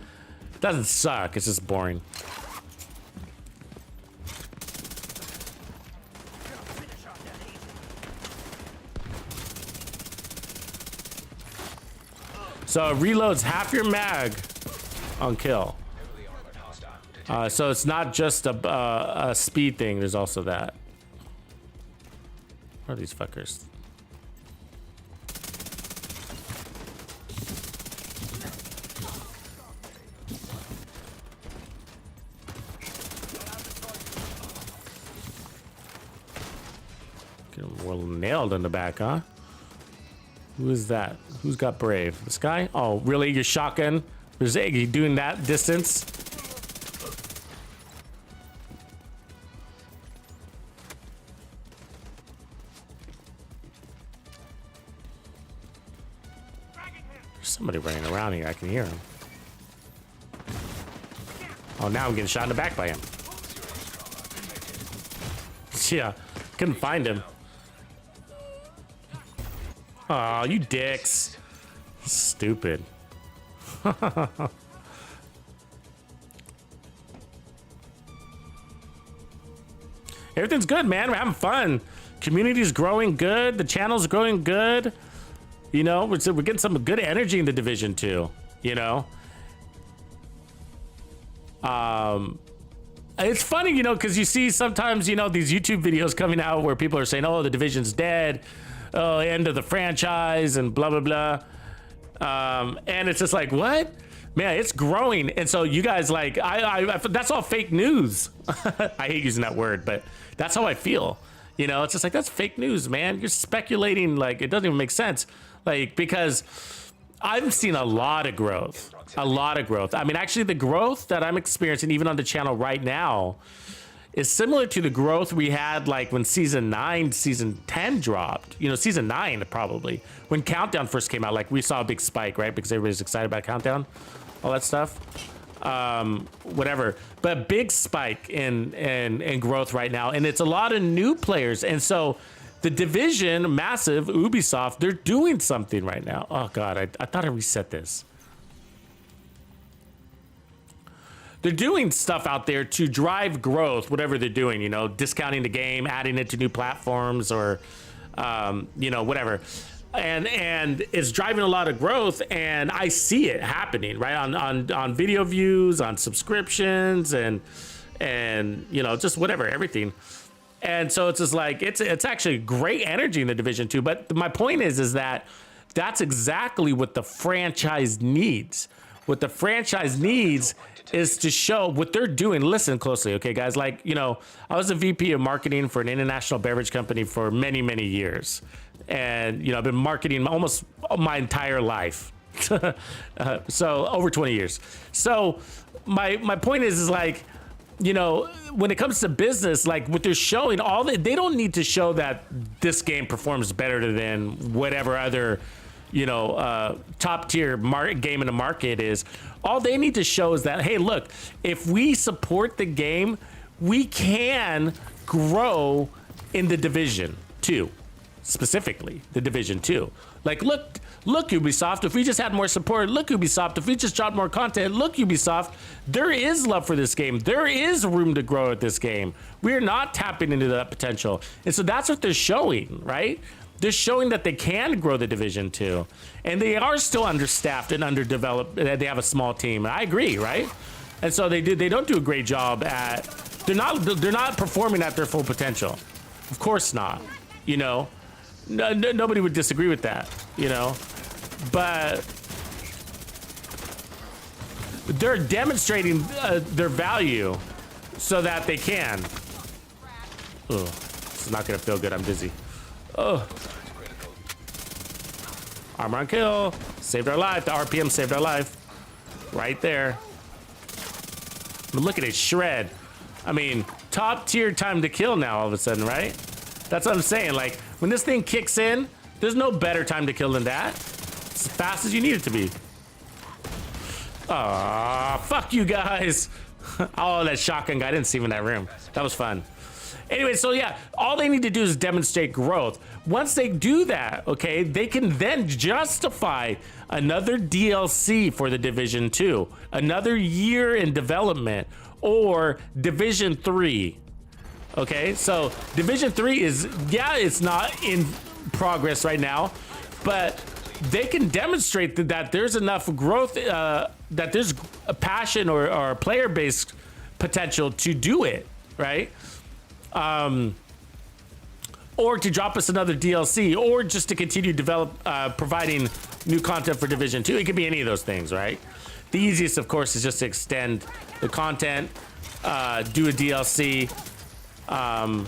S3: doesn't suck, it's just boring. So it reloads half your mag on kill. So it's not just a speed thing, there's also that. What are these fuckers? Get him well nailed in the back, huh? Who is that? Who's got brave? This guy? Oh, really? Your shotgun? There's Iggy doing that distance? There's somebody running around here. I can hear him. Oh, now I'm getting shot in the back by him. Yeah, couldn't find him. Aw, you dicks. Stupid. Everything's good, man. We're having fun. Community's growing good. The channel's growing good. You know, we're getting some good energy in the division too. You know? It's funny, you know, because you see sometimes, you know, these YouTube videos coming out where people are saying, oh, the division's dead. Oh, end of the franchise and blah, blah, blah. And it's just like, what? Man, it's growing. And so you guys like, I that's all fake news. I hate using that word, but that's how I feel. You know, it's just like, that's fake news, man. You're speculating like it doesn't even make sense. Like, because I've seen a lot of growth, I mean, actually the growth that I'm experiencing even on the channel right now is similar to the growth we had like when season 9, season 10 dropped. You know, season 9 probably. When Countdown first came out, like we saw a big spike, right? Because everybody's excited about Countdown, all that stuff. Whatever. But big spike in growth right now. And it's a lot of new players. And so the division, massive, Ubisoft, they're doing something right now. Oh God, I thought I reset this. They're doing stuff out there to drive growth, whatever they're doing, you know, discounting the game, adding it to new platforms or, you know, whatever. And it's driving a lot of growth, and I see it happening, right? On video views, on subscriptions, and you know, just whatever, everything. And so it's just like, it's actually great energy in the division too. But my point is that that's exactly what the franchise needs. What the franchise needs is to show what they're doing. Listen closely, okay, guys? Like, you know, I was a VP of marketing for an international beverage company for many, many years. And, you know, I've been marketing almost my entire life. So over 20 years. So my point is like, you know, when it comes to business, like what they're showing, they don't need to show that this game performs better than whatever other, you know, top tier game in the market is. All they need to show is that, hey, look, if we support the game, we can grow in the division too. specifically the Division 2. Like, look Ubisoft, if we just had more support, look Ubisoft, if we just dropped more content, look Ubisoft, there is love for this game. There is room to grow at this game. We're not tapping into that potential. And so that's what they're showing, right? They're showing that they can grow the Division 2. And they are still understaffed and underdeveloped. They have a small team. I agree, right? And so they don't do a great job at, they're not performing at their full potential. Of course not, you know? Nobody would disagree with that, you know? But they're demonstrating their value so that they can. Oh, this is not gonna feel good. I'm dizzy. Oh, armor on kill saved our life. The RPM saved our life, right there. But look at it shred. I mean, top tier time to kill now. All of a sudden, right? That's what I'm saying. Like when this thing kicks in, there's no better time to kill than that. It's as fast as you need it to be. Ah, fuck you guys. Oh, that shotgun guy. I didn't see him in that room. That was fun. Anyway, so yeah, all they need to do is demonstrate growth. Once they do that, okay, they can then justify another DLC for the Division 2, another year in development, or Division 3. Okay, so Division 3 is, yeah, it's not in progress right now, but they can demonstrate that there's enough growth, that there's a passion or player-based potential to do it, right? Or to drop us another DLC, or just to continue providing new content for Division 2. It could be any of those things, right? The easiest, of course, is just to extend the content, do a DLC, and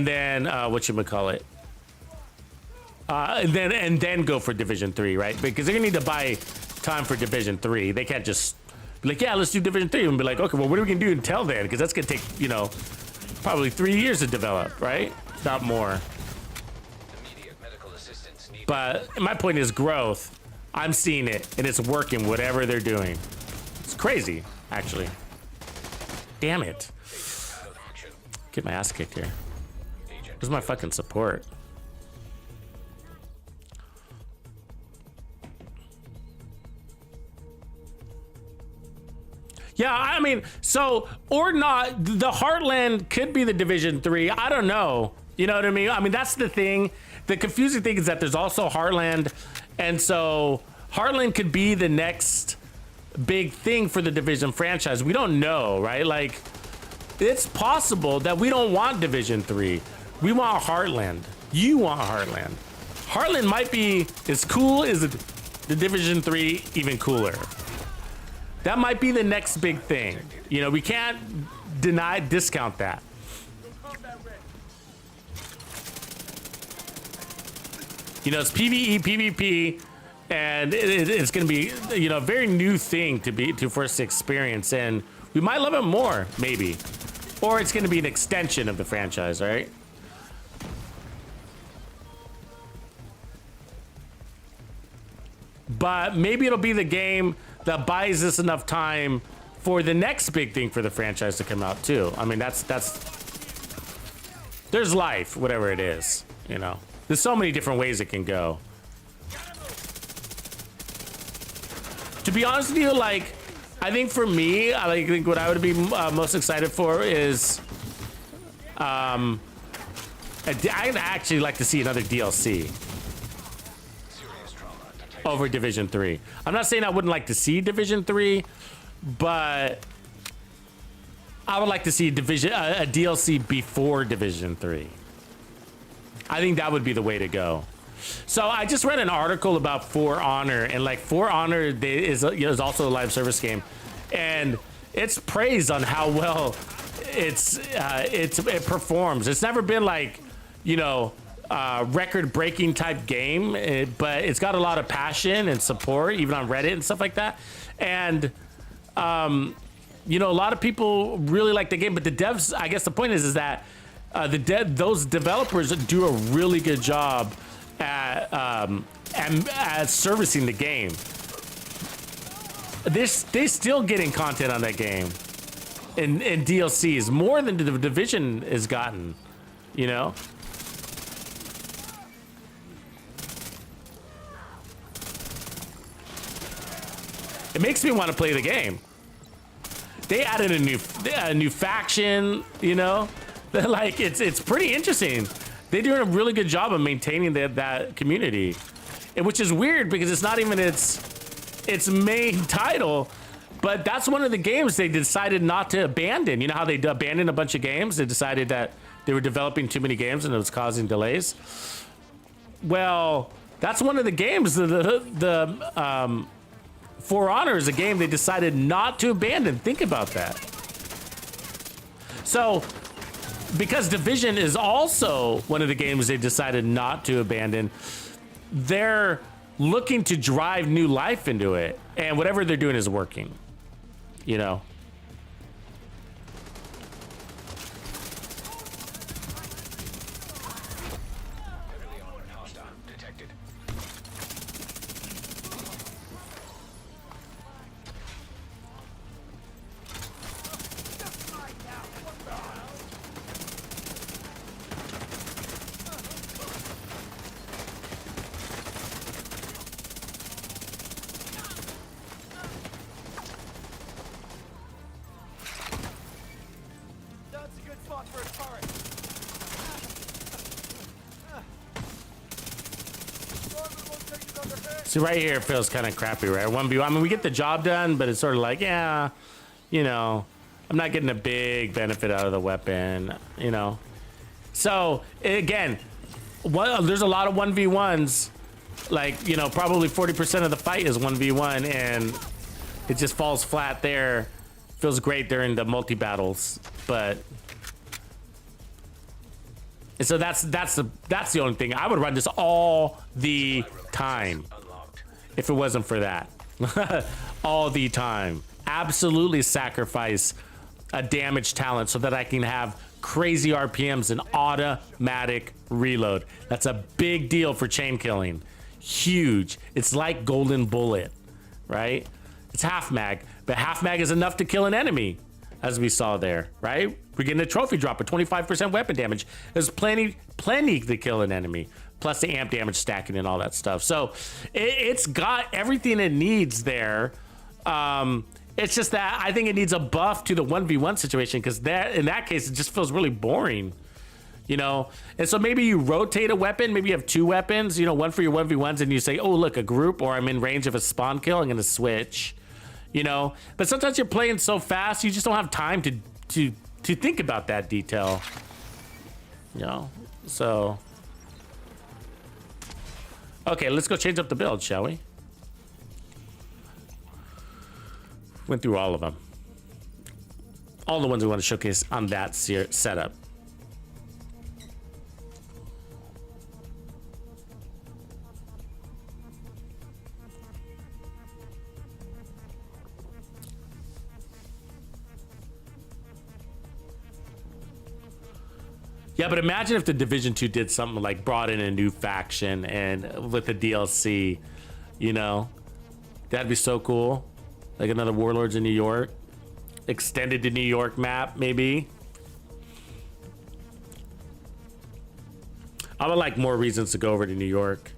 S3: then whatchamacallit? And then go for Division 3, right? Because they're gonna need to buy time for Division 3. They can't just be like, yeah, let's do Division 3, and be like, okay, well, what are we gonna do until then? Because that's gonna take, you know, probably 3 years to develop, right? Not more. But my point is growth. I'm seeing it, and it's working, whatever they're doing. It's crazy, actually. Damn it. Get my ass kicked here. Where's my fucking support? Yeah, I mean, so, or not, the Heartland could be the Division 3. I don't know. You know what I mean? I mean, that's the thing. The confusing thing is that there's also Heartland. And so Heartland could be the next big thing for the Division franchise. We don't know, right? Like, it's possible that we don't want Division 3. We want Heartland. You want Heartland. Heartland might be as cool as the Division 3, even cooler. That might be the next big thing. You know, we can't discount that. You know, it's PVE, PvP, and it's going to be, you know, a very new thing for us to experience, and we might love it more, maybe. Or it's going to be an extension of the franchise, right? But maybe it'll be the game that buys us enough time for the next big thing for the franchise to come out too. I mean, there's life, whatever it is, you know. There's so many different ways it can go. To be honest with you, like, I think for me, I think what I would be most excited for is, I'd actually like to see another DLC over Division 3. I'm not saying I wouldn't like to see Division 3, but I would like to see a DLC before Division 3. I think that would be the way to go. So I just read an article about For Honor, and like For Honor is also a live service game, and it's praised on how well it performs. It's never been like, you know, record-breaking type game, but it's got a lot of passion and support, even on Reddit and stuff like that. And you know, a lot of people really like the game, but the devs, I guess the point is that those developers do a really good job at servicing the game. They're still getting content on that game and DLCs more than the Division has gotten, you know. It makes me want to play the game. They added a new faction, you know? Like, it's pretty interesting. They're doing a really good job of maintaining that community. And which is weird because it's not even its main title, but that's one of the games they decided not to abandon. You know how they abandoned a bunch of games? They decided that they were developing too many games and it was causing delays. Well, that's one of the games. For Honor is a game they decided not to abandon. Think about that. So, because Division is also one of the games they decided not to abandon, they're looking to drive new life into it. And whatever they're doing is working, you know?
S5: Heavily armored hostile detected.
S2: That's a good spot for a turret.
S3: See, right here it feels kind of crappy, right? 1v1. I mean, we get the job done, but it's sort of like, yeah, you know, I'm not getting a big benefit out of the weapon, you know? So, again, there's a lot of 1v1s. Like, you know, probably 40% of the fight is 1v1, and it just falls flat there. Feels great during the multi-battles, but... And so that's the only thing. I would run this all the time
S5: Unlocked.
S3: if it wasn't for that. All the time. Absolutely sacrifice a damage talent so that I can have crazy RPMs and automatic reload. That's a big deal for chain killing. Huge. It's like Golden Bullet, right? It's half mag, but half mag is enough to kill an enemy, as we saw there, right? We're getting a trophy drop of 25% weapon damage. There's plenty to kill an enemy, plus the amp damage stacking and all that stuff. So it's got everything it needs there. It's just that I think it needs a buff to the 1v1 situation, because in that case, it just feels really boring, you know? And so maybe you rotate a weapon. Maybe you have two weapons, you know, one for your 1v1s, and you say, oh, look, a group, or I'm in range of a spawn kill, I'm going to switch, you know? But sometimes you're playing so fast, you just don't have time to think about that detail, you know? So, okay, let's go change up the build, shall we? Went through all of them. All the ones we want to showcase on that setup. Yeah, but imagine if the Division 2 did something like brought in a new faction and with the DLC, you know? That'd be so cool. Like another Warlords in New York. Extended to New York map, maybe. I would like more reasons to go over to New York.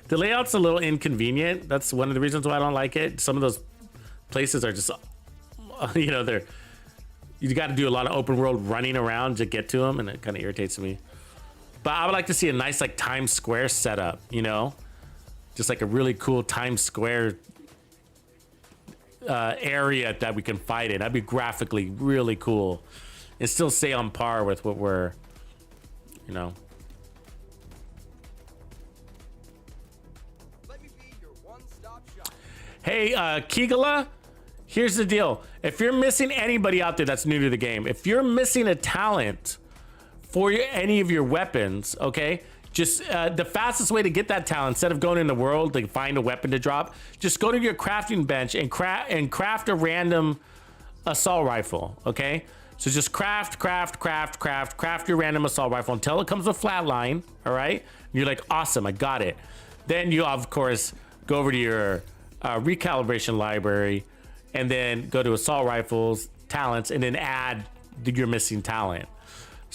S3: The layout's a little inconvenient. That's one of the reasons why I don't like it. Some of those places are just, you know, you got to do a lot of open world running around to get to them, and it kind of irritates me. But I would like to see a nice like Times Square setup, you know, just like a really cool Times Square area that we can fight in. That'd be graphically really cool, and still stay on par with what we're, you know.
S2: Let me be your one-stop shop.
S3: Hey, Kigala, here's the deal. If you're missing anybody out there that's new to the game, if you're missing a talent for any of your weapons, okay, just the fastest way to get that talent, instead of going in the world to find a weapon to drop, just go to your crafting bench and craft a random assault rifle, okay? So just craft your random assault rifle until it comes with flatline, all right? You're like, awesome, I got it. Then you, of course, go over to your recalibration library, and then go to assault rifles, talents, and then add your missing talent.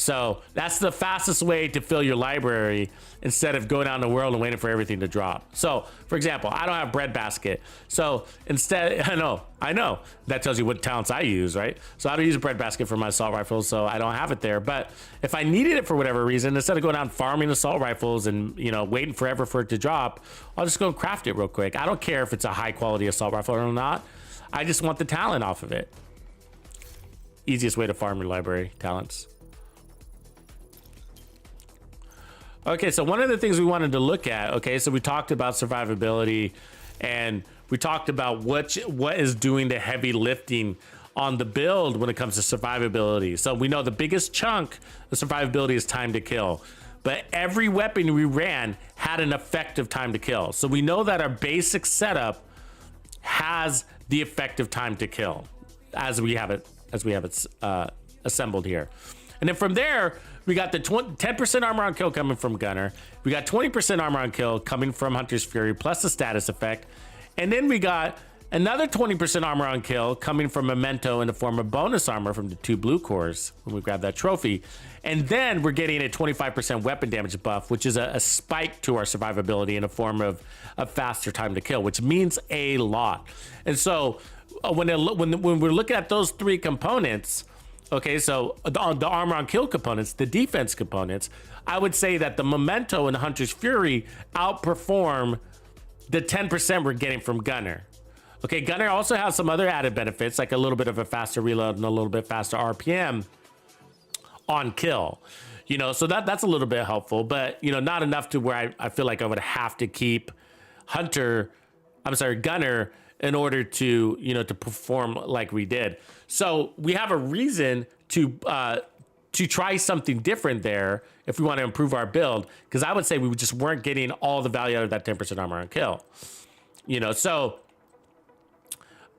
S3: So that's the fastest way to fill your library instead of going out in the world and waiting for everything to drop. So for example, I don't have breadbasket. So instead, I know that tells you what talents I use, right? So I don't use a breadbasket for my assault rifles, so I don't have it there. But if I needed it for whatever reason, instead of going out and farming assault rifles and, you know, waiting forever for it to drop, I'll just go and craft it real quick. I don't care if it's a high quality assault rifle or not. I just want the talent off of it. Easiest way to farm your library talents. Okay, so one of the things we wanted to look at, okay, so we talked about survivability and we talked about what is doing the heavy lifting on the build when it comes to survivability. So we know the biggest chunk of survivability is time to kill, but every weapon we ran had an effective time to kill. So we know that our basic setup has the effective time to kill as we have it assembled here. And then from there, we got the 10% armor on kill coming from Gunner. We got 20% armor on kill coming from Hunter's Fury, plus the status effect. And then we got another 20% armor on kill coming from Memento in the form of bonus armor from the 2 blue cores when we grab that trophy. And then we're getting a 25% weapon damage buff, which is a spike to our survivability in the form of a faster time to kill, which means a lot. And so when we're looking at those 3 components, okay, so the armor on kill components, the defense components, I would say that the Memento and the Hunter's Fury outperform the 10% we're getting from Gunner. Okay, Gunner also has some other added benefits, like a little bit of a faster reload and a little bit faster RPM on kill. You know, so that's a little bit helpful, but, you know, not enough to where I feel like I would have to keep Gunner in order to, you know, to perform like we did. So we have a reason to try something different there if we want to improve our build, because I would say we just weren't getting all the value out of that 10% armor on kill. You know, so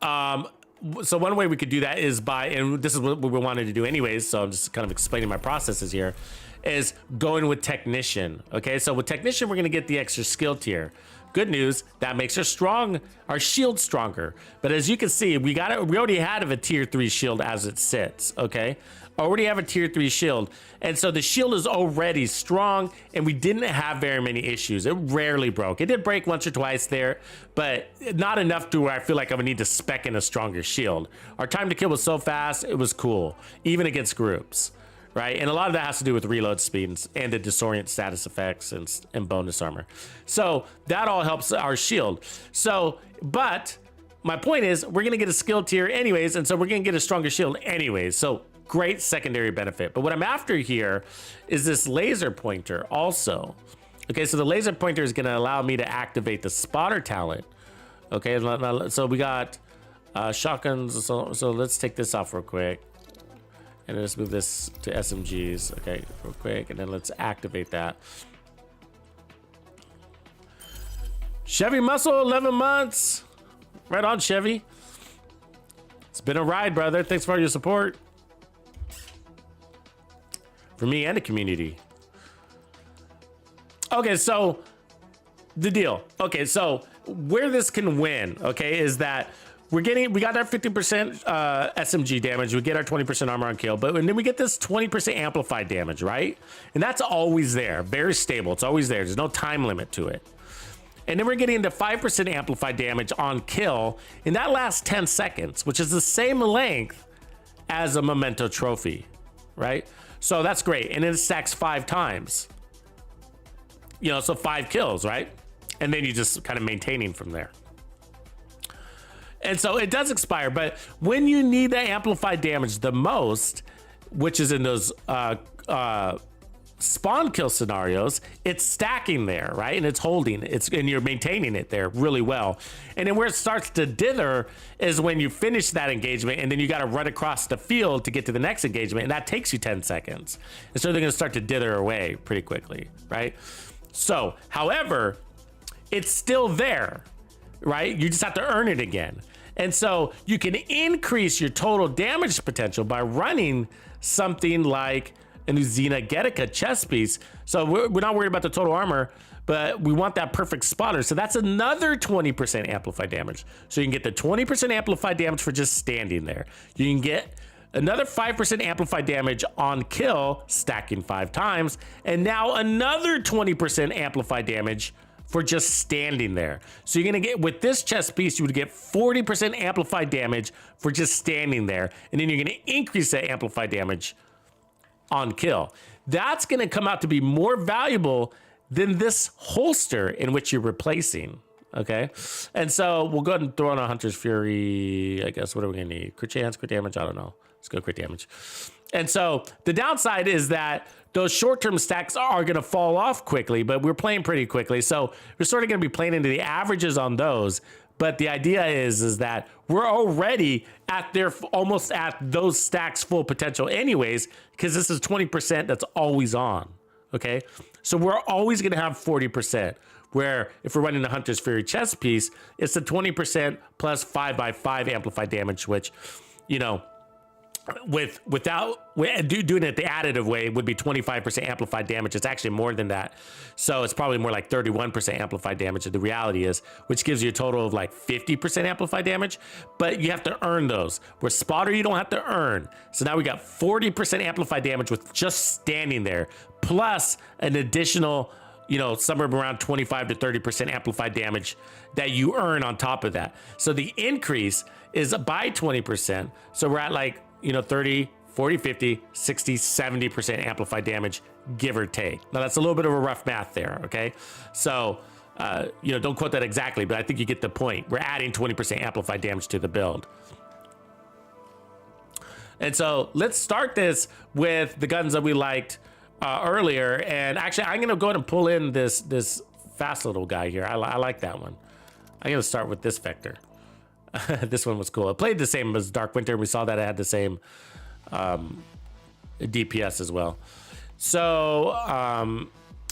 S3: one way we could do that is by, and this is what we wanted to do anyways, so I'm just kind of explaining my processes here, is going with Technician. Okay, so with Technician, we're going to get the extra skill tier. Good news, that makes our shield stronger. But as you can see, we already had a tier 3 shield as it sits, okay? Already have a tier 3 shield. And so the shield is already strong and we didn't have very many issues. It rarely broke. It did break once or twice there, but not enough to where I feel like I would need to spec in a stronger shield. Our time to kill was so fast, it was cool, even against groups. Right, and a lot of that has to do with reload speed and the disorient status effects and bonus armor. So that all helps our shield. So, but my point is, we're gonna get a skill tier anyways, and so we're gonna get a stronger shield anyways. So great secondary benefit. But what I'm after here is this laser pointer also. Okay, so the laser pointer is gonna allow me to activate the spotter talent. Okay, so we got shotguns. So let's take this off real quick. And let's move this to SMGs, okay, real quick, and then let's activate that. Chevy Muscle, 11 months. Right on, Chevy. It's been a ride, brother. Thanks for all your support. For me and the community. Okay, so the deal. Okay, so where this can win, okay, is that we got our 50% SMG damage, we get our 20% armor on kill, and then we get this 20% amplified damage, right? And that's always there, very stable, it's always there, there's no time limit to it. And then we're getting the 5% amplified damage on kill, and that lasts 10 seconds, which is the same length as a Memento trophy, right? So that's great, and then it stacks 5 times. You know, so 5 kills, right? And then you just kind of maintaining from there. And so it does expire, but when you need that amplified damage the most, which is in those spawn kill scenarios, it's stacking there, right? And it's holding, and you're maintaining it there really well. And then where it starts to dither is when you finish that engagement and then you got to run across the field to get to the next engagement, and that takes you 10 seconds. And so they're going to start to dither away pretty quickly, right? So, however, it's still there, right? You just have to earn it again. And so you can increase your total damage potential by running something like an Uzina Getica chest piece. So we're not worried about the total armor, but we want that perfect spotter. So that's another 20% amplified damage. So you can get the 20% amplified damage for just standing there. You can get another 5% amplified damage on kill, stacking 5 times, and now another 20% amplified damage for just standing there. So you're gonna get, with this chest piece, you would get 40% amplified damage for just standing there, and then you're gonna increase that amplified damage on kill. That's gonna come out to be more valuable than this holster in which you're replacing. Okay, and so we'll go ahead and throw on a Hunter's Fury. I guess, what are we gonna need? Crit chance, crit damage? I don't know. Let's go crit damage. And so the downside is that those short-term stacks are gonna fall off quickly, but we're playing pretty quickly. So we're sort of gonna be playing into the averages on those. But the idea is that we're already at their, almost at those stacks full potential anyways, because this is 20% that's always on, okay? So we're always gonna have 40%. Where if we're running the Hunter's Fury chest piece, it's the 20% plus 5x5 amplified damage, which, you know, without doing it the additive way would be 25% amplified damage. It's actually more than that. So it's probably more like 31% amplified damage. The reality is, which gives you a total of like 50% amplified damage, but you have to earn those. Where Spotter, you don't have to earn. So now we got 40% amplified damage with just standing there, plus an additional, you know, somewhere around 25 to 30% amplified damage that you earn on top of that. So the increase is by 20%. So we're at like, you know, 30, 40, 50, 60, 70% amplified damage, give or take. Now that's a little bit of a rough math there, okay? So, you know, don't quote that exactly, but I think you get the point. We're adding 20% amplified damage to the build. And so let's start this with the guns that we liked earlier. And actually, I'm gonna go ahead and pull in this fast little guy here. I like that one. I'm gonna start with this Vector. This one was cool. It played the same as Dark Winter. We saw that it had the same DPS as well. So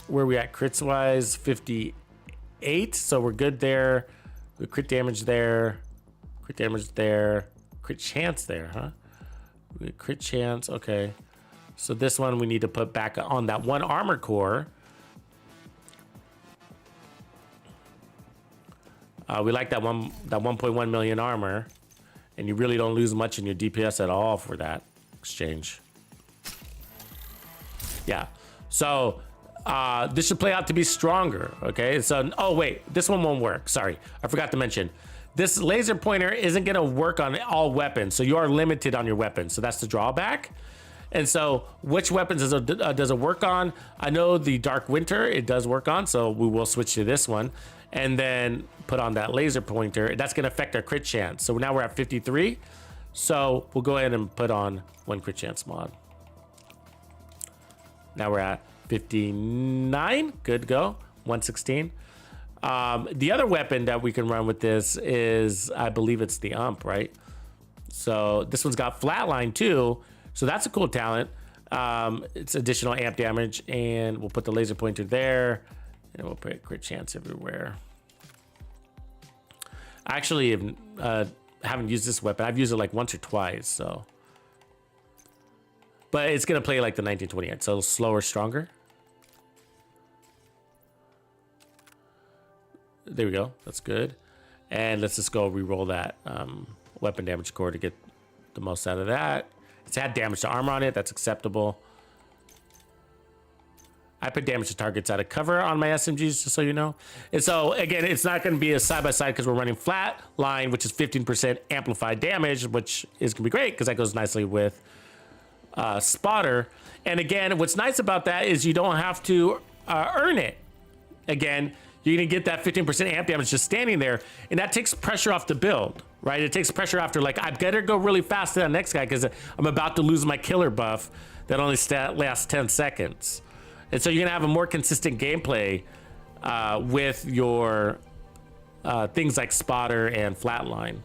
S3: where are we at crits wise? 58. So we're good there. We crit damage there. Crit damage there. Crit chance there, huh? We crit chance. Okay. So this one we need to put back on that one armor core. We like that 1.1 million armor, and you really don't lose much in your DPS at all for that exchange. Yeah. So this should play out to be stronger. Okay. So, oh wait, this one won't work. Sorry, I forgot to mention. This laser pointer isn't going to work on all weapons, so you are limited on your weapons. So that's the drawback. And so which weapons does it work on? I know the Dark Winter it does work on, so we will switch to this one and then put on that laser pointer. That's going to affect our crit chance. So now we're at 53. So we'll go ahead and put on one crit chance mod. Now we're at 59. Good to go. 116. The other weapon that we can run with this is, I believe it's the Ump, right? So this one's got flatline too. So that's a cool talent. It's additional amp damage, and we'll put the laser pointer there, and we'll put crit chance everywhere. I actually haven't used this weapon. I've used it like once or twice, so. But it's gonna play like the 1928, so slower, stronger. There we go. That's good. And let's just go re-roll that weapon damage core to get the most out of that. It's had damage to armor on it. That's acceptable. I put damage to targets out of cover on my SMGs, just so you know. And so, again, it's not going to be a side-by-side because we're running flat line, which is 15% amplified damage, which is going to be great because that goes nicely with Spotter. And again, what's nice about that is you don't have to earn it. Again, you're going to get that 15% amp damage just standing there, and that takes pressure off the build, right? It takes pressure after, like, I better go really fast to that next guy because I'm about to lose my killer buff that only lasts 10 seconds. And so you're going to have a more consistent gameplay with your things like Spotter and Flatline.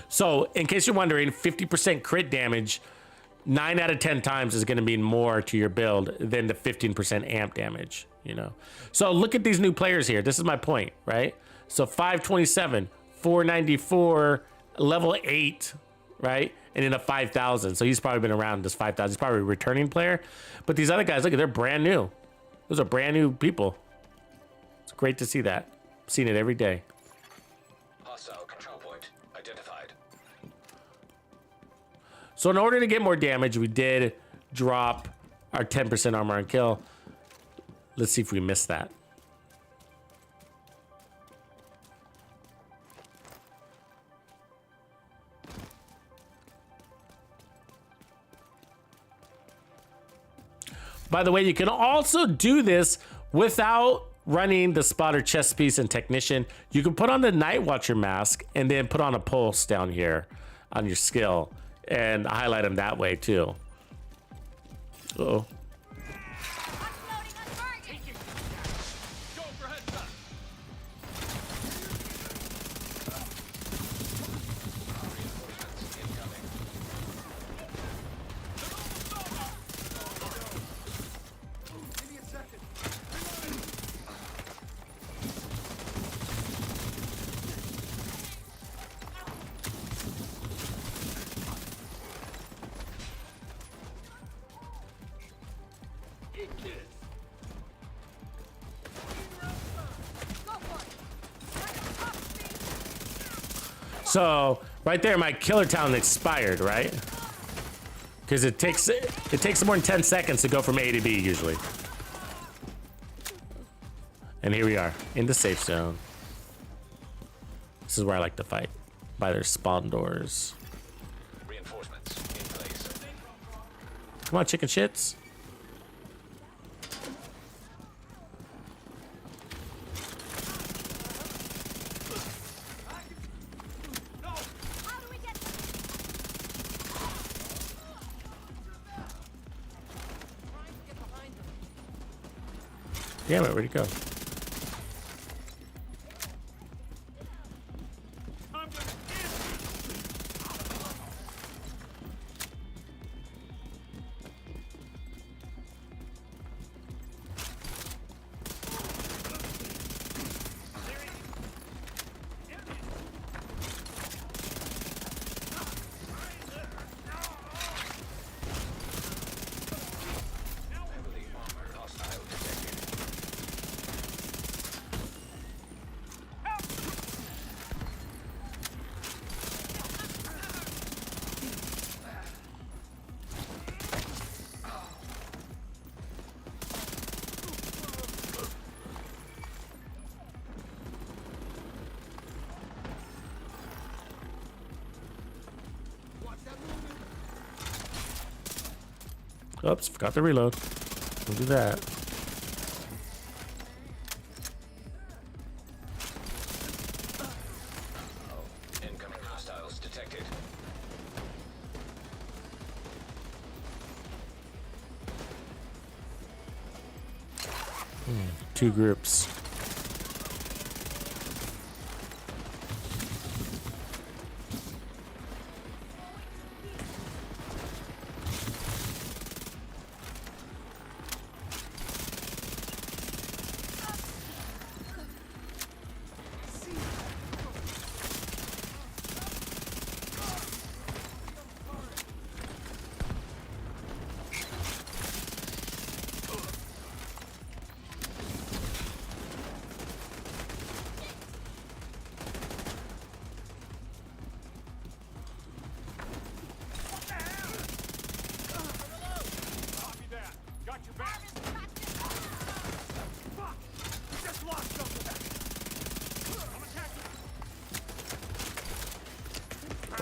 S3: So in case you're wondering, 50% crit damage 9 out of 10 times is going to mean more to your build than the 15% amp damage, you know? So look at these new players here. This is my point, right? So 527, 494, level 8, right? And then a 5,000. So he's probably been around this 5,000. He's probably a returning player. But these other guys, look at, they're brand new. Those are brand new people. It's great to see that. I'm seeing it every day. So in order to get more damage, we did drop our 10% armor on kill. Let's see if we missed that. By the way, you can also do this without running the spotter, chest piece, and technician. You can put on the Night Watcher mask and then put on a pulse down here on your skill and highlight them that way too. Uh-oh. So right there, my killer talent expired, right? Because it takes more than 10 seconds to go from A to B usually. And here we are in the safe zone. This is where I like to fight, by their spawn doors.
S5: Reinforcements in place.
S3: Come on, chicken shits. Damn it, where'd he go? Oops, forgot to reload. We'll do that.
S5: Incoming hostiles detected.
S3: Two groups.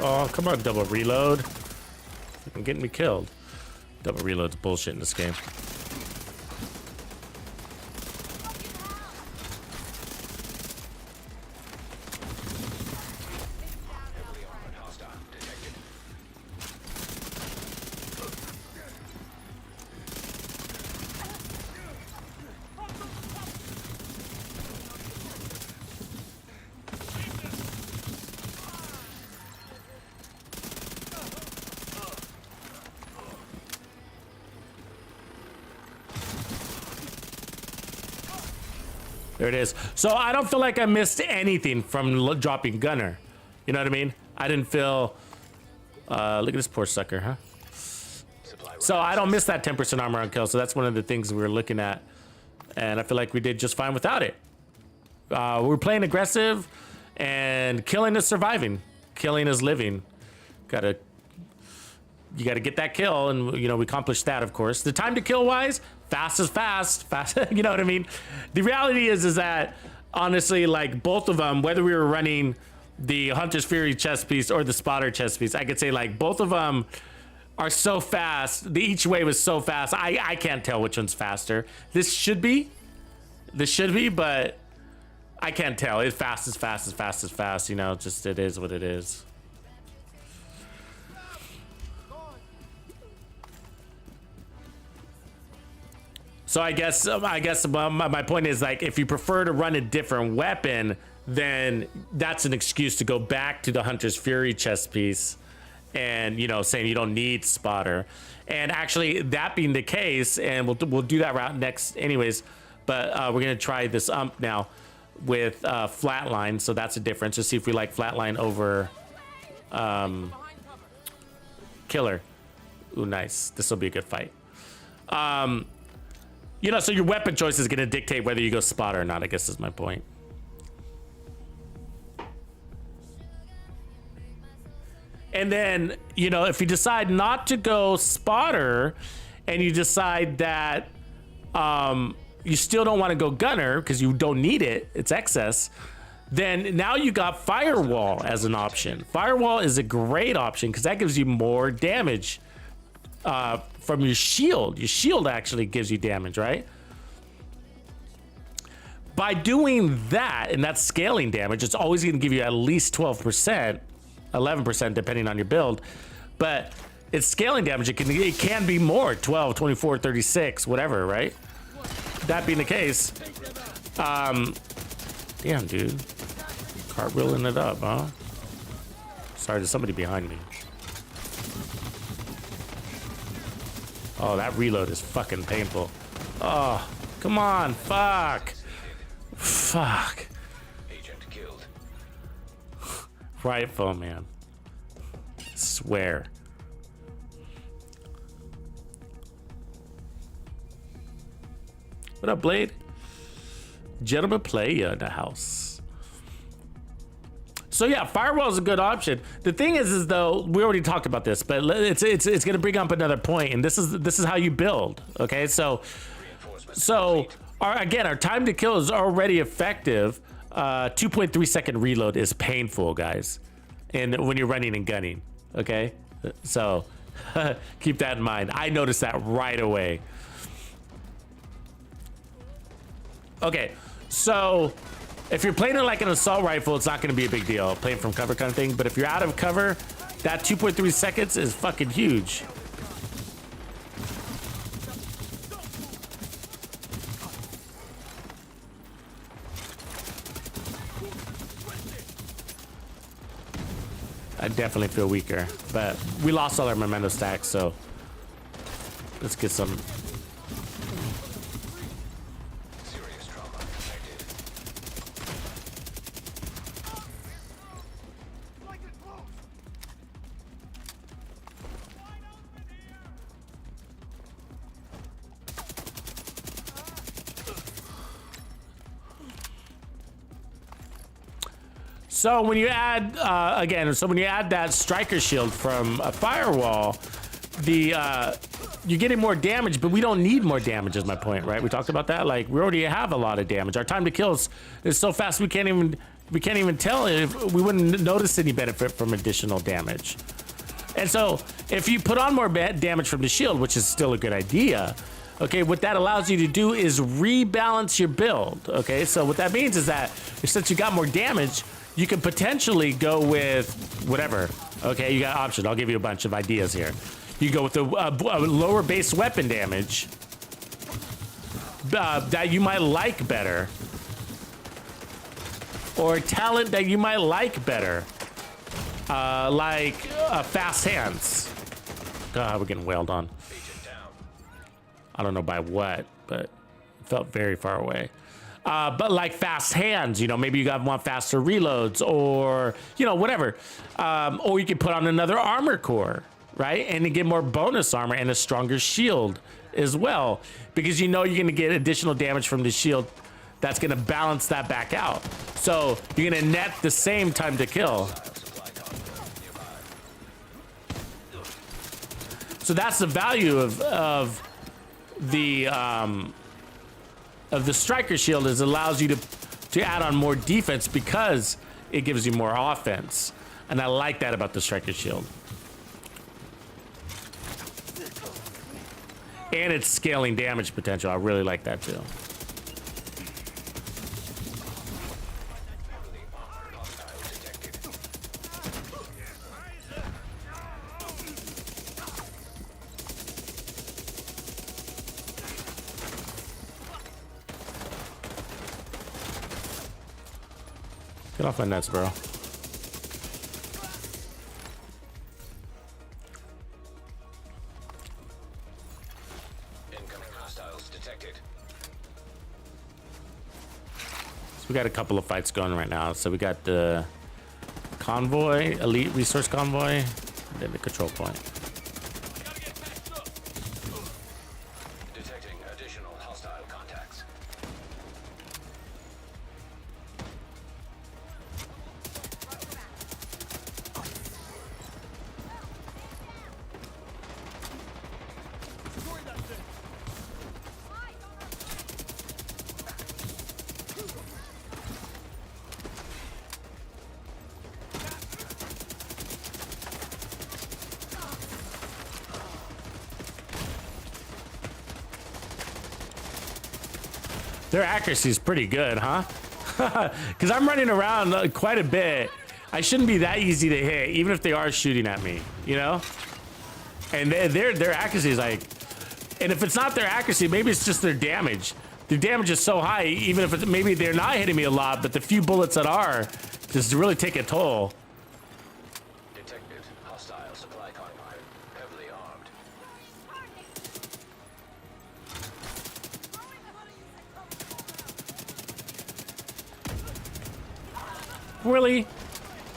S3: Oh, come on, double reload. You're getting me killed. Double reload's bullshit in this game.
S5: Heavily armored hostile detected.
S3: There it is. So I don't feel like I missed anything from dropping Gunner. You know what I mean? I didn't feel... look at this poor sucker, huh? So I don't miss that 10% armor on kill. So that's one of the things we were looking at. And I feel like we did just fine without it. We're playing aggressive, and killing is surviving. Killing is living. Gotta you got to get that kill, and you know, we accomplished that, of course. The time to kill wise, fast is fast. You know what I mean? The reality is that honestly, like both of them, whether we were running the Hunter's Fury chest piece or the Spotter chest piece, I could say like both of them are so fast. Each wave is so fast. I can't tell which one's faster. This should be, but I can't tell. It's fast as fast as fast as fast. You know, just it is what it is. So I guess my point is, like, if you prefer to run a different weapon, then that's an excuse to go back to the Hunter's Fury chest piece, and you know, saying you don't need Spotter. And actually, that being the case, and we'll do that route next, anyways. But we're gonna try this now with Flatline. So that's a difference. Let's see if we like Flatline over Killer. Ooh, nice. This will be a good fight. You know, so your weapon choice is going to dictate whether you go Spotter or not, I guess is my point. And then, you know, if you decide not to go Spotter and you decide that you still don't want to go Gunner because you don't need it, it's excess, then now you got Firewall as an option. Firewall is a great option because that gives you more damage from your shield. Your shield actually gives you damage, right? By doing that, and that's scaling damage, it's always going to give you at least 12%, 11% depending on your build. But it's scaling damage. It can be more, 12, 24, 36, whatever, right? That being the case, damn, dude, cartwheeling it up, huh? Sorry, there's somebody behind me. Oh, that reload is fucking painful. Oh, come on, fuck. Fuck.
S5: Agent killed.
S3: Rifle, man. Swear. What up, Blade? Gentleman player in the house. So yeah, Firewall is a good option. The thing is though, we already talked about this, but it's going to bring up another point, and this is how you build. Okay, so our time to kill is already effective. 2.3 second reload is painful, guys, and when you're running and gunning. Okay, so keep that in mind. I noticed that right away. Okay, so if you're playing it like an assault rifle, it's not going to be a big deal, playing from cover kind of thing. But if you're out of cover, that 2.3 seconds is fucking huge. I definitely feel weaker, but we lost all our memento stacks, so let's get some.
S5: Serious trauma detected.
S3: So when you add when you add that striker shield from a Firewall, you're getting more damage, but we don't need more damage is my point, right? We talked about that. Like, we already have a lot of damage. Our time to kill is so fast we can't even tell if we wouldn't notice any benefit from additional damage. And so if you put on more damage from the shield, which is still a good idea, okay, what that allows you to do is rebalance your build. Okay, so what that means is that since you got more damage, you can potentially go with whatever. Okay, you got options. I'll give you a bunch of ideas here. You go with a lower base weapon damage that you might like better, or talent that you might like better, like fast hands. God, we're getting wailed on.
S5: Agent down.
S3: I don't know by what, but it felt very far away. But like fast hands, you know, maybe you want faster reloads, or, you know, whatever. Or you can put on another armor core, right? And you get more bonus armor and a stronger shield as well, because you know you're going to get additional damage from the shield that's going to balance that back out. So you're going to net the same time to kill. So that's the value of the striker shield, is it allows you to add on more defense because it gives you more offense. And I like that about the striker shield. And it's scaling damage potential. I really like that too. Get off my nuts, bro.
S5: Incoming hostiles detected.
S3: So we got a couple of fights going right now. So we got the convoy, elite resource convoy, and then the control point.
S5: Detecting additional hostile contacts.
S3: Their accuracy is pretty good, huh? Because I'm running around quite a bit. I shouldn't be that easy to hit, even if they are shooting at me, you know? And their accuracy is like, and if it's not their accuracy, maybe it's just their damage. Their damage is so high, even if it's, maybe they're not hitting me a lot, but the few bullets that are, just really take a toll.
S5: Detected hostile supply convoy. Heavily armed.
S3: Really?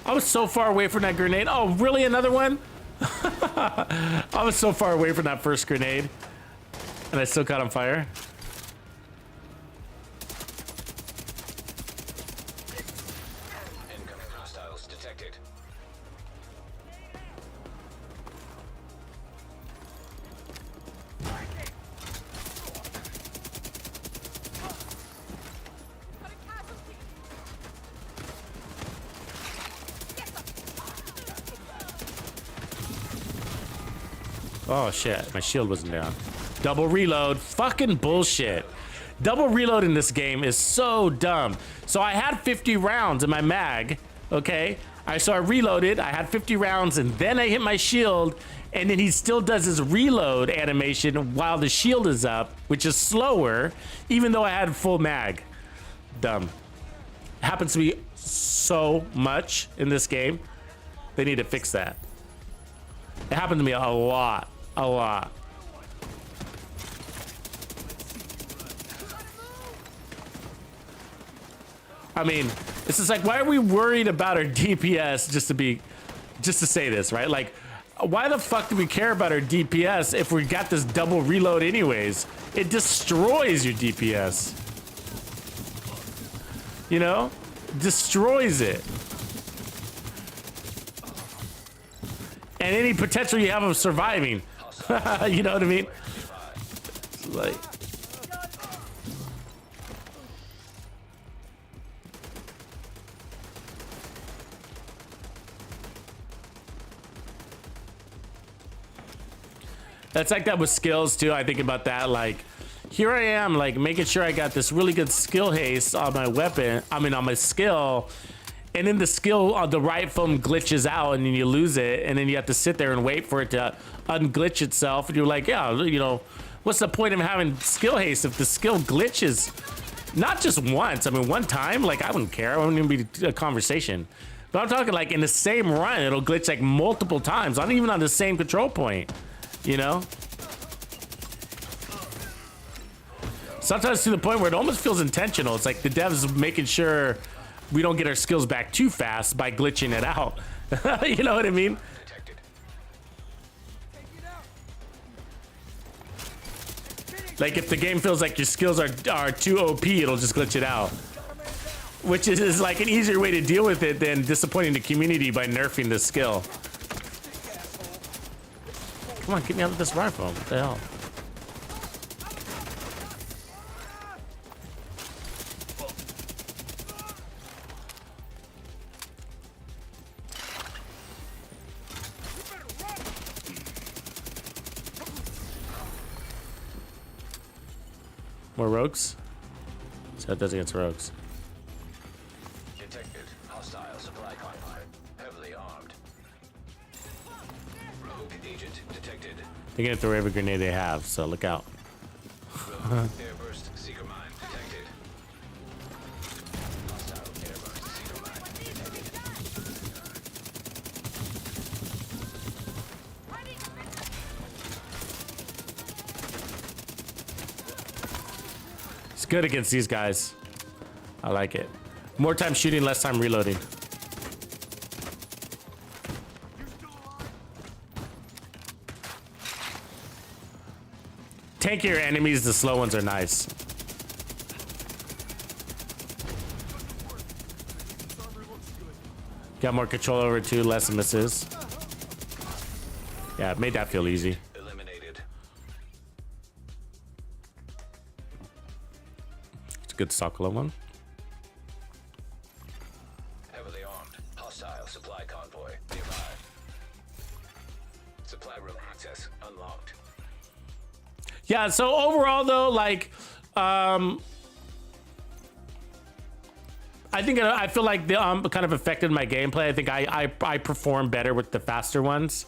S3: I was so far away from that grenade. Oh, really? Another one? I was so far away from that first grenade, and I still caught on fire.
S5: Incoming hostiles detected.
S3: Oh shit, my shield wasn't down. Double reload, fucking bullshit. Double reload in this game is so dumb. So I had 50 rounds in my mag, okay? So I reloaded, I had 50 rounds, and then I hit my shield, and then he still does his reload animation while the shield is up, which is slower, even though I had full mag. Dumb. Happens to me so much in this game. They need to fix that. It happened to me a lot. A lot. I mean, it's just like, why are we worried about our DPS just to say this, right? Like, why the fuck do we care about our DPS if we got this double reload anyways? It destroys your DPS. You know? Destroys it. And any potential you have of surviving. You know what I mean? It's like, that's like that with skills too. I think about that. Like, here I am, like making sure I got this really good skill haste on my weapon. I mean, on my skill. And then the skill on the right foam glitches out and then you lose it. And then you have to sit there and wait for it to unglitch itself. And you're like, yeah, you know, what's the point of having skill haste if the skill glitches? Not just once. I mean, one time, like, I wouldn't care. It wouldn't even be a conversation. But I'm talking like in the same run, it'll glitch like multiple times. Not even on the same control point, you know? Sometimes to the point where it almost feels intentional. It's like the devs making sure we don't get our skills back too fast by glitching it out. You know what I mean?
S5: Detected.
S3: Like if the game feels like your skills are too OP, it'll just glitch it out. Which is like an easier way to deal with it than disappointing the community by nerfing the skill. Come on, get me out of this rifle. What the hell? More rogues? So that does against rogues.
S5: Detected. Hostile supply convoy. Heavily armed. Rogue agent detected.
S3: They're gonna throw every grenade they have, so look out.
S5: Rogue airburst seeker mine detected. Hostile airburst seeker mine detected.
S3: It's good against these guys. I like it. More time shooting, less time reloading. Tankier enemies, the slow ones are nice. Got more control over it too, less misses. Yeah, it made that feel easy.
S5: Eliminated.
S3: It's a good Sokolov one.
S5: Heavily armed. Hostile supply convoy nearby. Supply room access unlocked.
S3: Yeah, so overall though, like, I think I feel like the kind of affected my gameplay. I think I perform better with the faster ones.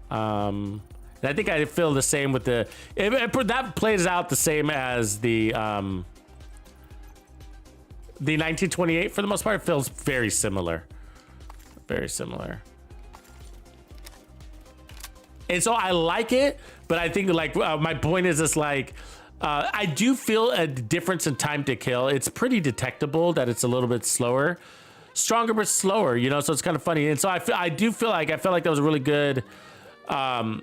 S3: And I think I feel the same with the that plays out the same as the 1928 for the most part. It feels very similar, very similar. And so I like it, but I think like my point is just like I do feel a difference in time to kill. It's pretty detectable that it's a little bit slower, stronger but slower, you know. So it's kind of funny. And so I do feel like that was a really good, I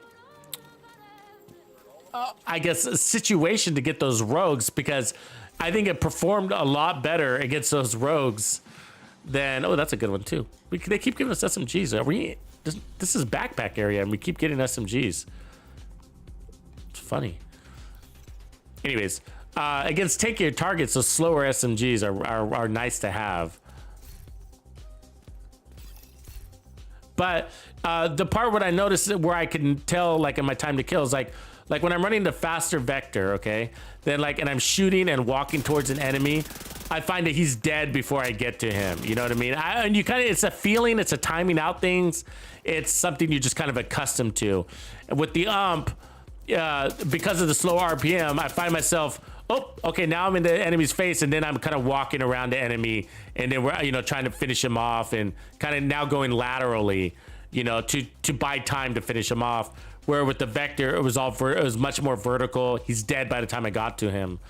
S3: guess, a situation to get those rogues, because I think it performed a lot better against those rogues than. Oh, that's a good one too. They keep giving us SMGs. Are we? This is backpack area, and we keep getting SMGs. It's funny. Anyways, against tankier targets, those slower SMGs are nice to have. But the part what I noticed where I can tell, like in my time to kill, is like when I'm running the faster vector, okay, then like, and I'm shooting and walking towards an enemy, I find that he's dead before I get to him. You know what I mean? And you kind of, it's a feeling, it's a timing out things. It's something you're just kind of accustomed to. And with the because of the slow RPM, I find myself, oh, okay, now I'm in the enemy's face, and then I'm kind of walking around the enemy, and then we're, you know, trying to finish him off, and kind of now going laterally, you know, to buy time to finish him off. Where with the vector, it was much more vertical. He's dead by the time I got to him.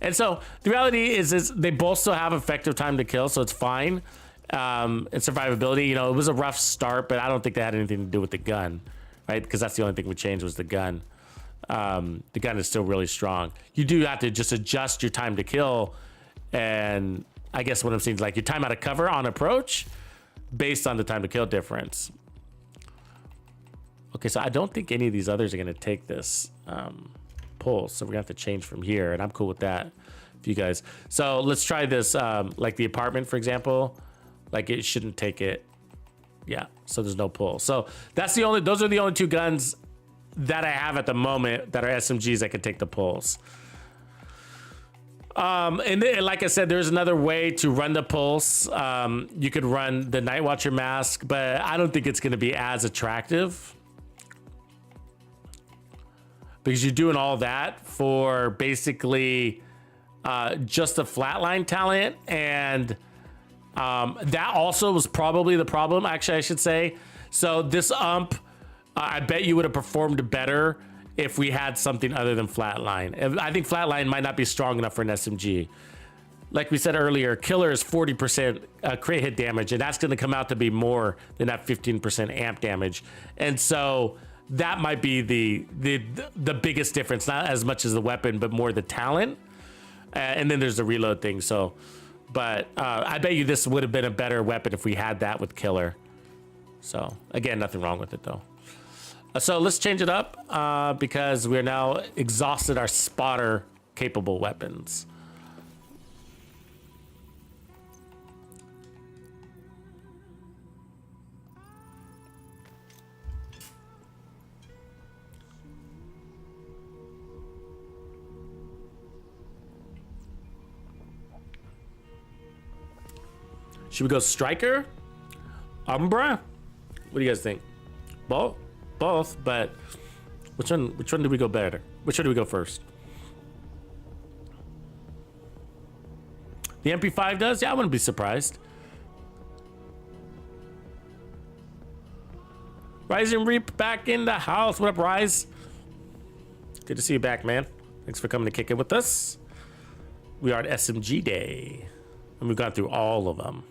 S3: And so the reality is they both still have effective time to kill, so it's fine. And survivability, you know, it was a rough start, but I don't think that had anything to do with the gun, right? Because that's the only thing we changed was the gun. The gun is still really strong. You do have to just adjust your time to kill, and I guess what I'm saying is like your time out of cover on approach based on the time to kill difference. Okay, so I don't think any of these others are going to take this pulse, so we're going to have to change from here, and I'm cool with that for you guys. So let's try this, like the apartment, for example. Like it shouldn't take it. Yeah, so there's no pull. So those are the only two guns that I have at the moment that are SMGs that can take the pulse. And like I said, there's another way to run the pulse. You could run the Night Watcher mask, but I don't think it's going to be as attractive, because you're doing all that for basically just the flatline talent. And that also was probably the problem, actually, I should say. So this I bet you would have performed better if we had something other than flatline. I think flatline might not be strong enough for an SMG. Like we said earlier, killer is 40% crit hit damage, and that's going to come out to be more than that 15% amp damage. And so that might be the biggest difference, not as much as the weapon, but more the talent. And then there's the reload thing. But I bet you this would have been a better weapon if we had that with killer. So again, nothing wrong with it though. So let's change it up because we're now exhausted our spotter capable weapons. Should we go striker? Umbra? What do you guys think? Both, but which one do we go better? Which one do we go first? The MP5 does? Yeah, I wouldn't be surprised. Rise and Reap back in the house. What up, Rise? Good to see you back, man. Thanks for coming to kick it with us. We are at SMG Day, and we've gone through all of them.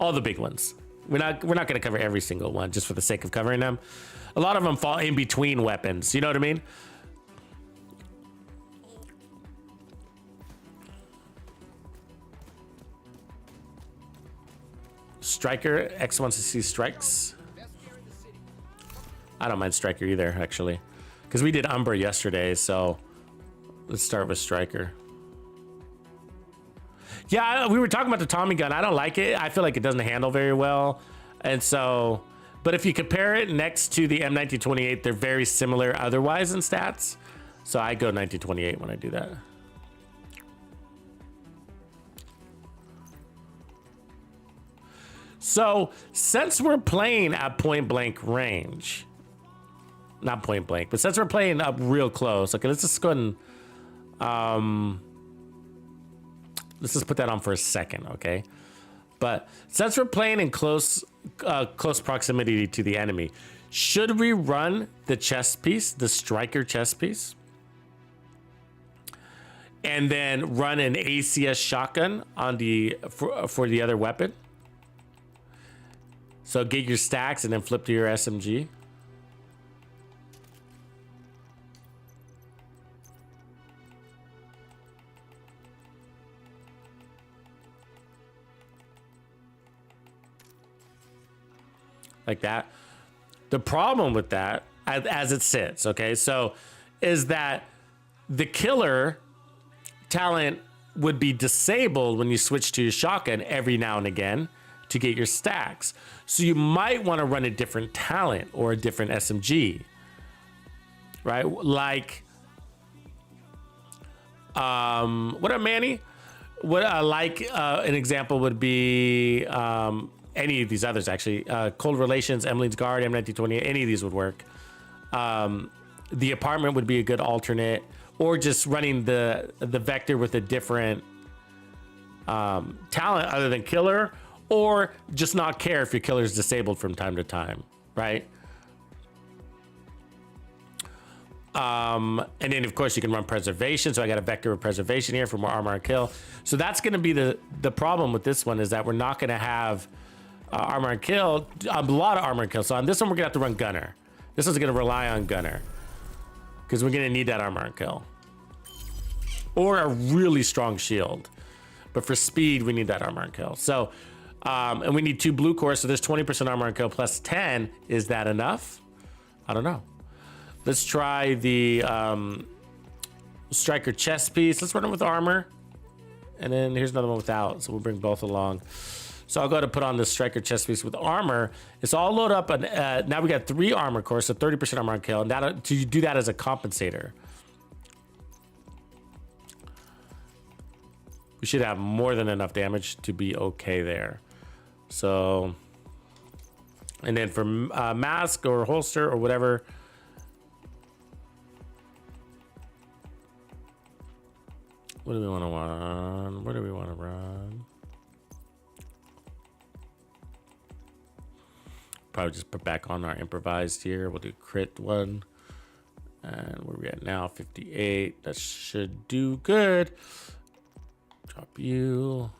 S3: All the big ones. We're not going to cover every single one just for the sake of covering them. A lot of them fall in between weapons. You know what I mean? Striker. X wants to see strikes. I don't mind Striker either, actually, because we did Umbra yesterday. So let's start with Striker. Yeah, we were talking about the Tommy gun. I don't like it. I feel like it doesn't handle very well. And so, but if you compare it next to the M1928, they're very similar otherwise in stats. So I go 1928 when I do that. So since we're playing at point blank range, not point blank, but since we're playing up real close, okay, let's just go ahead and, let's just put that on for a second, okay? But since we're playing in close proximity to the enemy, should we run the chest piece, the striker chest piece, and then run an ACS shotgun on the for the other weapon? So get your stacks and then flip to your SMG. Like that. The problem with that, as it sits, okay, so is that the killer talent would be disabled when you switch to your shotgun every now and again to get your stacks. So you might want to run a different talent or a different SMG, right? Like, what up, Manny? What an example would be any of these others, actually. Cold Relations, Emmeline's Guard, M1928, any of these would work. The Apartment would be a good alternate, or just running the Vector with a different talent other than Killer, or just not care if your Killer is disabled from time to time, right? And then, of course, you can run Preservation. So I got a Vector of Preservation here for more armor and kill. So that's going to be the problem with this one, is that we're not going to have armor and kill, a lot of armor and kill. So on this one, we're gonna have to run Gunner. This one's gonna rely on Gunner because we're gonna need that armor and kill, or a really strong shield. But for speed, we need that armor and kill. So, and we need 2 blue cores. So there's 20% armor and kill plus 10. Is that enough? I don't know. Let's try the striker chest piece. Let's run it with armor, and then here's another one without. So we'll bring both along. So I'll go to put on the striker chest piece with armor. It's all load up, and now we got 3 armor cores, so 30% armor and kill, and that to do that as a compensator. We should have more than enough damage to be okay there. So, and then for mask or holster or whatever, what do we want to run? What do we want to run? Probably just put back on our improvised here. We'll do crit one. And where are we at now? 58. That should do good. Drop you.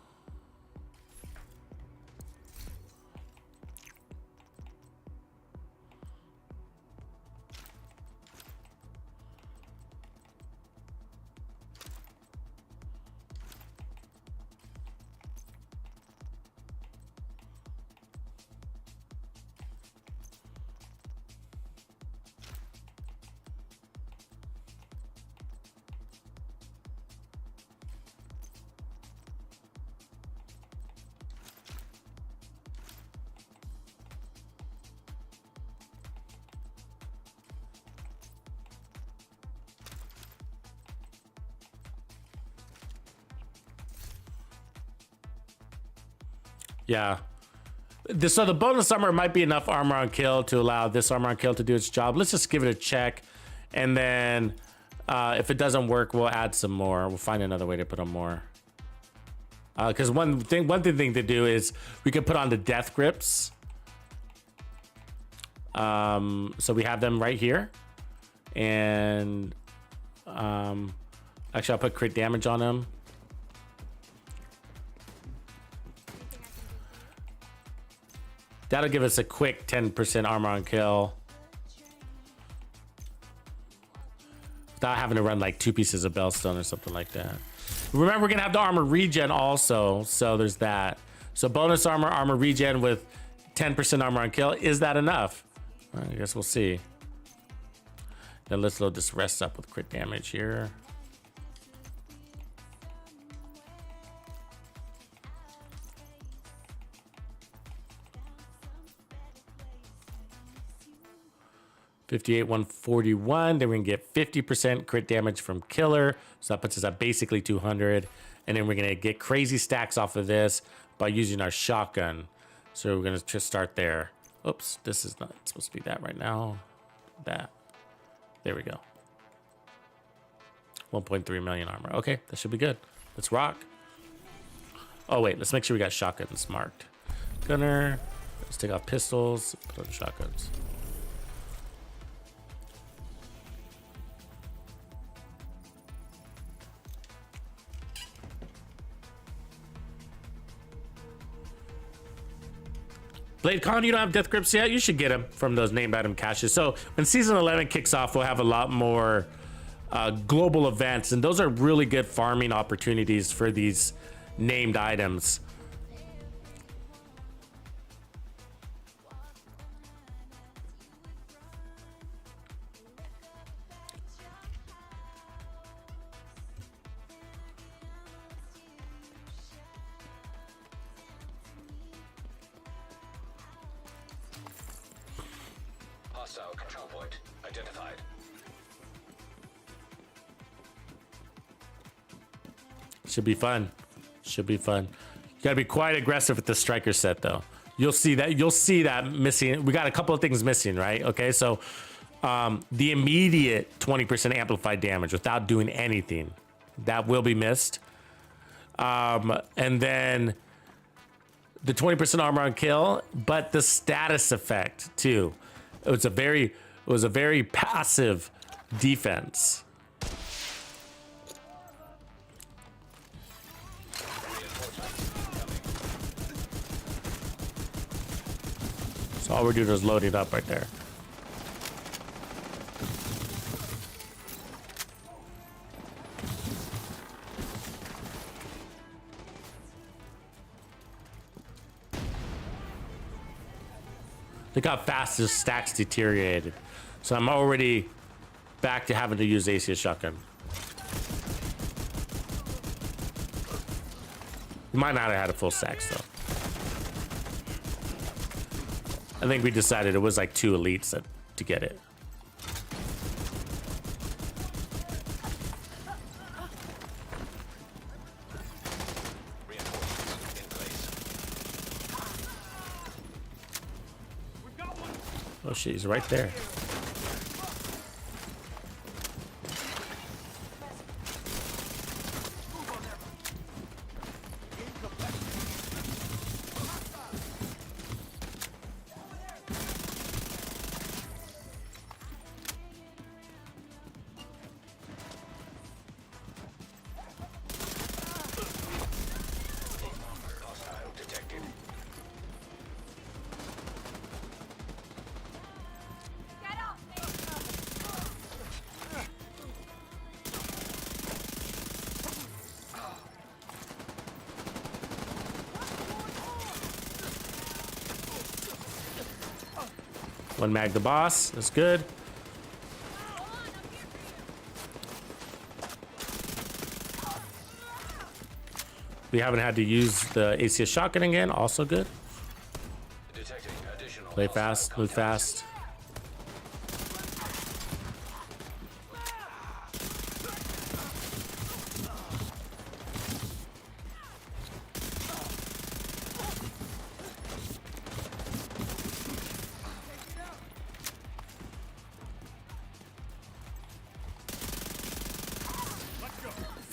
S3: Yeah. So the bonus armor might be enough armor on kill to allow this armor on kill to do its job. Let's just give it a check. And then if it doesn't work, we'll add some more. We'll find another way to put on more. Because one thing to do is we could put on the death grips. So we have them right here. And actually, I'll put crit damage on them. That'll give us a quick 10% armor on kill. Without having to run like 2 pieces of Bellstone or something like that. Remember, we're gonna have the armor regen also, so there's that. So bonus armor, armor regen with 10% armor on kill. Is that enough? I guess we'll see. Then let's load this rest up with crit damage here. $58, $141. Then we can get 50% crit damage from killer. So that puts us at basically 200. And then we're gonna get crazy stacks off of this by using our shotgun. So we're gonna just start there. Oops, this is not supposed to be that right now. That. There we go. 1.3 million armor. Okay, that should be good. Let's rock. Oh wait, let's make sure we got shotguns marked. Gunner. Let's take off pistols. Put on shotguns. BladeCon, you don't have death grips yet? You should get them from those named item caches. So when season 11 kicks off, we'll have a lot more global events, and those are really good farming opportunities for these named items.
S5: Hostile control point identified.
S3: Should be fun. Should be fun. You gotta be quite aggressive with the striker set though. You'll see that missing. We got a couple of things missing, right? Okay, so the immediate 20% amplified damage without doing anything, that will be missed. And then the 20% armor on kill, but the status effect too. It was a very passive defense. So all we're doing is loading up right there. Look how fast his stacks deteriorated. So I'm already back to having to use ACS shotgun. You might not have had a full stacks though. I think we decided it was like 2 elites to get it. Oh shit, he's right there. One mag the boss. That's good. We haven't had to use the ACS shotgun again. Also good.
S5: Detecting additional
S3: Play fast, move fast.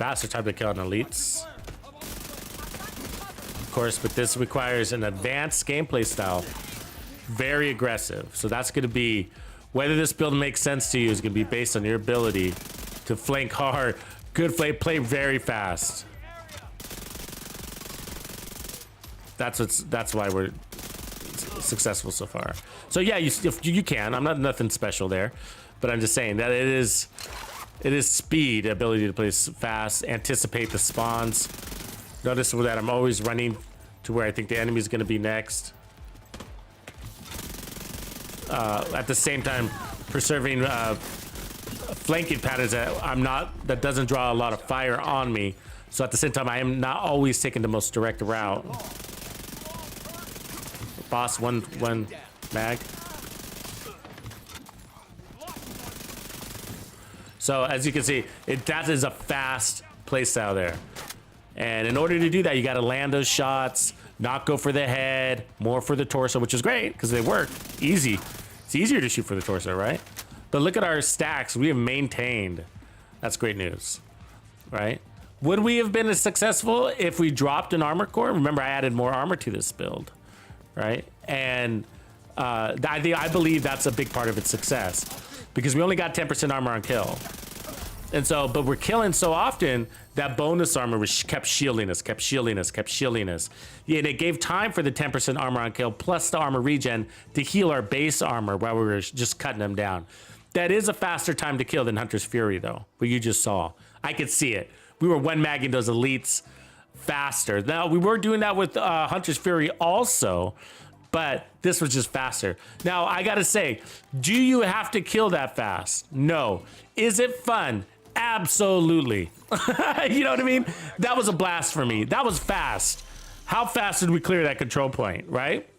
S3: Faster time to kill on elites. Of course, but this requires an advanced gameplay style. Very aggressive. So that's going to be, whether this build makes sense to you is going to be based on your ability to flank hard. Good play very fast. That's why we're successful so far. So yeah, you can. I'm not nothing special there, but I'm just saying that it is speed, ability to play fast, anticipate the spawns. Notice that I'm always running to where I think the enemy is going to be next. At the same time, preserving flanking patterns that doesn't draw a lot of fire on me. So at the same time, I am not always taking the most direct route. Boss, one mag. So as you can see, that is a fast playstyle there. And in order to do that, you got to land those shots, not go for the head, more for the torso, which is great because they work. Easy. It's easier to shoot for the torso, right? But look at our stacks. We have maintained. That's great news, right? Would we have been as successful if we dropped an armor core? Remember, I added more armor to this build, right? And I believe that's a big part of its success because we only got 10% armor on kill. And so, but we're killing so often that bonus armor kept shielding us. Yeah, and it gave time for the 10% armor on kill plus the armor regen to heal our base armor while we were just cutting them down. That is a faster time to kill than Hunter's Fury, though, what you just saw. I could see it. We were one-magging those elites faster. Now, we were doing that with Hunter's Fury also, but this was just faster. Now, I gotta say, do you have to kill that fast? No. Is it fun? Absolutely. You know what I mean? That was a blast for me. That was fast. How fast did we clear that control point, right?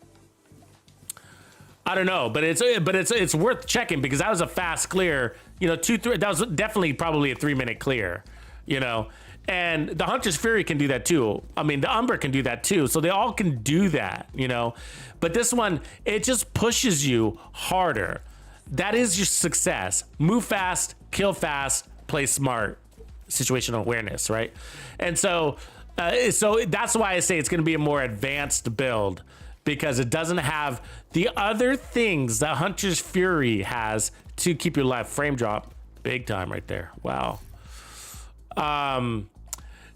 S3: I don't know, but it's worth checking because that was a fast clear. You know, that was definitely probably a 3-minute clear. You know, and the Hunter's Fury can do that too. I mean, the Umber can do that too. So they all can do that. You know, but this one, it just pushes you harder. That is your success. Move fast, kill fast, play smart, situational awareness, right? And so that's why I say it's going to be a more advanced build because it doesn't have the other things that Hunter's Fury has to keep your live frame drop. Big time right there. Wow.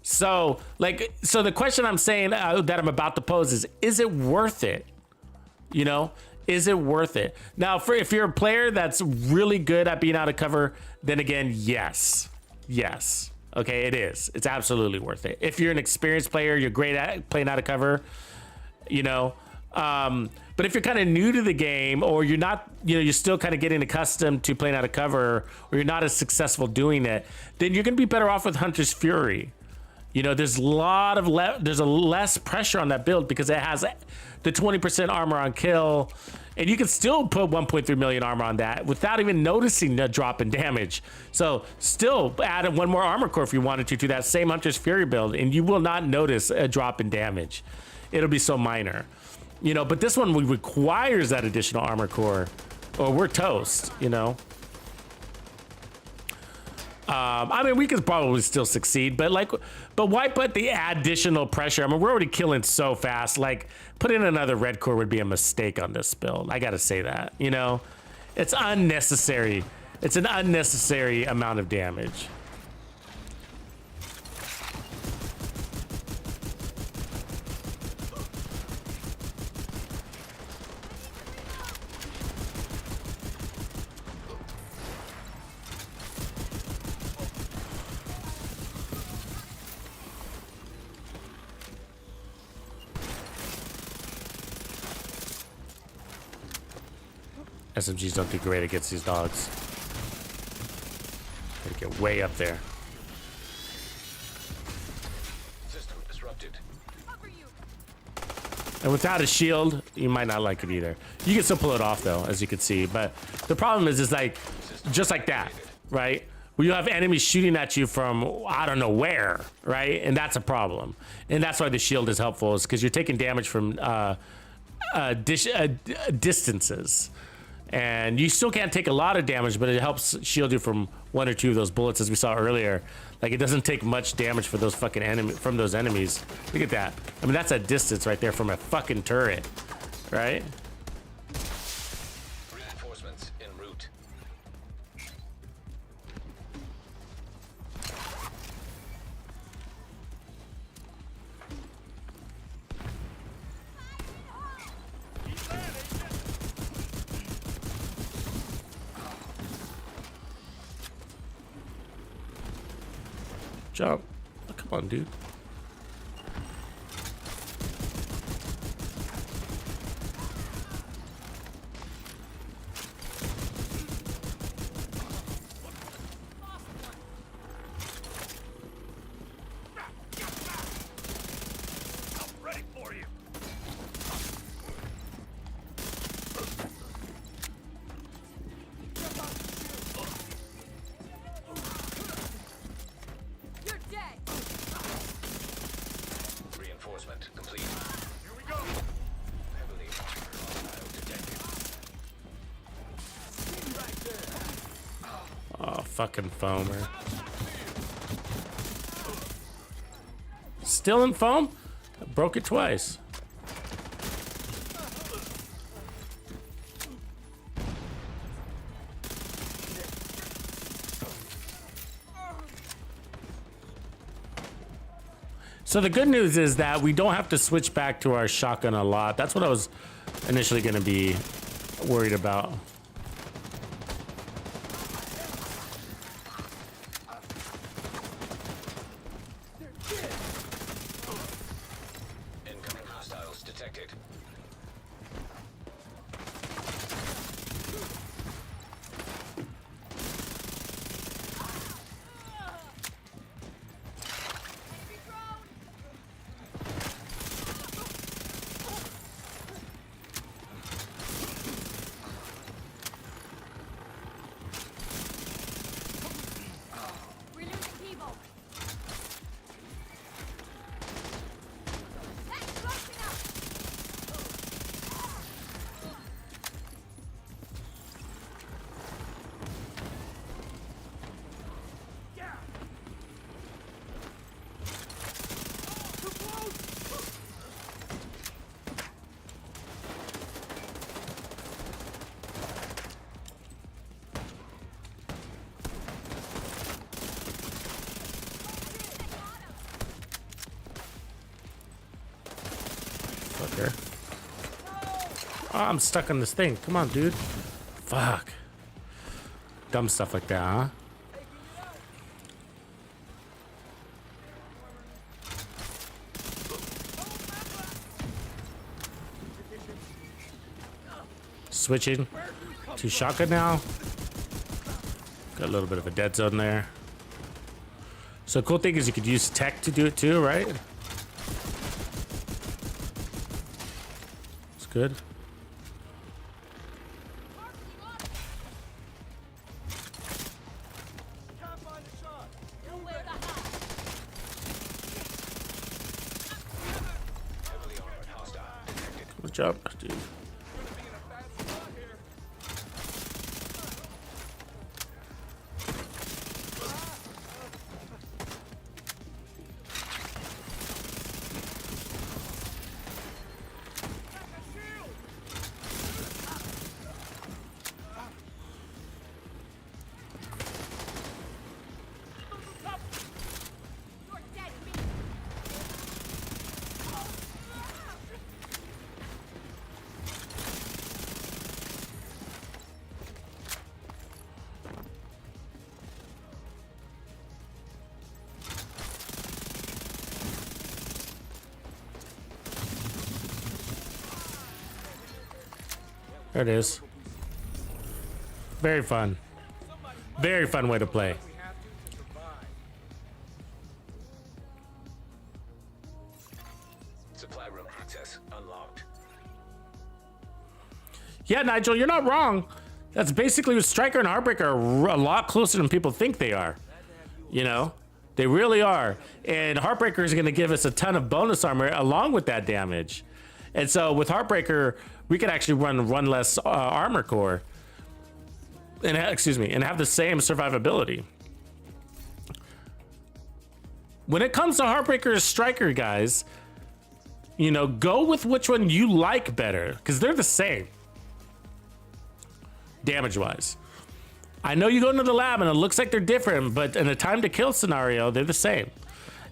S3: So the question I'm saying that I'm about to pose is it worth it? You know, is it worth it? Now, if you're a player that's really good at being out of cover, then again, yes. Okay, it is. It's absolutely worth it. If you're an experienced player, you're great at playing out of cover, you know. But if you're kind of new to the game or you're not, you know, you're still kind of getting accustomed to playing out of cover or you're not as successful doing it, then you're going to be better off with Hunter's Fury. You know, there's there's a less pressure on that build because it has the 20% armor on kill and you can still put 1.3 million armor on that without even noticing the drop in damage. So still add one more armor core if you wanted to that same Hunter's Fury build and you will not notice a drop in damage. It'll be so minor. You know, but this one requires that additional armor core or we're toast, you know. I mean, we could probably still succeed, but why put the additional pressure? I mean, we're already killing so fast. Like, putting another red core would be a mistake on this build. I gotta say that, you know. It's unnecessary. It's an unnecessary amount of damage. SMGs don't do great against these dogs. Gotta get way up there.
S5: System disrupted.
S3: And without a shield, you might not like it either. You can still pull it off though, as you can see. But the problem is like, just like that, right? Where you have enemies shooting at you from I don't know where, right? And that's a problem. And that's why the shield is helpful, is because you're taking damage from distances. And you still can't take a lot of damage, but it helps shield you from one or two of those bullets, as we saw earlier. Like it doesn't take much damage for those fucking from those enemies. Look at that. I mean, that's a distance right there from a fucking turret, right?
S5: Reinforcements en route.
S3: Jump. Oh, come on, dude.
S2: Ready for you. You're dead.
S5: Reinforcement complete.
S2: Here we go.
S5: Heavily armored hostile detected.
S3: Oh, fucking foamer. Still in foam? I broke it twice. So the good news is that we don't have to switch back to our shotgun a lot. That's what I was initially going to be worried about.
S5: Incoming hostiles detected.
S1: We're losing people. That's close enough.
S3: Fucker. Oh, I'm stuck on this thing. Come on, dude. Fuck. Dumb stuff like that, huh? Switching to shotgun now. Got a little bit of a dead zone there. So cool thing is you could use tech to do it too, right? It's good.
S5: Heavily armored hostile detected.
S3: Good job, dude.
S1: You're dead, me.
S3: There it is. Very fun. Very fun way to play.
S5: Supply room access unlocked.
S3: Yeah, Nigel, you're not wrong. That's basically Striker and Heartbreaker are a lot closer than people think they are. You know, they really are. And Heartbreaker is going to give us a ton of bonus armor along with that damage. And so with Heartbreaker, we could actually run one less armor core. And and have the same survivability. when it comes to Heartbreaker or Striker, guys, you know, go with which one you like better, because they're the same damage-wise. I know you go into the lab and it looks like they're different, but in a time to kill scenario, they're the same.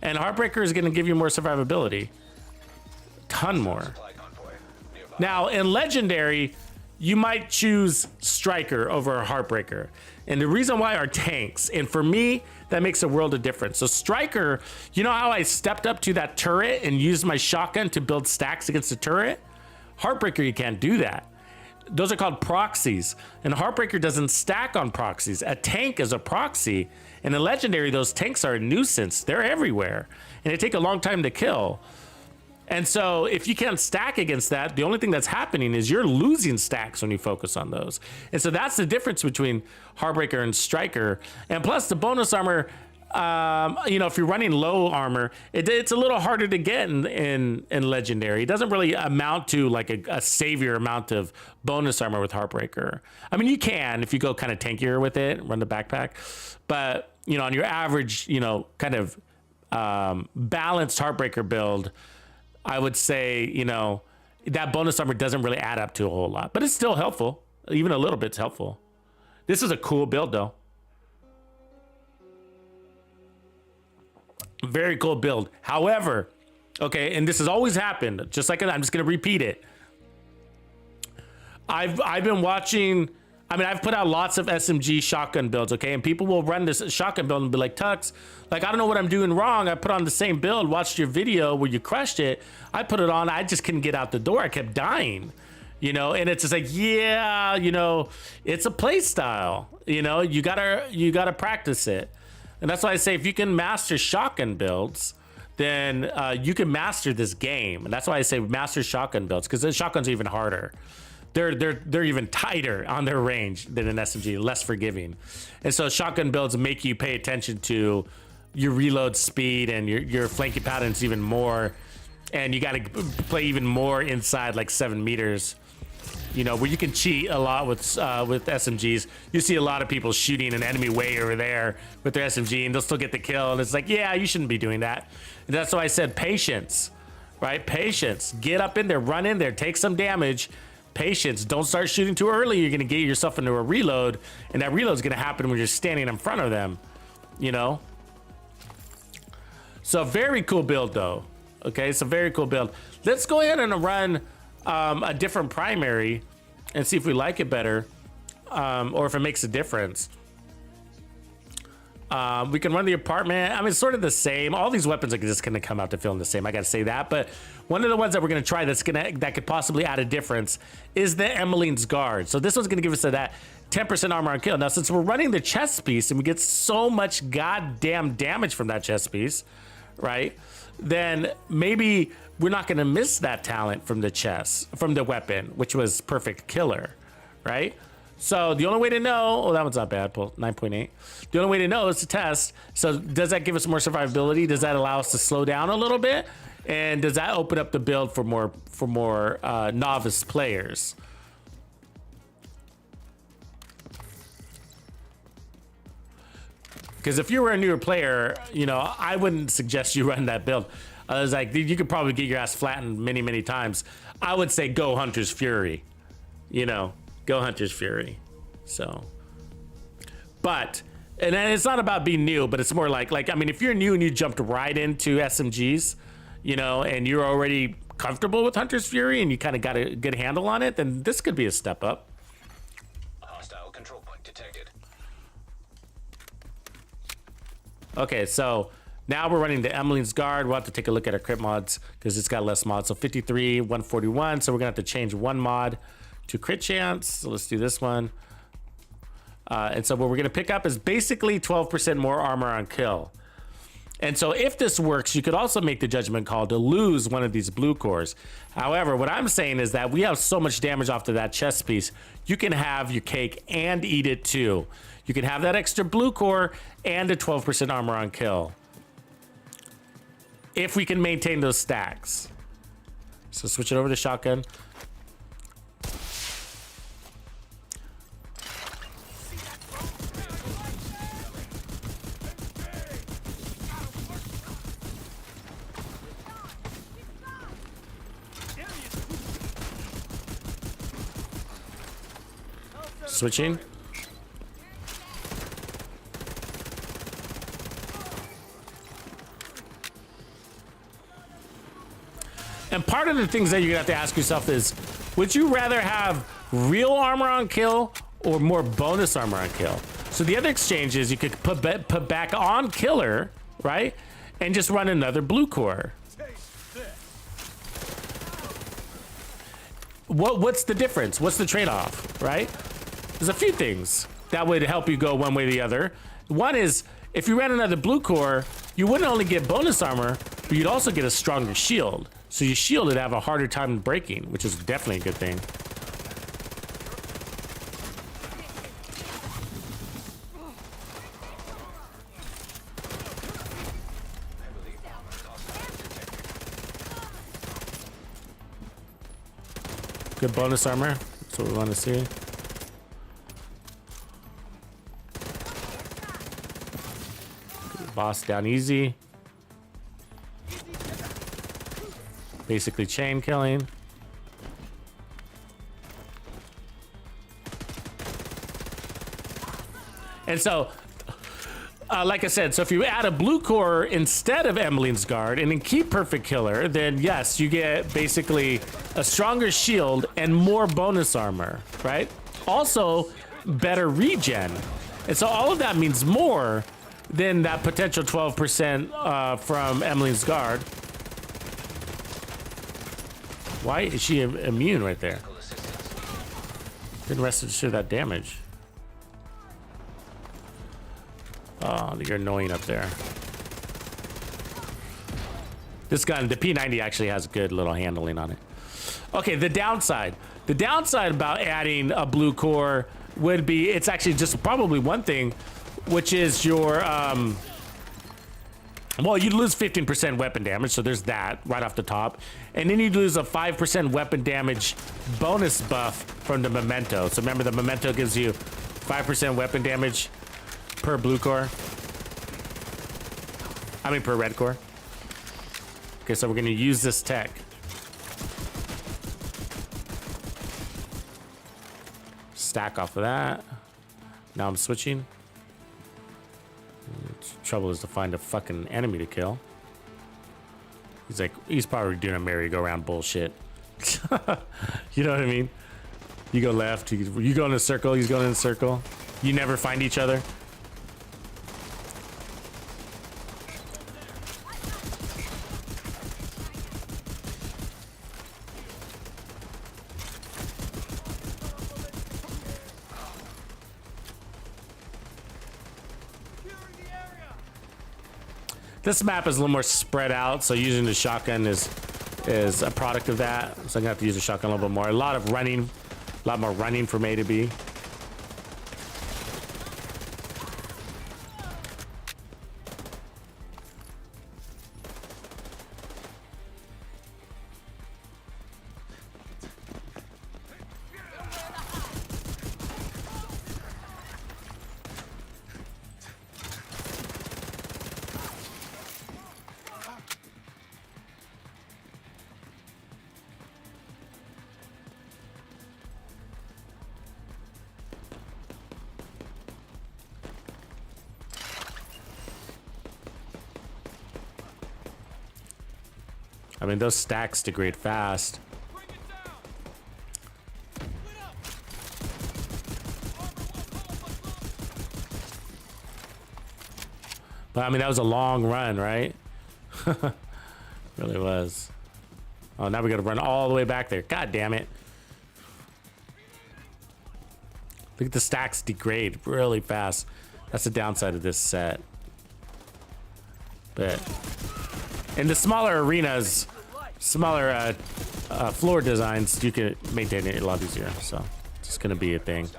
S3: And Heartbreaker is going to give you more survivability. Ton more.
S5: Supply convoy nearby.
S3: Now, in Legendary, you might choose Striker over Heartbreaker. And the reason why are tanks. And for me, that makes a world of difference. So Striker, you know how I stepped up to that turret and used my shotgun to build stacks against the turret? Heartbreaker, you can't do that. Those are called proxies. And Heartbreaker doesn't stack on proxies. A tank is a proxy. And in Legendary, those tanks are a nuisance. They're everywhere. And they take a long time to kill. And so if you can't stack against that, the only thing that's happening is you're losing stacks when you focus on those. And so that's the difference between Heartbreaker and Striker. And plus the bonus armor, you know, if you're running low armor, it's a little harder to get in Legendary. It doesn't really amount to like a savior amount of bonus armor with Heartbreaker. I mean, you can if you go kind of tankier with it, run the backpack. But, you know, on your average, you know, kind of balanced Heartbreaker build, I would say, you know, that bonus armor doesn't really add up to a whole lot, but it's still helpful. Even a little bit's helpful. This is a cool build though. Very cool build. However, okay, and this has always happened, just like I'm just gonna repeat it. I've been watching, I mean, I've put out lots of SMG shotgun builds, okay? And people will run this shotgun build and be like, Tux, like, I don't know what I'm doing wrong. I put on the same build, watched your video where you crushed it. I put it on, I just couldn't get out the door. I kept dying, you know? And it's just like, yeah, you know, it's a play style, you know? You gotta practice it. And that's why I say, if you can master shotgun builds, then you can master this game. And that's why I say master shotgun builds, because the shotguns are even harder. They're even tighter on their range than an SMG, less forgiving. And so shotgun builds make you pay attention to your reload speed and your flanking patterns even more. And you got to play even more inside like 7 meters, you know, where you can cheat a lot with SMGs. You see a lot of people shooting an enemy way over there with their SMG and they'll still get the kill. And it's like, yeah, you shouldn't be doing that. And that's why I said patience, right? Patience. Get up in there, run in there, take some damage. Patience. Don't start shooting too early. You're going to get yourself into a reload, and that reload is going to happen when you're standing in front of them, you know? So very cool build though. Okay, it's a very cool build. Let's go ahead and run a different primary and see if we like it better, or if it makes a difference. We can run the apartment. I mean, it's sort of the same. All these weapons are just going to come out to feeling the same. I got to say that. But one of the ones that we're going to try that could possibly add a difference is the Emmeline's Guard. So this one's going to give us that 10% armor on kill. Now, since we're running the chest piece and we get so much goddamn damage from that chest piece, right? Then maybe we're not going to miss that talent from the weapon, which was Perfect Killer, right? So the only way to know, oh, that one's not bad, 9.8. The only way to know is to test. So does that give us more survivability? Does that allow us to slow down a little bit? And does that open up the build for more novice players? Because if you were a newer player, you know, I wouldn't suggest you run that build. I was like, you could probably get your ass flattened many, many times. I would say go Hunter's Fury, you know. Go Hunter's Fury. So, but, and then it's not about being new, but it's more like, I mean, if you're new and you jumped right into SMGs, you know, and you're already comfortable with Hunter's Fury and you kind of got a good handle on it, then this could be a step up.
S5: Hostile control point detected.
S3: Okay, so now we're running the Emmeline's Guard. We'll have to take a look at our crit mods because it's got less mods. So 53, 141. So we're gonna have to change one mod to crit chance. So let's do this one. And so what we're gonna pick up is basically 12% more armor on kill. And so if this works, you could also make the judgment call to lose one of these blue cores. However, what I'm saying is that we have so much damage off to that chest piece, you can have your cake and eat it too. You can have that extra blue core and a 12% armor on kill, if we can maintain those stacks. So switch it over to shotgun. Switching. And part of the things that you're gonna have to ask yourself is, would you rather have real armor on kill or more bonus armor on kill? So the other exchange is you could put back on killer, right? And just run another blue core. What's the difference? What's the trade-off, right? There's a few things that would help you go one way or the other. One is, if you ran another blue core, you wouldn't only get bonus armor, but you'd also get a stronger shield. So your shield would have a harder time breaking, which is definitely a good thing. Good bonus armor. That's what we want to see. Boss down easy. Basically chain killing. And so, like I said, so if you add a blue core instead of Emmeline's Guard and then keep Perfect Killer, then yes, you get basically a stronger shield and more bonus armor, right? Also, better regen. And so all of that means more than that potential 12% from Emmeline's Guard. Why is she immune right there? Didn't rest of that damage. Oh, you're annoying up there. This gun, the P90 actually has good little handling on it. Okay, the downside. The downside about adding a blue core would be, it's actually just probably one thing, which is your, well, you'd lose 15% weapon damage, so there's that right off the top. And then you'd lose a 5% weapon damage bonus buff from the Memento. So remember, the Memento gives you 5% weapon damage per blue core. I mean, per red core. Okay, so we're gonna use this tech. Stack off of that. Now I'm switching. Trouble is to find a fucking enemy to kill. He's like, he's probably doing a merry-go-round bullshit. You know what I mean? You go left, you go in a circle, he's going in a circle. You never find each other. This map is a little more spread out, so using the shotgun is a product of that. So I'm gonna have to use the shotgun a little bit more. A lot of running, a lot more running from A to B. I mean, those stacks degrade fast. But I mean, that was a long run, right? Really was. Oh, now we gotta run all the way back there. God damn it. Look at the stacks degrade really fast. That's the downside of this set. But in the smaller arenas, smaller floor designs, you can maintain it a lot easier. So it's just gonna be a thing.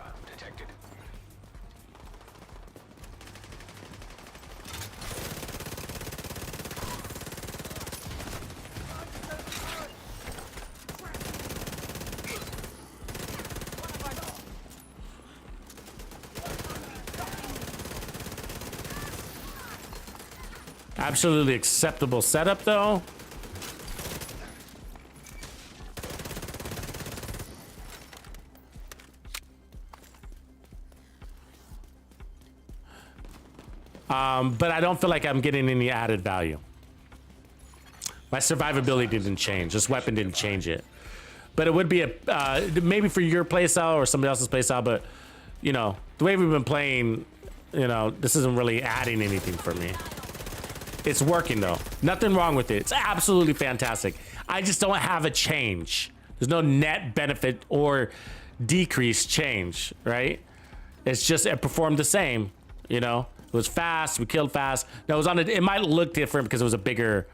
S3: Absolutely acceptable setup, though. But I don't feel like I'm getting any added value. My survivability didn't change. This weapon didn't change it. But it would be a maybe for your playstyle or somebody else's playstyle. But you know, the way we've been playing, you know, this isn't really adding anything for me. It's working though. Nothing wrong with it. It's absolutely fantastic. I just don't have a change. There's no net benefit or decrease change, right? It's just it performed the same. You know, it was fast. We killed fast. No, it was on. It might look different because it was a bigger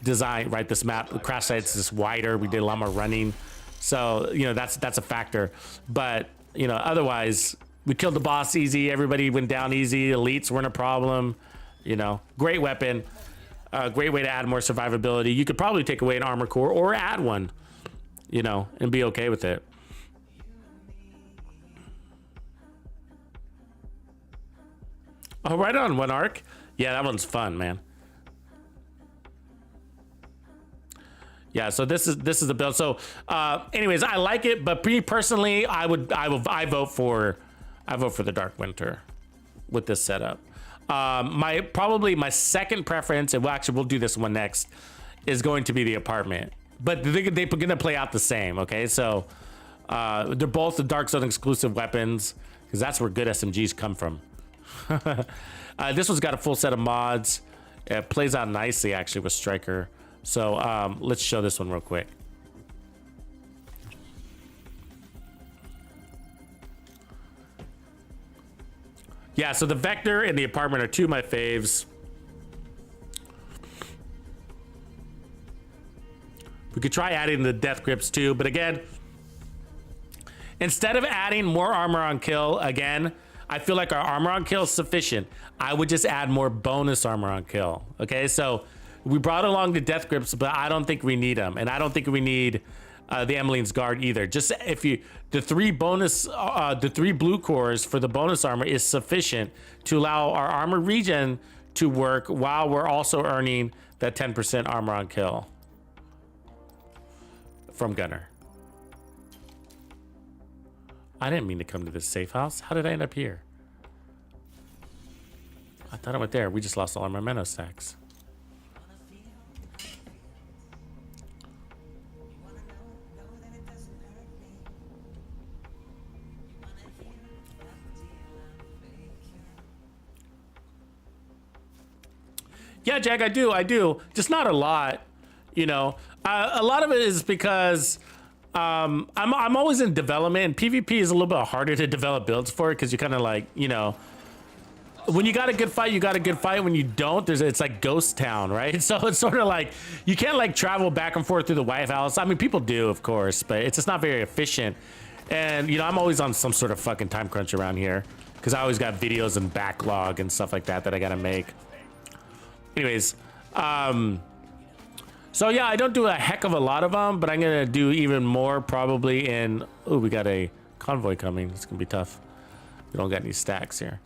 S3: design, right? This map, the crash site's just wider. We did a lot more running. So, you know, that's a factor. But, you know, otherwise, we killed the boss easy. Everybody went down easy. Elites weren't a problem. You know, great weapon. Great way to add more survivability. You could probably take away an armor core or add one, you know, and be okay with it. Oh, right on, one arc. Yeah, that one's fun, man. Yeah, so this is the build. So, anyways, I like it, but me personally, I vote for the Dark Winter with this setup. Probably my second preference, and we'll do this one next, is going to be the apartment. But they're gonna play out the same. Okay, so they're both the Dark Zone exclusive weapons because that's where good SMGs come from. This one's got a full set of mods. It plays out nicely actually with Striker. So let's show this one real quick. Yeah, so the Vector and the apartment are two of my faves. We could try adding the death grips too, but again, instead of adding more armor on kill, again, I feel like our armor on kill is sufficient. I would just add more bonus armor on kill. Okay, so we brought along the death grips, but I don't think we need them, and I don't think we need the Emmeline's Guard either. Just if you, the three blue cores for the bonus armor is sufficient to allow our armor regen to work while we're also earning that 10% armor on kill from Gunner. I didn't mean to come to this safe house. How did I end up here? I thought I went there. We just lost all our memento stacks. Yeah, Jack, I do. Just not a lot, you know. A lot of it is because I'm always in development, and PvP is a little bit harder to develop builds for it because you kind of like, you know, when you got a good fight, you got a good fight. When you don't, it's like ghost town, right? So it's sort of like you can't like travel back and forth through the White House. I mean, people do, of course, but it's just not very efficient. And you know, I'm always on some sort of fucking time crunch around here because I always got videos and backlog and stuff like that that I gotta make. Anyways, so yeah, I don't do a heck of a lot of them, but I'm gonna do even more probably in. Oh, we got a convoy coming. It's gonna be tough. We don't got any stacks here.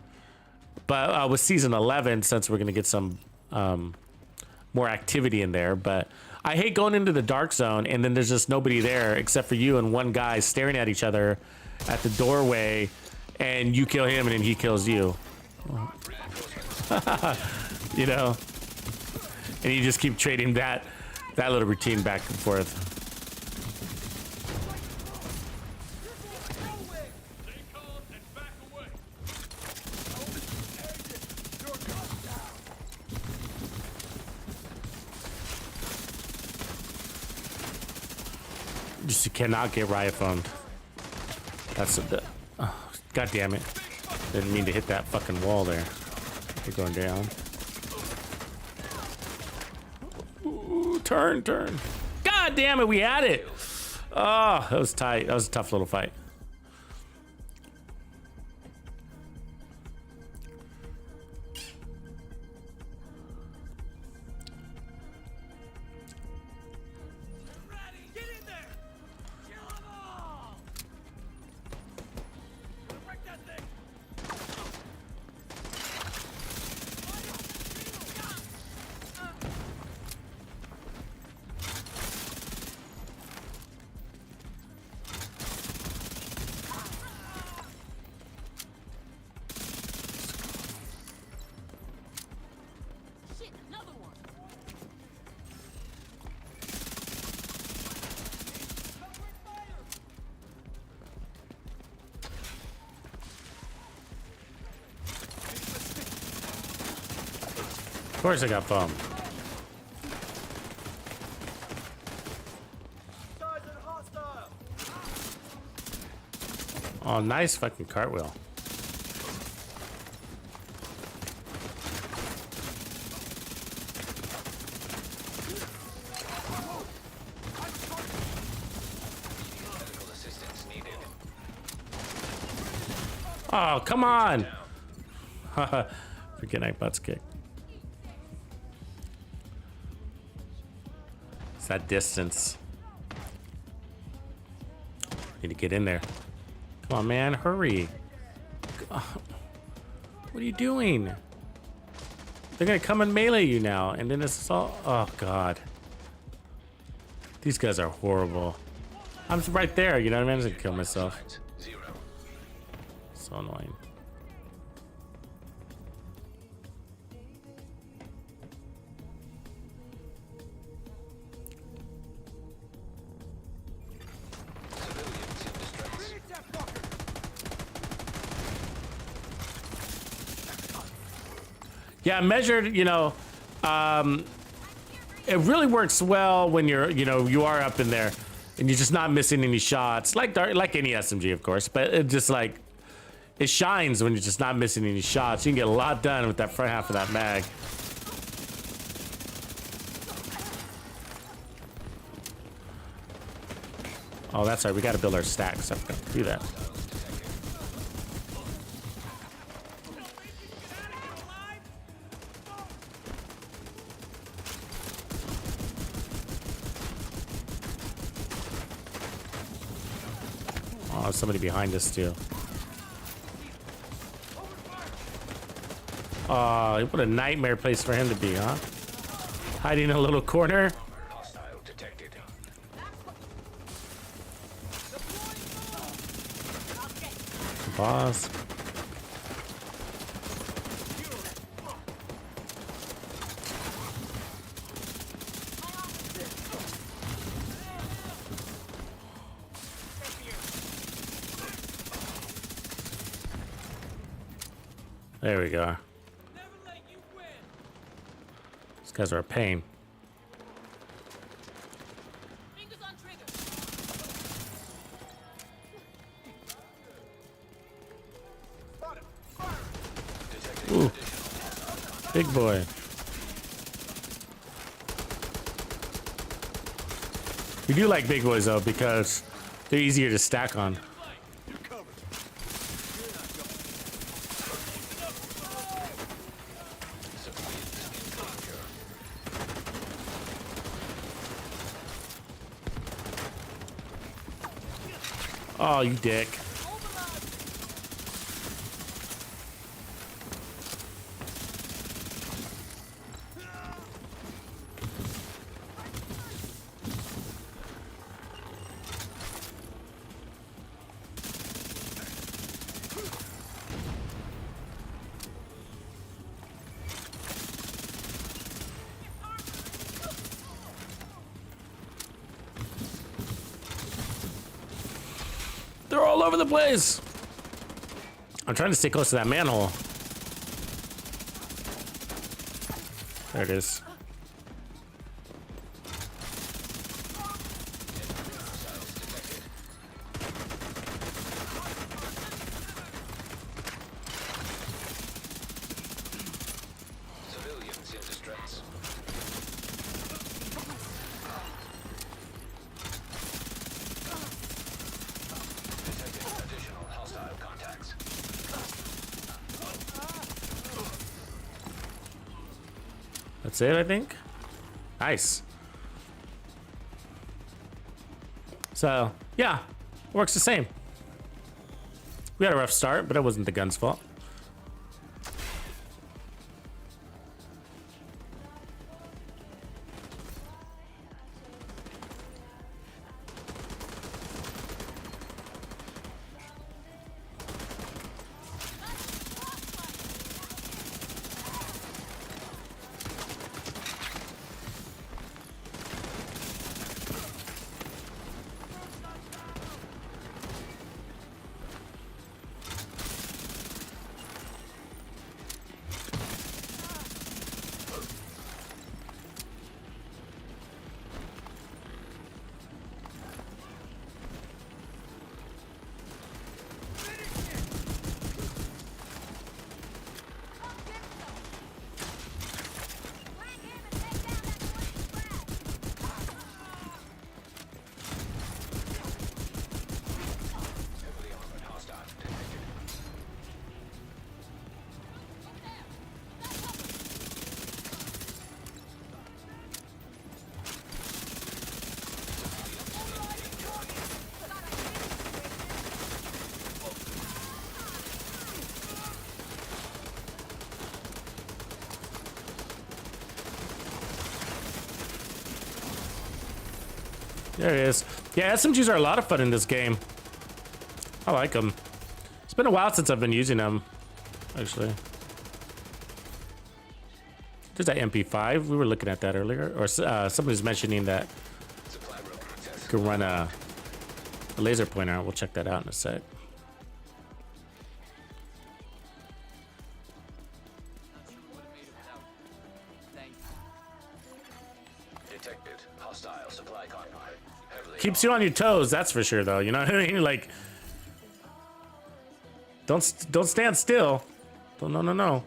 S3: But with season 11, since we're gonna get some more activity in there, but I hate going into the dark zone and then there's just nobody there except for you and one guy staring at each other at the doorway, and you kill him and then he kills you. You know, and you just keep trading that little routine back and forth. Just you cannot get riot phoned. That's a god damn it. Didn't mean to hit that fucking wall there. We're going down. Ooh, turn. God damn it, we had it. Oh, that was tight. That was a tough little fight. course I got foam. Oh, nice fucking cartwheel.
S5: Medical assistance needed.
S3: Oh, come on. Haha. Freaking I butts kicked. It's that distance. Need to get in there. Come on, man, hurry. What are you doing? They're gonna come and melee you now, and then it's all, oh God. These guys are horrible. I'm right there, you know what I mean? I'm just gonna kill myself.
S5: Signs, 0.
S3: So annoying.
S5: Civilians in distress.
S3: Yeah, measured, you know, it really works well when you're, you know, you are up in there and you're just not missing any shots, like any SMG, of course, but it just like, it shines when you're just not missing any shots. You can get a lot done with that front half of that mag. Oh, that's right, we gotta build our stacks. I forgot to do that. Oh, somebody behind us too. Oh, what a nightmare place for him to be, huh? Hiding in a little corner.
S5: Hostile detected.
S3: Boss. There we go. These guys are a pain.
S2: Fingers on trigger.
S3: Ooh. Big boy. We do like big boys though because they're easier to stack on. Oh, you dick. They're all over the place. I'm trying to stay close to that manhole. There it is.
S5: Civilians in distress. Detecting additional hostile contacts.
S3: That's it, I think. Nice. So, yeah, works the same. We had a rough start, but it wasn't the gun's fault. There it is. Yeah, SMGs are a lot of fun in this game. I like them. It's been a while since I've been using them, actually. There's that MP5. We were looking at that earlier. Or somebody's mentioning that you can run a laser pointer. We'll check that out in a sec.
S5: Detected. Hostile supply convoy. Heavily
S3: Keeps you on your toes, that's for sure, though. You know what I mean? Like, don't stand still. No.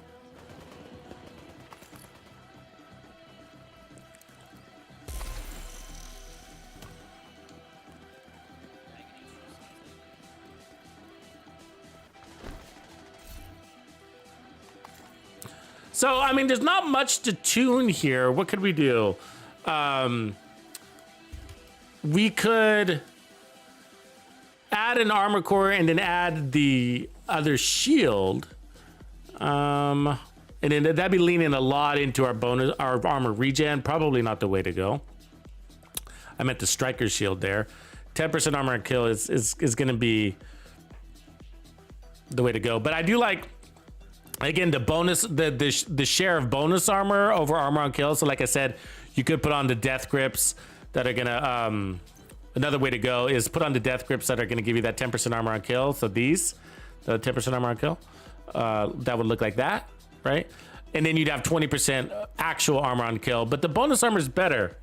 S3: So, I mean, there's not much to tune here. What could we do? We could add an armor core and then add the other shield. And then that'd be leaning a lot into our armor regen. Probably not the way to go. I meant the striker shield there. 10% armor and kill is going to be the way to go. But I do like, again, the bonus, the share of bonus armor over armor on kill. So like I said, you could put on the death grips that are gonna, another way to go is put on the death grips that are gonna give you that 10% armor on kill. So these, the 10% armor on kill, that would look like that, right? And then you'd have 20% actual armor on kill, but the bonus armor is better.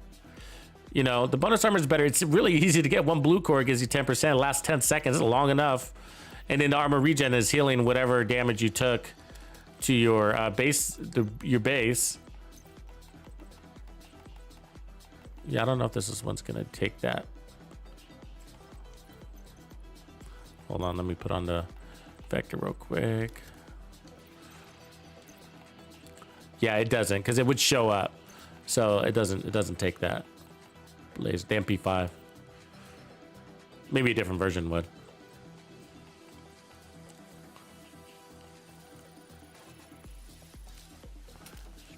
S3: You know, the bonus armor is better. It's really easy to get. One blue core gives you 10%, last 10 seconds, long enough. And then the armor regen is healing whatever damage you took to your base, your base. Yeah, I don't know if this one's gonna take that. Hold on, let me put on the vector real quick. Yeah, it doesn't, because it would show up. So it doesn't take that. Blaze, the MP5. Maybe a different version would.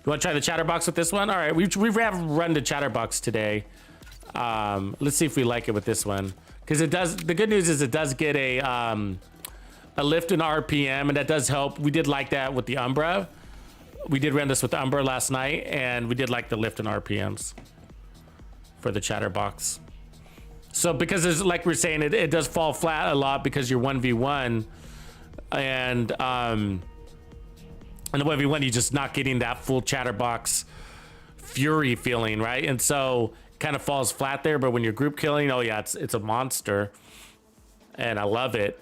S3: You want to try the chatterbox with this one? All right, we've run the chatterbox today. Let's see if we like it with this one, because it does. The good news is it does get a lift in RPM, and that does help. We did like that with the Umbra. We did run this with the Umbra last night, and we did like the lift in RPMs for the chatterbox. So because there's, like we're saying, it does fall flat a lot because you're 1v1, and in the 1v1, you're just not getting that full chatterbox fury feeling, right? And so kind of falls flat there. But when you're group killing, oh yeah, it's a monster, and I love it.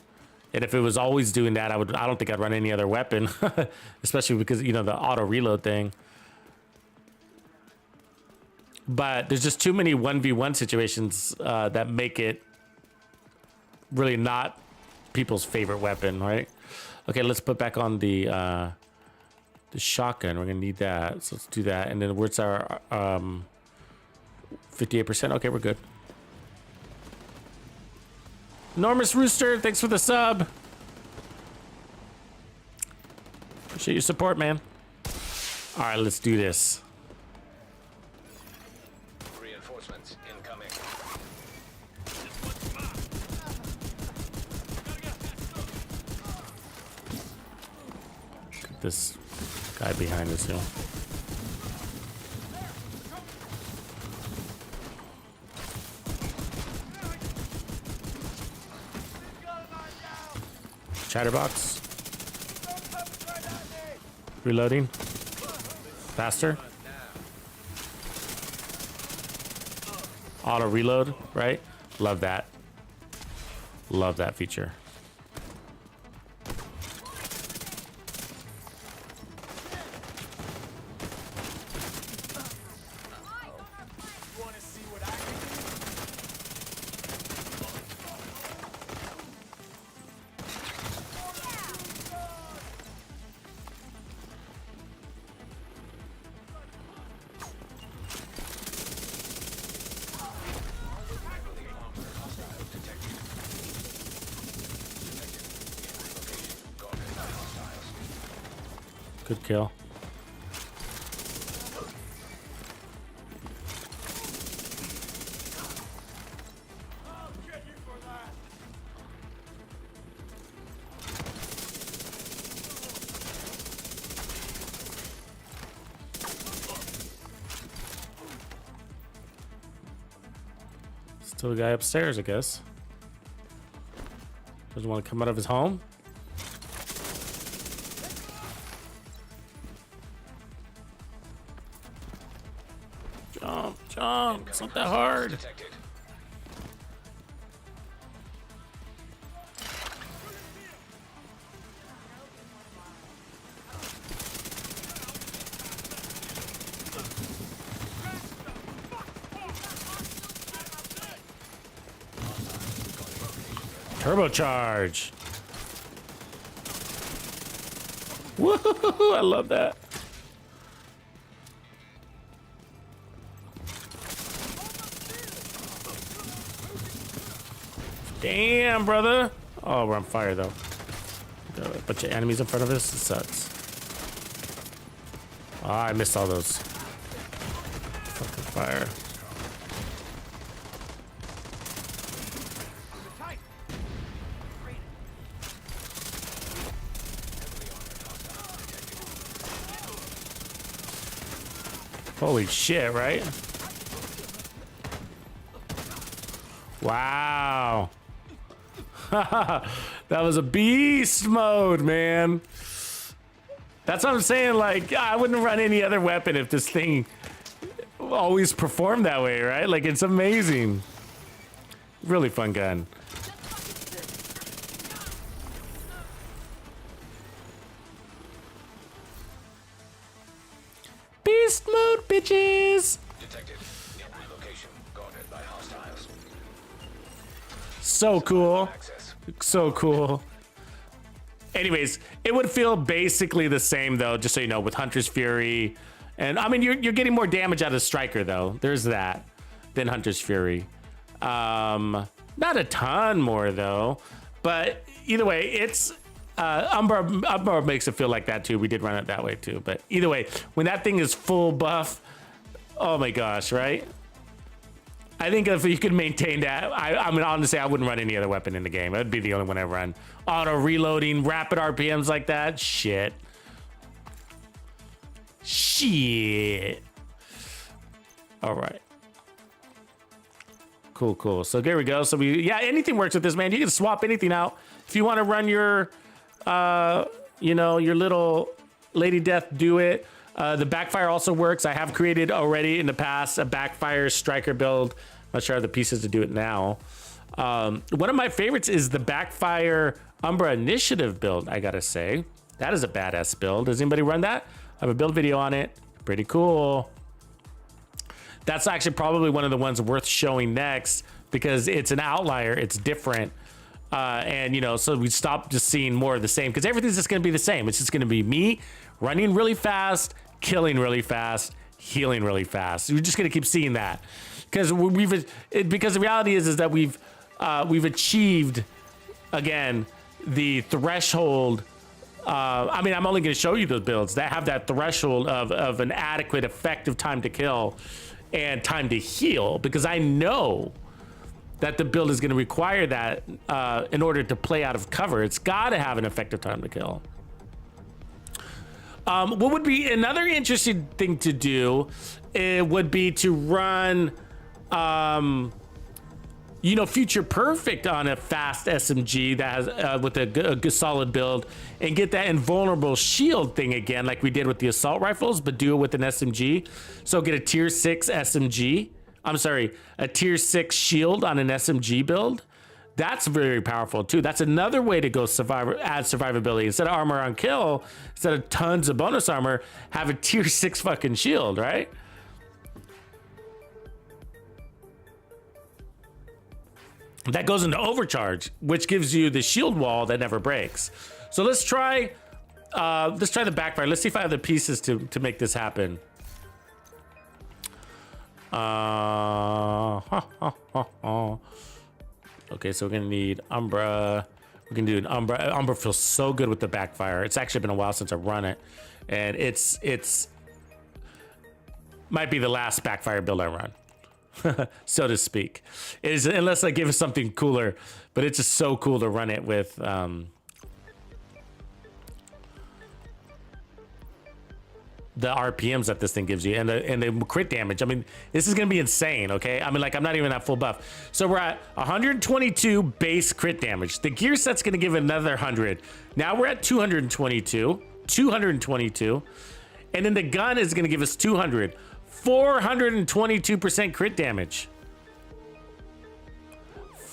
S3: And if it was always doing that, I don't think I'd run any other weapon, especially because, you know, the auto reload thing. But there's just too many 1v1 situations that make it really not people's favorite weapon, right? Okay, let's put back on the shotgun. We're gonna need that, so let's do that. And then where's our 58%? Okay, we're good. Enormous Rooster, thanks for the sub. Appreciate your support, man. All right, let's do this.
S5: reinforcements incoming.
S3: This guy behind us here. Chatterbox. Reloading. Faster. Auto reload, right? Love that. Love that feature. Good kill. So the guy upstairs, I guess. Doesn't want to come out of his home. Jump, jump. It's not that hard.
S5: Detected.
S3: Turbocharge. Woohoo! I love that. Damn, brother. Oh, we're on fire, though. Got a bunch of enemies in front of us. It sucks. Oh, I missed all those. Fucking fire. Holy shit, right? Wow. That was a beast mode, man. That's what I'm saying. Like, I wouldn't run any other weapon if this thing always performed that way, right? Like, it's amazing. Really fun gun. Beast mode, bitches.
S5: Detected. Nearby location. Guarded by hostiles.
S3: So cool.
S5: Access.
S3: So cool. Anyways, it would feel basically the same though, just so you know, with Hunter's Fury. And I mean, you're getting more damage out of Striker though. There's that than Hunter's Fury. Not a ton more though, but either way, it's Umbra makes it feel like that too. We did run it that way too, but either way, when that thing is full buff, oh my gosh, right? I think if you could maintain that, I mean, honestly, I wouldn't run any other weapon in the game. That'd be the only one I run. Auto reloading, rapid RPMs like that, shit. Shit. All right. Cool, cool. So there we go. So yeah, anything works with this, man. You can swap anything out. If you want to run your, you know, your little Lady Death, do it. The backfire also works. I have created already in the past a backfire striker build. Not sure I have the pieces to do it now. One of my favorites is the backfire Umbra initiative build, I gotta say. That is a badass build. Does anybody run that? I have a build video on it. Pretty cool. That's actually probably one of the ones worth showing next because it's an outlier. It's different. And, you know, so we stopped just seeing more of the same because everything's just going to be the same. It's just going to be me running really fast, killing really fast, healing really fast. We're just going to keep seeing that because because the reality is that we've achieved, again, the threshold. I mean, I'm only going to show you those builds that have that threshold of an adequate, effective time to kill and time to heal, because I know that the build is going to require that in order to play out of cover. It's got to have an effective time to kill. What would be another interesting thing to do? It would be to run, you know, Future Perfect on a fast SMG that has with a good solid build, and get that invulnerable shield thing again, like we did with the assault rifles, but do it with an SMG. So get a tier 6 SMG. I'm sorry, a tier 6 shield on an SMG build. That's very powerful too. That's another way to go add survivability. Instead of armor on kill, instead of tons of bonus armor, have a tier 6 fucking shield, right? That goes into overcharge, which gives you the shield wall that never breaks. So let's try the backfire. Let's see if I have the pieces to make this happen. Okay, so we're gonna need Umbra. We can do an Umbra. Umbra feels so good with the backfire. It's actually been a while since I've run it, and it's might be the last backfire build I run. So to speak, is unless I give it something cooler, but it's just so cool to run it with. the RPMs that this thing gives you and the crit damage. I mean, this is gonna be insane, okay? I mean, like, I'm not even at full buff. So we're at 122 base crit damage. The gear set's gonna give another 100. Now we're at 222, and then the gun is gonna give us 200. 422% crit damage.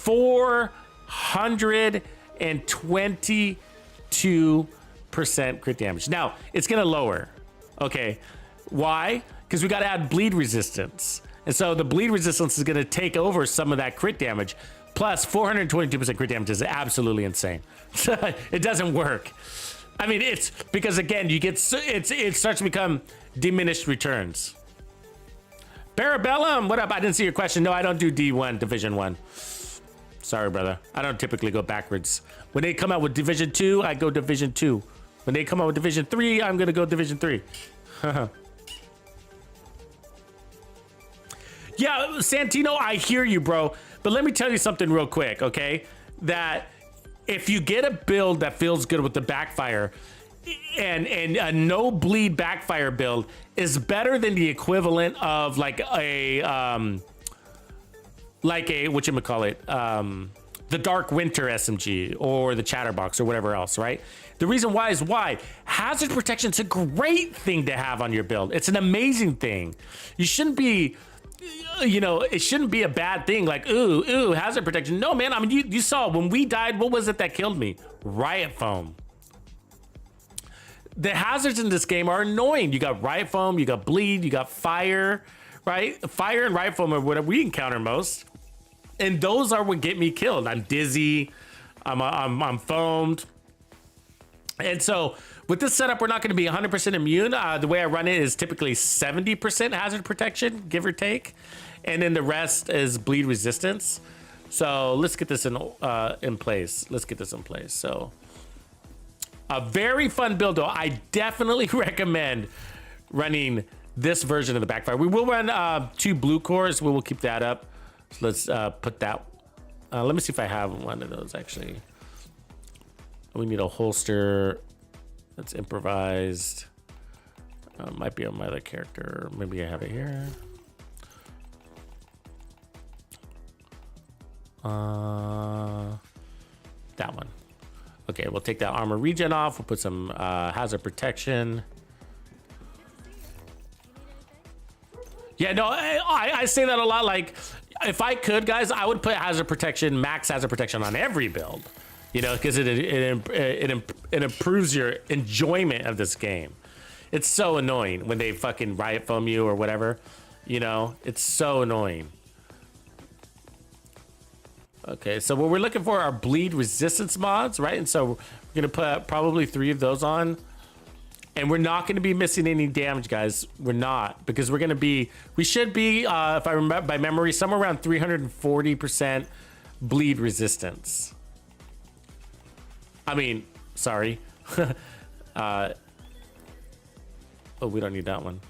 S3: 422% crit damage. Now, it's gonna lower. Okay, why? Because we got to add bleed resistance. And so the bleed resistance is going to take over some of that crit damage. Plus 422% crit damage is absolutely insane. It doesn't work. I mean, it's because again, you get, it starts to become diminished returns. Parabellum, what up? I didn't see your question. No, I don't do D1, Division 1. Sorry, brother. I don't typically go backwards. When they come out with Division 2, I go Division 2. When they come out with Division 3, I'm going to go Division 3. Yeah, Santino, I hear you, bro. But let me tell you something real quick, okay? That if you get a build that feels good with the backfire, and a no bleed backfire build is better than the equivalent of like a whatchamacallit, the Dark Winter SMG or the Chatterbox or whatever else, right? The reason why is why hazard protection is a great thing to have on your build. It's an amazing thing. You shouldn't be, you know, it shouldn't be a bad thing like, ooh, hazard protection. No, man, I mean, you saw when we died, what was it that killed me? Riot foam. The hazards in this game are annoying. You got riot foam, you got bleed, you got fire, right? Fire and riot foam are what we encounter most. And those are what get me killed. I'm dizzy, I'm foamed. And so with this setup, we're not going to be 100% immune. The way I run it is typically 70% hazard protection, give or take. And then the rest is bleed resistance. So let's get this in place. Let's get this in place. So a very fun build, though. I definitely recommend running this version of the backfire. We will run 2 blue cores. We will keep that up. So let's put that. Let me see if I have one of those, actually. We need a holster that's improvised. Might be on my other character. Maybe I have it here. That one. Okay, we'll take that armor regen off. We'll put some hazard protection. Yeah, no, I say that a lot. Like, if I could, guys, I would put hazard protection, max hazard protection on every build. You know, because it improves your enjoyment of this game. It's so annoying when they fucking riot foam you or whatever. You know, it's so annoying. Okay, so what we're looking for are bleed resistance mods, right? And so we're gonna put probably 3 of those on. And we're not gonna be missing any damage, guys. We're not, because we should be, if I remember by memory, somewhere around 340% bleed resistance. I mean, sorry. Oh, we don't need that one.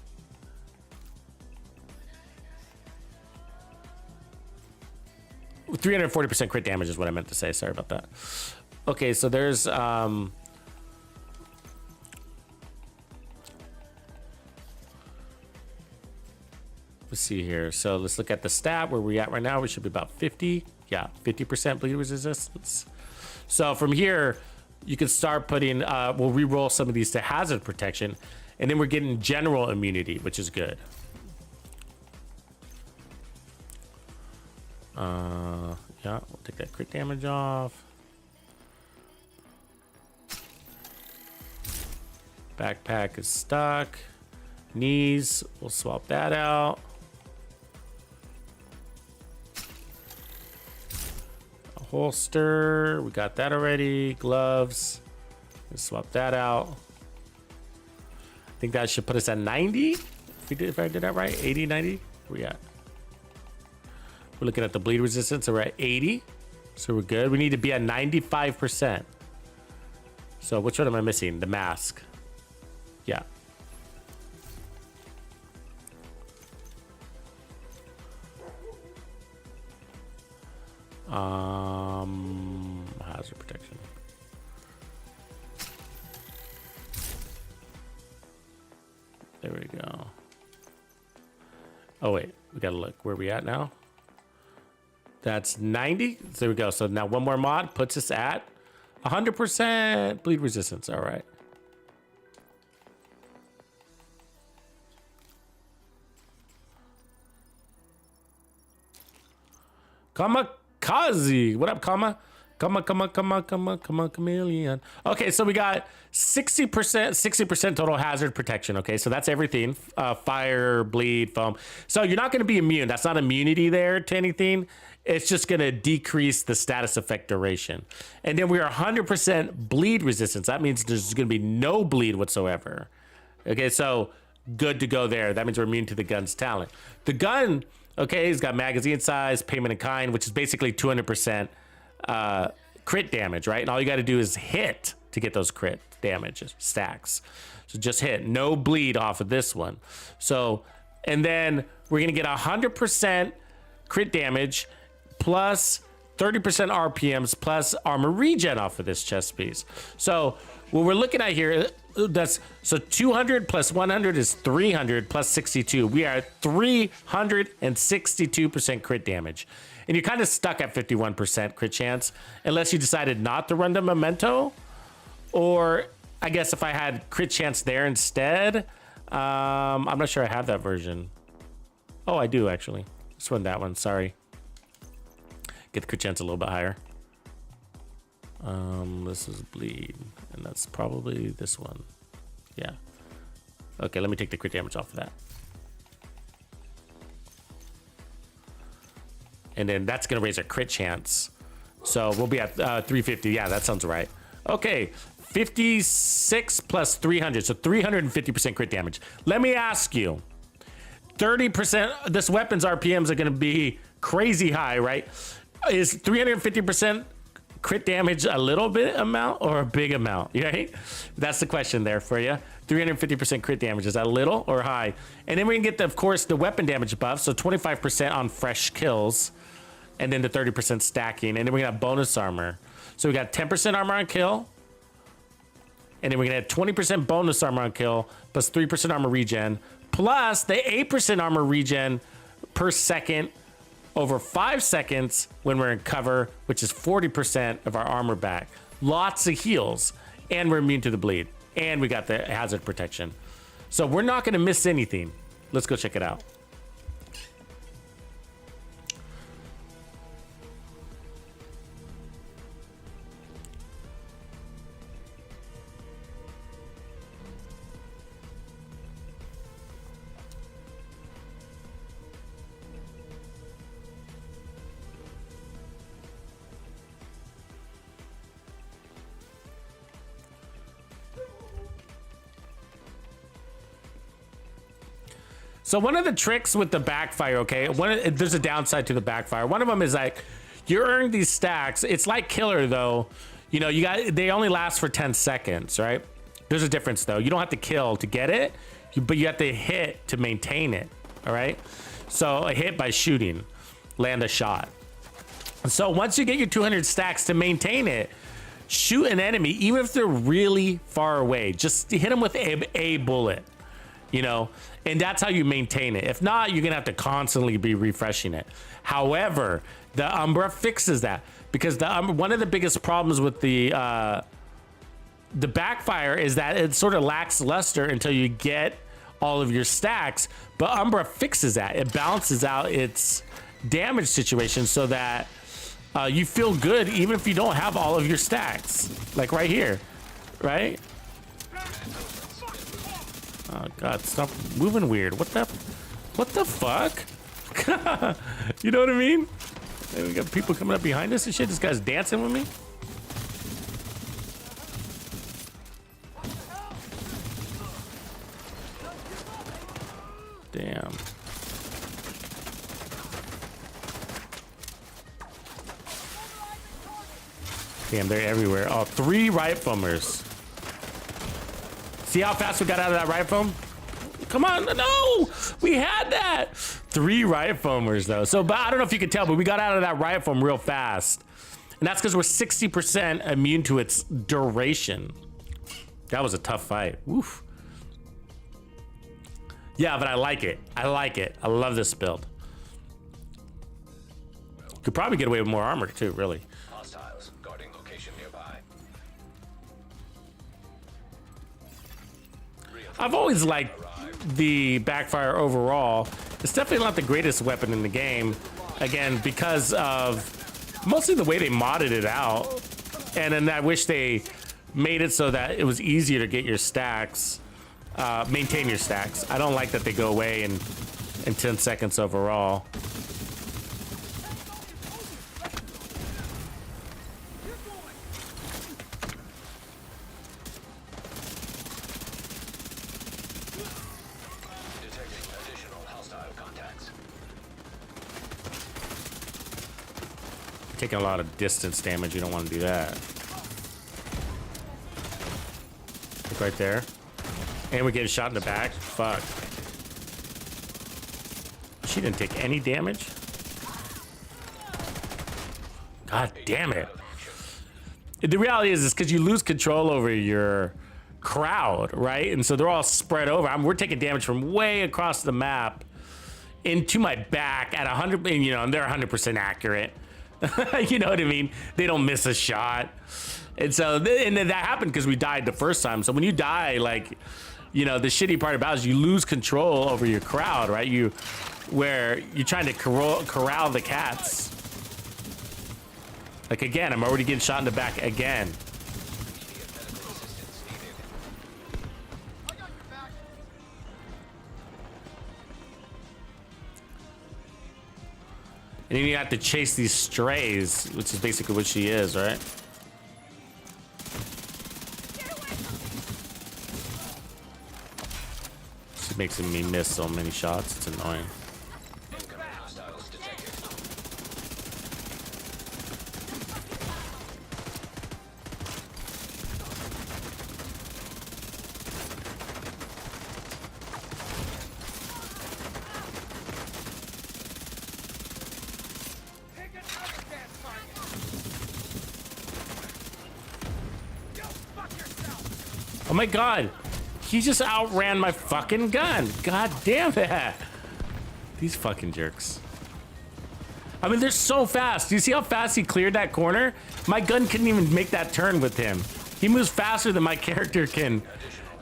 S3: With 340% crit damage is what I meant to say. Sorry about that. Okay, so there's let's see here. So let's look at the stat where we're at right now. We should be about 50. Yeah, 50% bleed resistance. So from here, you can start putting, we'll re-roll some of these to hazard protection, and then we're getting general immunity, which is good. Yeah, we'll take that crit damage off. Backpack is stuck. Knees, we'll swap that out. Holster, we got that already. Gloves, let's swap that out. I think that should put us at 90 if I did that right. 80, 90, where we at? We're looking at the bleed resistance, so we're at 80, so we're good. We need to be at 95%. So which one am I missing? The mask. Yeah. Hazard protection. There There we go. Oh wait, we gotta look. Where we at now? That's 90. So there we go. So now one more mod puts us at 100% bleed resistance. All right. Kamikaze. What up, Kama? Chameleon. Okay, so we got 60% total hazard protection. Okay, so that's everything. Fire, bleed, foam. So you're not going to be immune. That's not immunity there to anything. It's just going to decrease the status effect duration. And then we are 100% bleed resistance. That means there's going to be no bleed whatsoever. Okay, so good to go there. That means we're immune to the gun's talent. The gun, okay, it's got magazine size, payment in kind, which is basically 200% crit damage, right? And all you got to do is hit to get those crit damage stacks. So just hit, no bleed off of this one. So, and then we're going to get 100% crit damage plus 30% RPMs plus armor regen off of this chest piece. So what we're looking at here, that's so 200 plus 100 is 300 plus 62. We are at 362% crit damage. And you're kind of stuck at 51% crit chance unless you decided not to run the memento. Or I guess if I had crit chance there instead, I'm not sure I have that version. Oh, I do actually. Let's run that one. Sorry. Get the crit chance a little bit higher. This is bleed, and that's probably this one. Yeah. Okay, let me take the crit damage off of that. And then that's gonna raise our crit chance. So we'll be at 350. Yeah, that sounds right. Okay, 56 plus 300, so 350% crit damage. Let me ask you, 30%, this weapon's RPMs are gonna be crazy high, right? Is 350% crit damage a little bit amount or a big amount, right? That's the question there for you. 350% crit damage, is that little or high? And then we can get, of course, the weapon damage buff, so 25% on fresh kills, and then the 30% stacking, and then we got bonus armor. So we got 10% armor on kill, and then we're gonna have 20% bonus armor on kill, plus 3% armor regen, plus the 8% armor regen per second over 5 seconds when we're in cover, which is 40% of our armor back. Lots of heals, and we're immune to the bleed, and we got the hazard protection. So we're not gonna miss anything. Let's go check it out. So one of the tricks with the backfire, okay, there's a downside to the backfire. One of them is like, you earn these stacks. It's like killer though. You know, they only last for 10 seconds, right? There's a difference though. You don't have to kill to get it, but you have to hit to maintain it, all right? So a hit by shooting, land a shot. So once you get your 200 stacks to maintain it, shoot an enemy, even if they're really far away, just hit them with a bullet, you know? And that's how you maintain it. If not, you're gonna have to constantly be refreshing it. However, the Umbra fixes that, because one of the biggest problems with the backfire is that it sort of lacks luster until you get all of your stacks. But Umbra fixes that. It balances out its damage situation so that you feel good even if you don't have all of your stacks. Like right here, right? Oh God, stop moving weird. What the fuck? You know what I mean? And we got people coming up behind us and shit. This guy's dancing with me. Damn. Damn, they're everywhere. Oh, 3 riot foamers. See how fast we got out of that riot foam? Come on, no! We had that! 3 riot foamers though. So, but I don't know if you can tell, but we got out of that riot foam real fast. And that's because we're 60% immune to its duration. That was a tough fight. Oof. Yeah, but I like it. I like it. I love this build. Could probably get away with more armor too, really.
S5: Hostiles guarding location nearby.
S3: I've always liked the backfire overall. It's definitely not the greatest weapon in the game. Again, because of mostly the way they modded it out. And then I wish they made it so that it was easier to get your stacks, maintain your stacks. I don't like that they go away in 10 seconds overall.
S5: Detecting additional hostile contacts.
S3: Taking a lot of distance damage, you don't want to do that. Look right there. And we're getting shot in the back. Fuck. She didn't take any damage. God damn it. The reality is because you lose control over your crowd, right? And so they're all spread over. We're taking damage from way across the map into my back at 100, you know, and they're 100% accurate. You know what I mean? They don't miss a shot. And so, and then that happened because we died the first time. So when you die, like, you know, the shitty part about it is you lose control over your crowd, right? Where you're trying to corral the cats. Like, again, I'm already getting shot in the back again. And then you have to chase these strays, which is basically what she is, right? She's making me miss so many shots. It's annoying.
S5: Incoming hostiles detected.
S2: Take another damn target. Go fuck yourself.
S3: Oh my god. He just outran my fucking gun. God damn it. These fucking jerks. I mean, they're so fast. Do you see how fast he cleared that corner? My gun couldn't even make that turn with him. He moves faster than my character can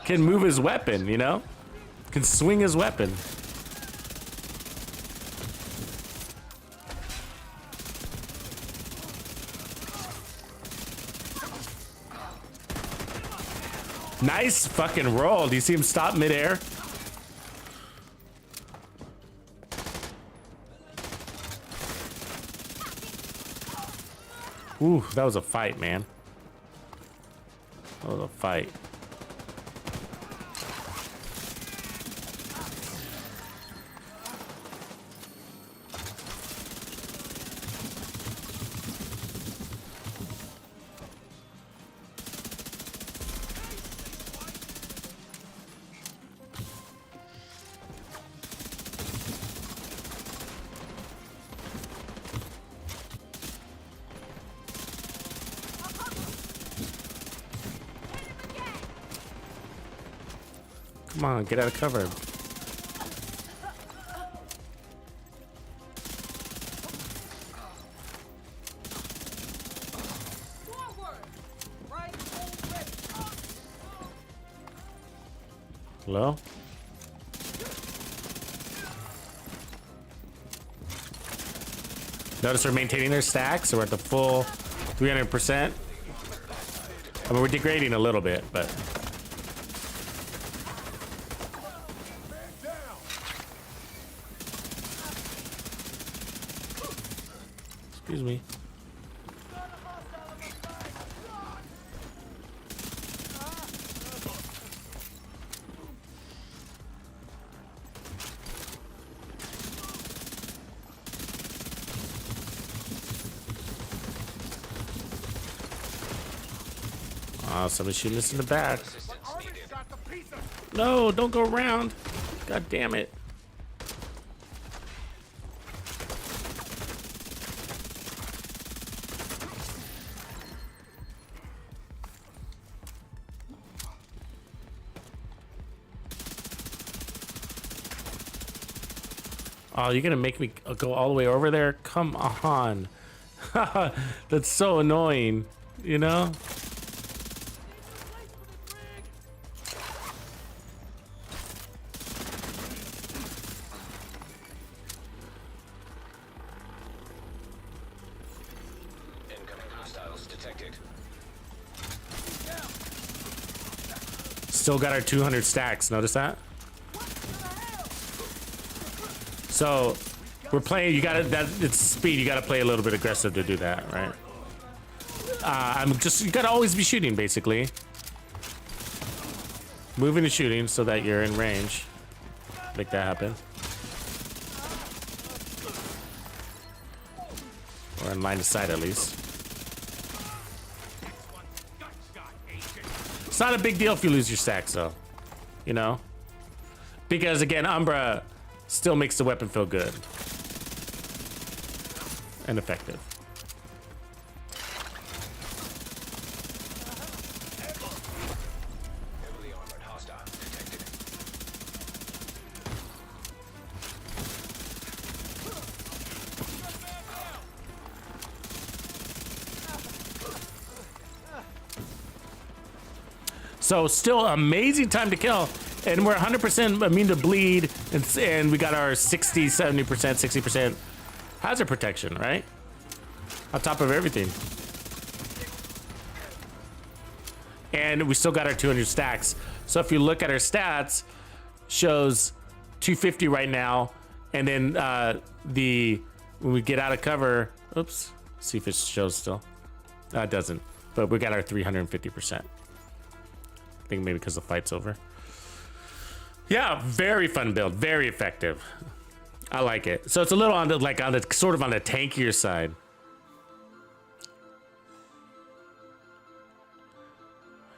S3: move his weapon, you know? Can swing his weapon. Nice fucking roll. Do you see him stop midair? Ooh, that was a fight, man. That was a fight. Come on, get out of cover.
S2: Forward. Right, hold, ready.
S3: Hello? Notice we're maintaining their stacks, so we're at the full 300%. I mean, we're degrading a little bit, but... Excuse me. Oh, somebody's shooting us in the back. No, don't go around. God damn it. Oh, you're gonna make me go all the way over there? Come on. That's so annoying, you know?
S5: Incoming hostiles detected.
S3: Still got our 200 stacks, notice that? So, we're playing, you gotta, it's speed, you gotta play a little bit aggressive to do that, right? You gotta always be shooting, basically. Moving and shooting so that you're in range. Make that happen. Or in line of sight, at least. It's not a big deal if you lose your stacks, though. You know? Because, again, Umbra still makes the weapon feel good. And effective.
S5: Heavily armored hostile detected.
S3: So still amazing time to kill, and we're 100% immune to bleed, and we got our 60, 70%, 60% hazard protection, right? On top of everything. And we still got our 200 stacks. So if you look at our stats, shows 250 right now, and then when we get out of cover, oops, see if it shows still. It doesn't, but we got our 350%. I think maybe because the fight's over. Yeah, very fun build, very effective. I like it. So it's a little on the sort of on the tankier side.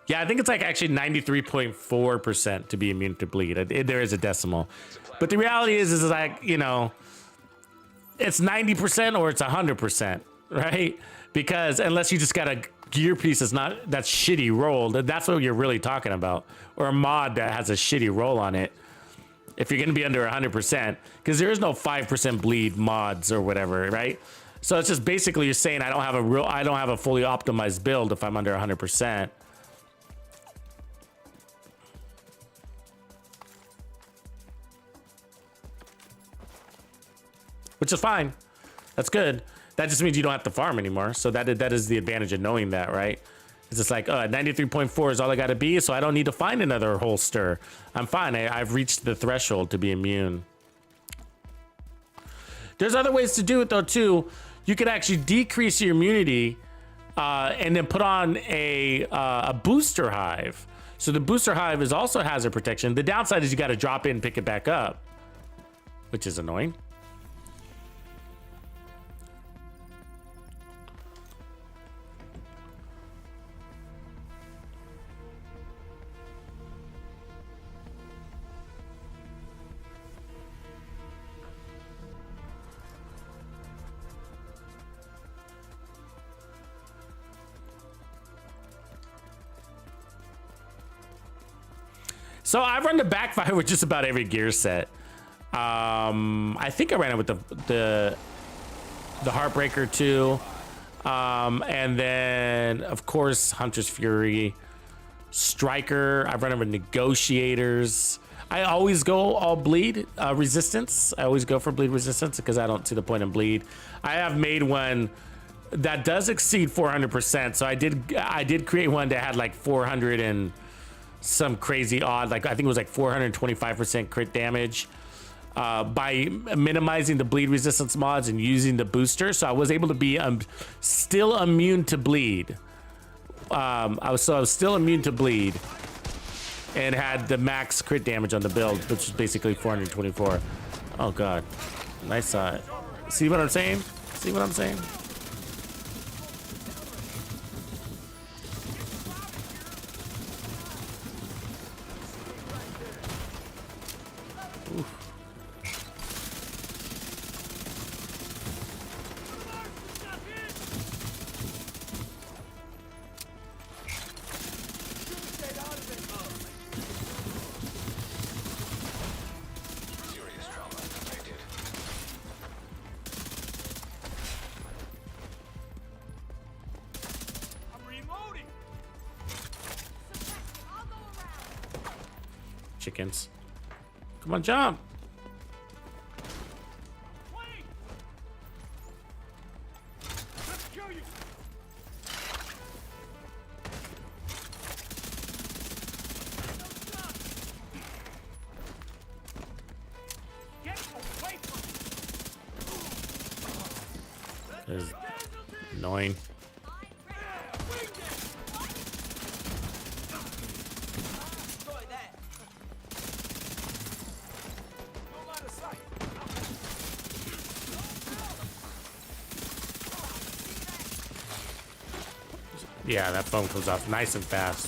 S3: Yeah, I think it's like actually 93.4% to be immune to bleed. There is a decimal, but the reality is like, you know, it's 90% or it's 100%, right? Because unless you just got a gear piece that's shitty rolled, that's what you're really talking about, or a mod that has a shitty roll on it. If you're going to be under 100%, because there is no 5% bleed mods or whatever, right? So it's just basically you're saying I don't have a fully optimized build if I'm under 100%. Which is fine. That's good. That just means you don't have to farm anymore. So that is the advantage of knowing that, right? It's just like, 93.4 is all I got to be, so I don't need to find another holster. I'm fine. I've reached the threshold to be immune. There's other ways to do it, though, too. You could actually decrease your immunity and then put on a booster hive. So the booster hive is also hazard protection. The downside is you got to drop in and pick it back up, which is annoying. So I run the backfire with just about every gear set. I think I ran it with the Heartbreaker too. And then of course Hunter's Fury, Striker. I've run it with Negotiators. I always go all bleed resistance. I always go for bleed resistance because I don't see the point in bleed. I have made one that does exceed 400%. So I did create one that had like 400 and some crazy odd, like I think it was like 425% crit damage by minimizing the bleed resistance mods and using the booster. So I was able to be still immune to bleed. I was still immune to bleed and had the max crit damage on the build, which is basically 424. Oh God, nice. See what I'm saying? See what I'm saying?
S5: Serious trauma detected.
S3: chickens. Come on, jump.
S2: Wait! Let's kill you! Get away from me!
S3: It's annoying. Yeah, that phone comes off nice and fast.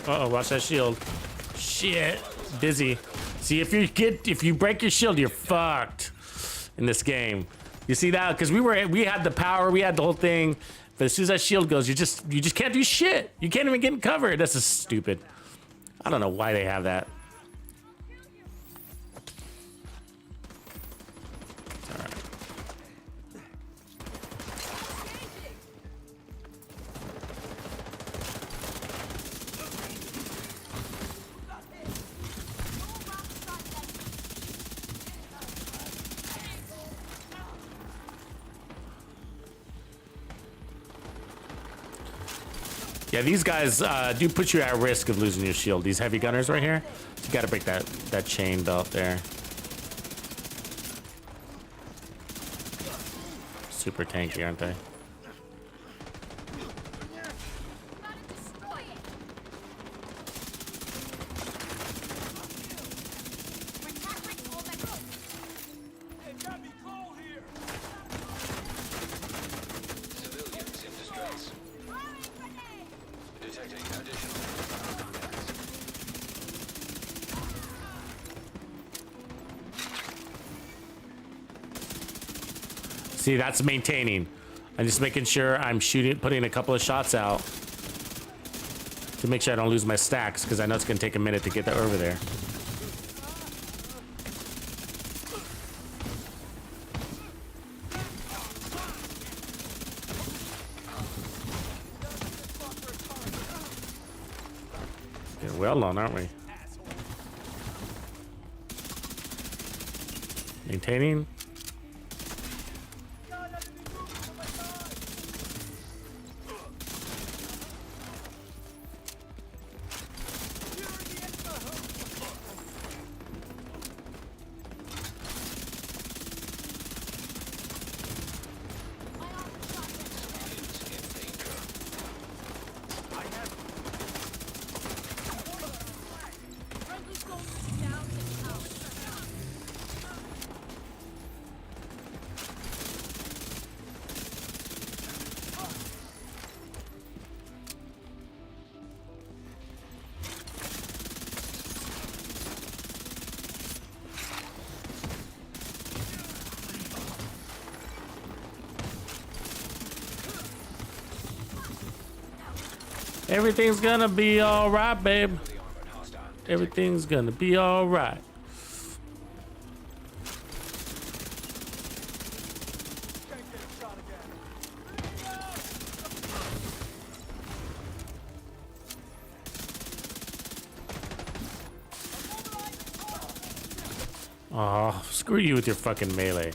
S3: Uh-oh, watch that shield. Shit. Dizzy. See, if you break your shield, you're fucked in this game. You see that? Because we had the power, we had the whole thing. But as soon as that shield goes, you just can't do shit. You can't even get in cover. That's just stupid. I don't know why they have that. Yeah, these guys do put you at risk of losing your shield. These heavy gunners right here. You gotta break that chain belt there. Super tanky, aren't they?
S2: It got me cold here!
S5: Civilians in distress. Detecting additional.
S3: See, that's maintaining. I'm just making sure I'm putting a couple of shots out to make sure I don't lose my stacks, because I know it's gonna take a minute to get that over there. Getting well on, aren't we? Maintaining. Everything's gonna be all right, babe. Everything's gonna be all right. Oh, screw you with your fucking melee.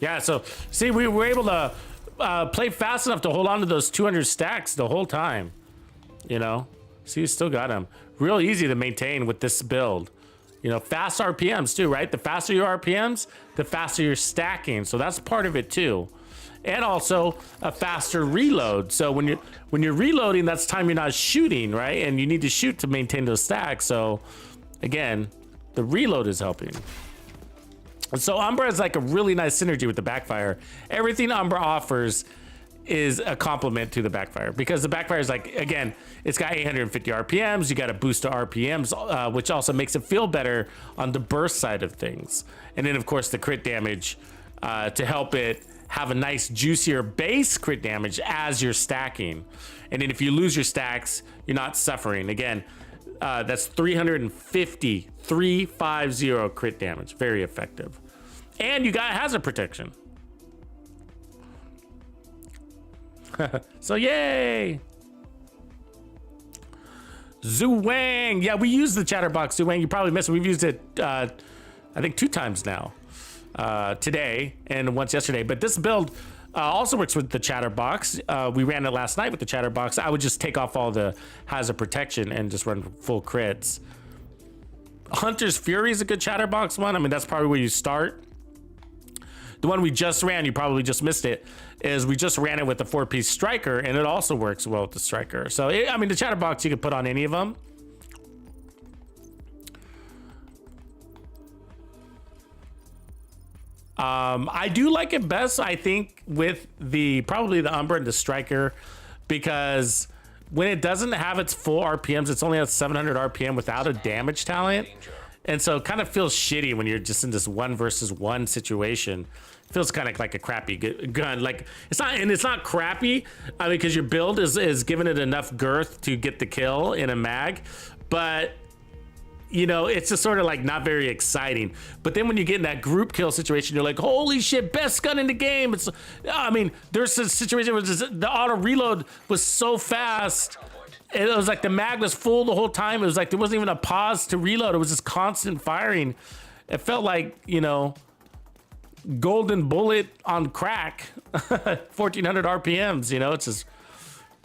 S3: Yeah, so see, we were able to play fast enough to hold on to those 200 stacks the whole time. You know, see, you still got them. Real easy to maintain with this build. You know, fast RPMs too, right? The faster your RPMs, the faster you're stacking. So that's part of it too. And also a faster reload. So when you're reloading, that's time you're not shooting, right? And you need to shoot to maintain those stacks. So again, the reload is helping. So Umbra is like a really nice synergy with the backfire. Everything Umbra offers is a compliment to the backfire, because the backfire is like, again, it's got 850 RPMs. You got a boost to RPMs, which also makes it feel better on the burst side of things. And then of course the crit damage to help it have a nice juicier base crit damage as you're stacking. And then if you lose your stacks, you're not suffering. Again, that's 350 crit damage. Very effective. And you got hazard protection. So yay! Zuwang! Yeah, we use the chatterbox, Zuwang. You probably missed it. We've used it, I think 2 times now. Today and once yesterday. But this build also works with the chatterbox. We ran it last night with the chatterbox. I would just take off all the hazard protection and just run full crits. Hunter's Fury is a good chatterbox one. I mean, that's probably where you start. The one we just ran, you probably just missed it, is we just ran it with the 4-piece striker, and it also works well with the striker. So, I mean, the chatterbox, you can put on any of them. I do like it best, I think, with probably the Umbra and the striker, because when it doesn't have its full RPMs, it's only at 700 RPM without a damage talent. And so it kind of feels shitty when you're just in this 1 versus 1 situation. It feels kind of like a crappy gun. Like, it's not crappy, I mean, because your build is giving it enough girth to get the kill in a mag, but you know, it's just sort of like not very exciting. But then when you get in that group kill situation, you're like, holy shit, best gun in the game. It's, I mean, there's a situation where the auto reload was so fast. It was like the mag was full the whole time. It was like there wasn't even a pause to reload. It was just constant firing. It felt like, you know, golden bullet on crack. 1400 RPMs, you know, it's just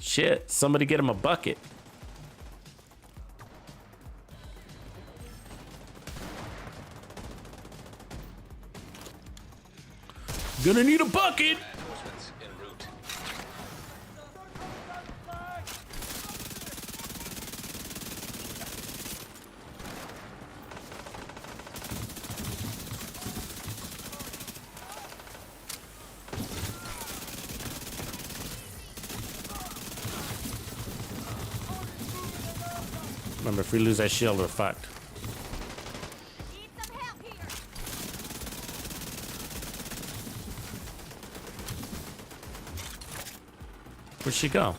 S3: shit. Somebody get him a bucket. Gonna need a bucket.
S5: Reinforcements en route.
S3: Remember, if we lose that shield, we're fucked.
S1: Need some help here.
S3: Where'd she go?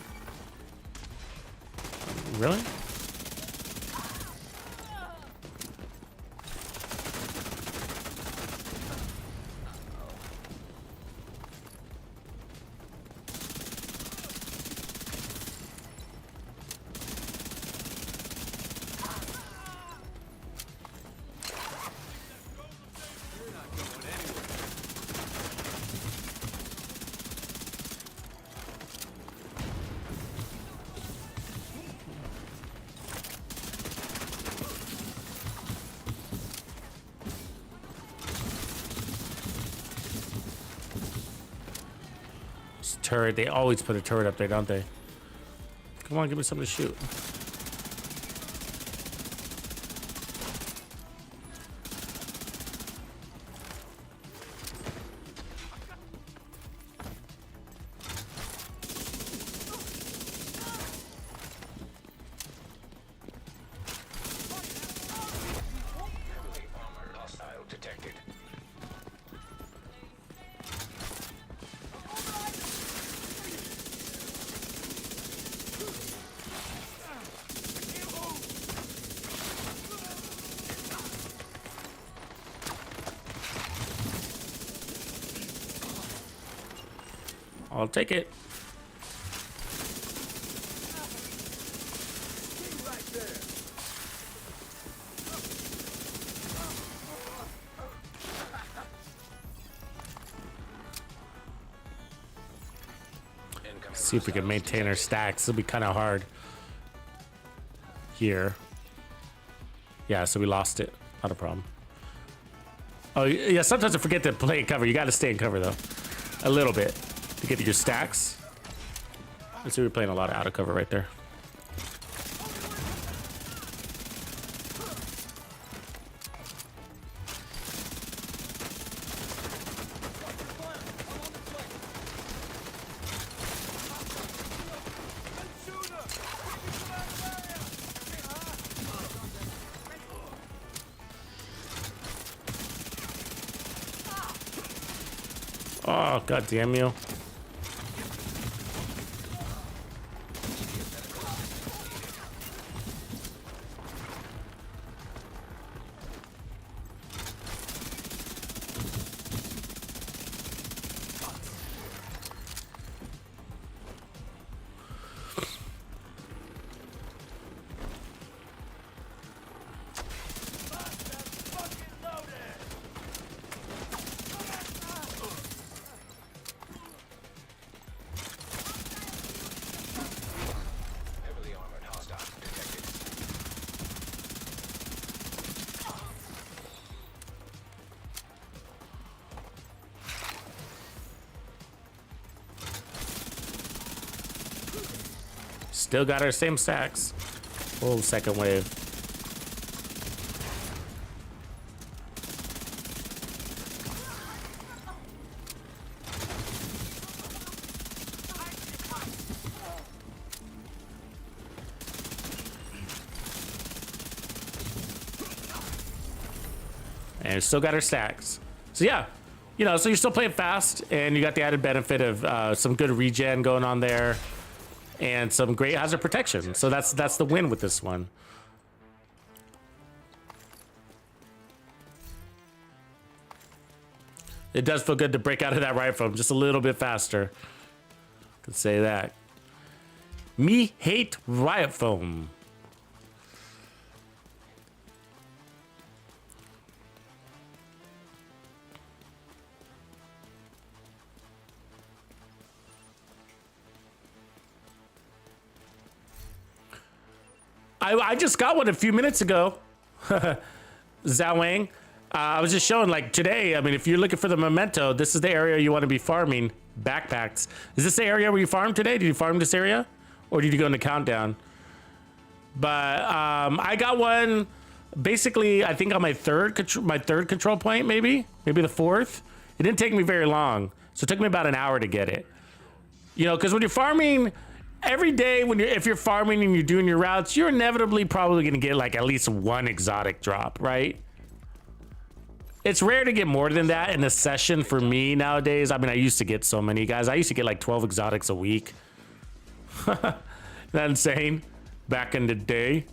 S3: Really? Turret. They always put a turret up there, don't they? Come on, give me something to shoot.
S5: Heavily armored hostile detected.
S3: I'll take it. See if we can maintain our stacks. It'll be kind of hard here. Yeah, so we lost it. Not a problem. Oh, yeah, sometimes I forget to play in cover. You got to stay in cover, though. A little bit to get to your stacks. Let's see, we're playing a lot of out of cover right there. Oh, god damn you.
S5: Heavily armored hostile detected.
S3: Still got our same stacks. Oh, second wave. And we still got our stacks. So yeah, you know, so you're still playing fast, and you got the added benefit of some good regen going on there, and some great hazard protection. So that's the win with this one. It does feel good to break out of that riot foam just a little bit faster. Could say that. Me hate riot foam. I just got one a few minutes ago. Zawang. I was just showing, like, today, I mean, if you're looking for the memento, this is the area you want to be farming backpacks. Is this the area where you farmed today? Did you farm this area? Or did you go into countdown? But I got one basically, I think on my third control point, maybe the fourth. It didn't take me very long. So it took me about an hour to get it. You know, because when you're farming every day, if you're farming and you're doing your routes, you're inevitably probably going to get like at least one exotic drop, right? It's rare to get more than that in a session for me nowadays. I mean, I used to get so many, guys. I used to get like 12 exotics a week. Isn't that insane? Back in the day,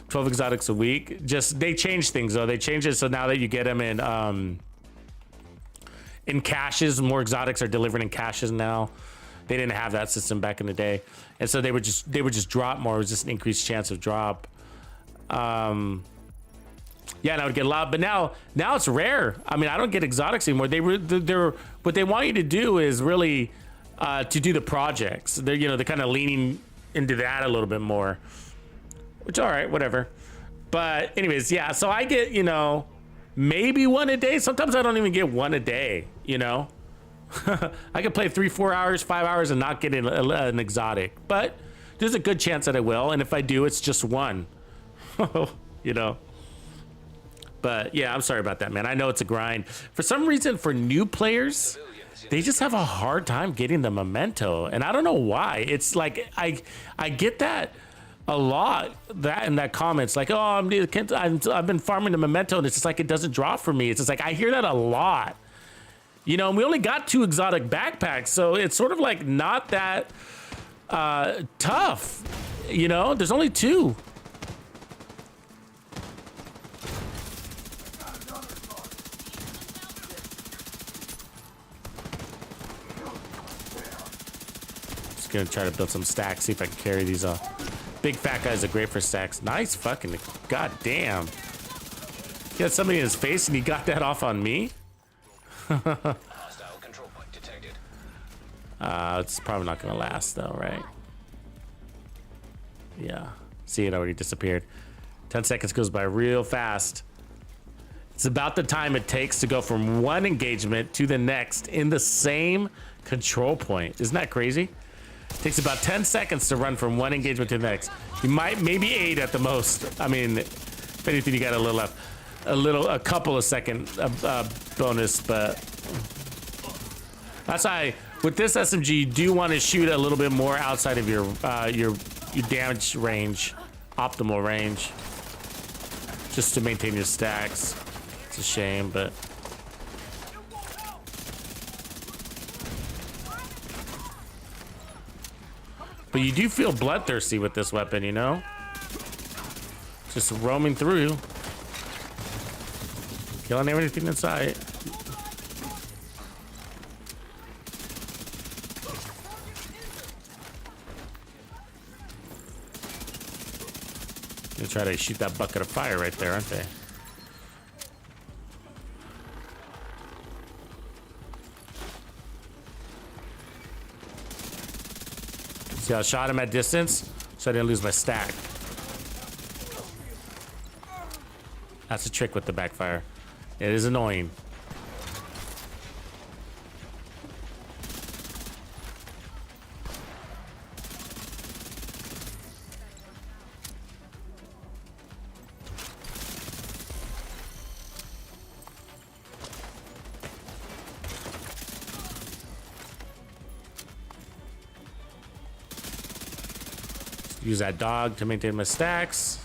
S3: 12 exotics a week. Just, they changed things though. They changed it so now that you get them in caches. More exotics are delivered in caches now. They didn't have that system back in the day, and so they would just drop more. It was just an increased chance of drop. Yeah, and I would get a lot, but now it's rare. I mean, I don't get exotics anymore. They're what they want you to do is really to do the projects. They're kind of leaning into that a little bit more, which all right, whatever. But anyways, yeah. So I get maybe one a day. Sometimes I don't even get one a day. I could play 3-4 hours, 5 hours, and not get an exotic. But there's a good chance that I will, and if I do, it's just one. But yeah, I'm sorry about that, man. I know it's a grind. For some reason, for new players, they just have a hard time getting the memento, and I don't know why. It's like I get that a lot. That in that comments, like, oh, I've been farming the memento, and it's just like it doesn't drop for me. It's just like I hear that a lot. And we only got 2 exotic backpacks, so it's sort of like not that tough. There's only 2. Just gonna try to build some stacks, see if I can carry these off. Big fat guys are great for stacks. Nice fucking, god damn. He had somebody in his face and he got that off on me?
S5: Hostile control point detected.
S3: It's probably not gonna last though, right? Yeah. See, it already disappeared. 10 seconds goes by real fast. It's about the time it takes to go from one engagement to the next in the same control point. Isn't that crazy? It takes about 10 seconds to run from one engagement to the next. You might, maybe 8 at the most. I mean, if anything, you got a little left. A couple of second bonus, but that's why with this SMG, you do want to shoot a little bit more outside of your damage range, optimal range, just to maintain your stacks. It's a shame, but But you do feel bloodthirsty with this weapon, you know? Just roaming through. Killing everything in sight. They try to shoot that bucket of fire right there, aren't they? See, I shot him at distance, so I didn't lose my stack. That's a trick with the backfire. It is annoying. Use that dog to maintain my stacks.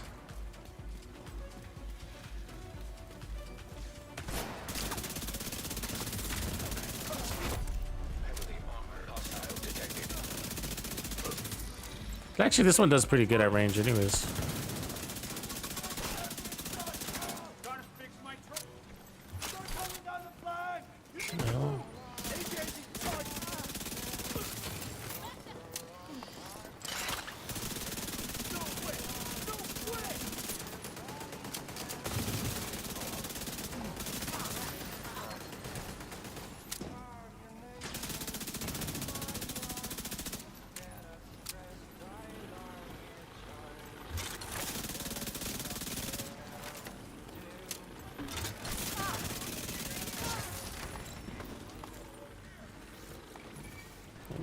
S3: Actually, this one does pretty good at range anyways.
S2: Gotta fix my truck. Start coming down the flag.
S3: No.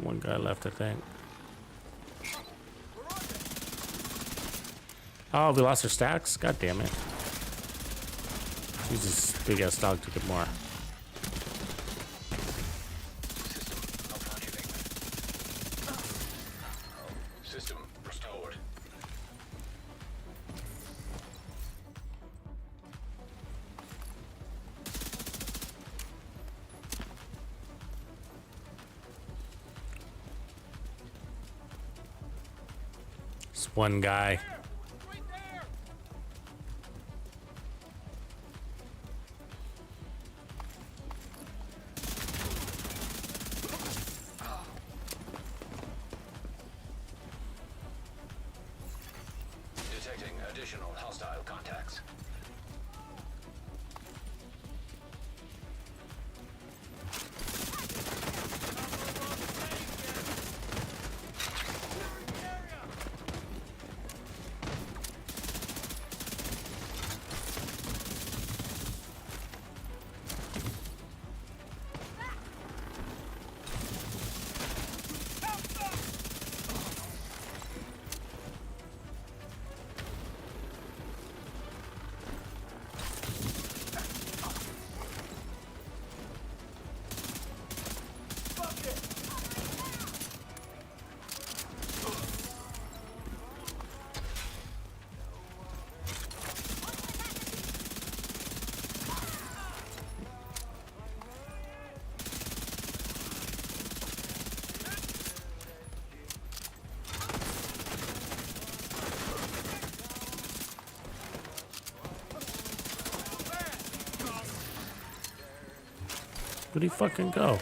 S3: One guy left, I think. Oh, we lost our stacks? God damn it. Jesus, big ass dog took it more.
S5: System restored.
S3: It's one guy.
S2: Right there.
S5: Detecting additional hostile contacts.
S3: Where'd he fucking go?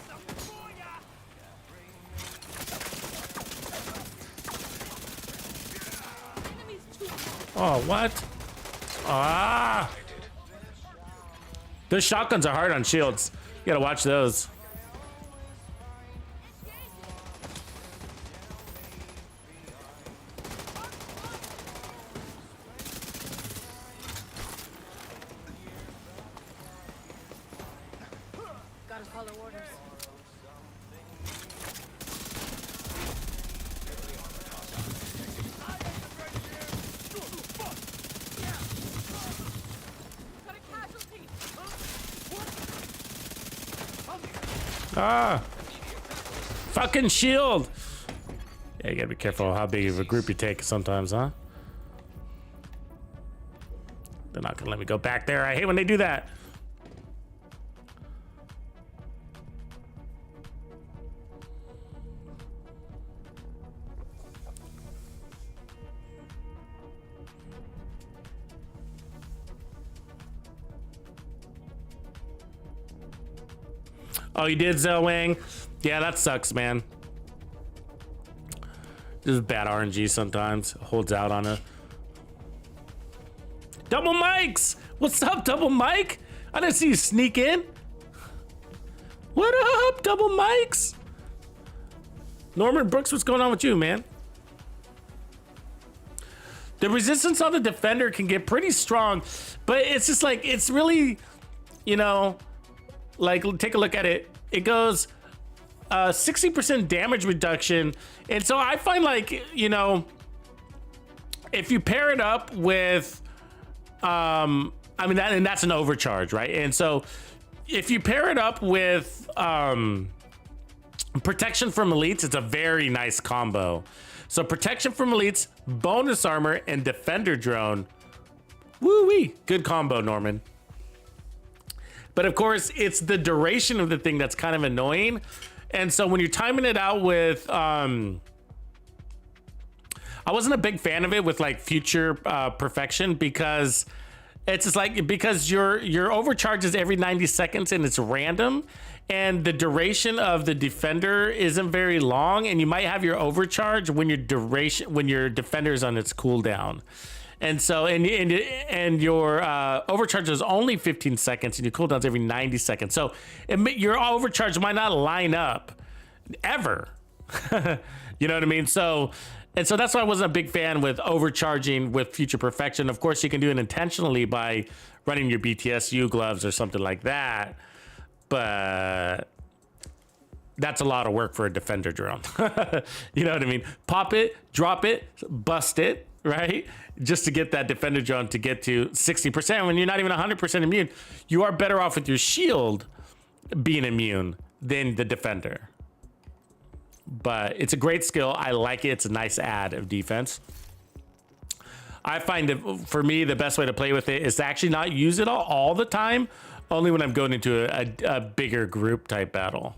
S3: Oh, what? Ah! Those shotguns are hard on shields. You gotta watch those.
S7: Gotta follow orders.
S2: Got a casualty.
S3: Ah! Fucking shield! Yeah, you gotta be careful how big of a group you take sometimes, huh? They're not gonna let me go back there. I hate when they do that. Oh, you did, Zellwang? Yeah, that sucks, man. This is bad RNG sometimes. Holds out on it. Double Mikes! What's up, Double Mike? I didn't see you sneak in. What up, Double Mikes? Norman Brooks, what's going on with you, man? The resistance on the defender can get pretty strong, but it's just like, it's really, you know, like, take a look at it. It goes 60% damage reduction. And so I find, like, you know, if you pair it up with, I mean, that's an overcharge, right? And so if you pair it up with protection from elites, it's a very nice combo. So protection from elites, bonus armor, and defender drone. Woo-wee. Good combo, Norman. But of course, it's the duration of the thing that's kind of annoying. And so when you're timing it out with, I wasn't a big fan of it with like future perfection, because it's just like, because your overcharge is every 90 seconds and it's random, and the duration of the defender isn't very long, and you might have your overcharge when your defender is on its cooldown. And so, and your overcharge is only 15 seconds, and your cooldown's every 90 seconds. So your overcharge might not line up ever. You know what I mean? So, and so that's why I wasn't a big fan with overcharging with future perfection. Of course, you can do it intentionally by running your BTSU gloves or something like that, but that's a lot of work for a defender drone. You know what I mean? Pop it, drop it, bust it, right? Just to get that defender drone to get to 60%. When you're not even 100% immune, you are better off with your shield being immune than the defender. But it's a great skill. I like it. It's a nice add of defense. I find that for me, the best way to play with it is to actually not use it all the time, only when I'm going into a bigger group type battle.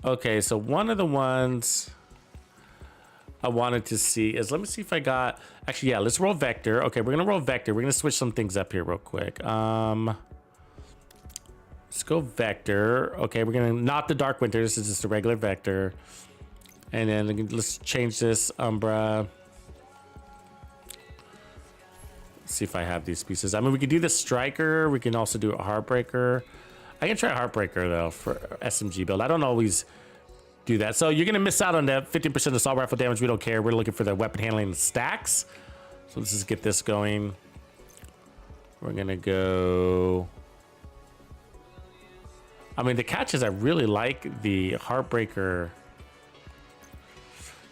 S3: Okay, so one of the ones I wanted to see is, let me see if I got, actually, yeah, let's roll Vector. Okay, we're gonna roll Vector. We're gonna switch some things up here real quick. Let's go Vector. Okay, we're gonna, not the Dark Winter, this is just a regular Vector. And then let's change this Umbra. Let's see if I have these pieces. I mean, we could do the Striker. We can also do a Heartbreaker. I can try Heartbreaker though for SMG build. I don't always do that. So you're gonna miss out on that 15% assault rifle damage. We don't care. We're looking for the weapon handling stacks. So let's just get this going. We're gonna go. I mean, the catch is I really like the Heartbreaker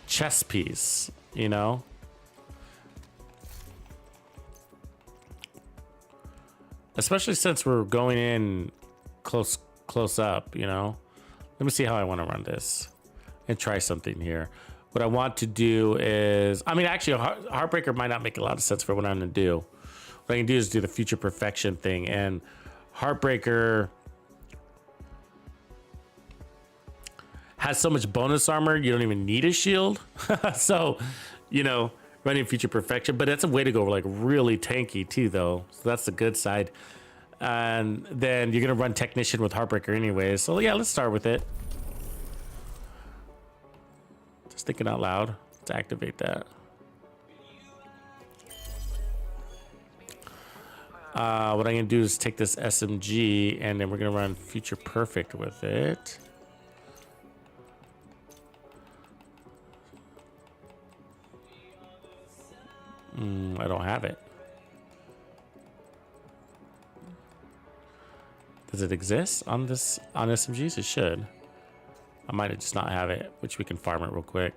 S3: chest piece, you know? Especially since we're going in close up, you know? Let me see how I want to run this and try something here. What I want to do is, I mean, actually, Heartbreaker might not make a lot of sense for what I'm going to do. What I can do is do the future perfection thing, and Heartbreaker has so much bonus armor, you don't even need a shield. So, you know, running future perfection, but that's a way to go like really tanky too, though. So that's the good side. And then you're gonna run Technician with Heartbreaker anyway. So yeah, let's start with it. Just thinking out loud to activate that. What I'm gonna do is take this SMG and then we're gonna run Future Perfect with it. I don't have it. Does it exist on this, on SMGs? It should. I might just not have it, which we can farm it real quick.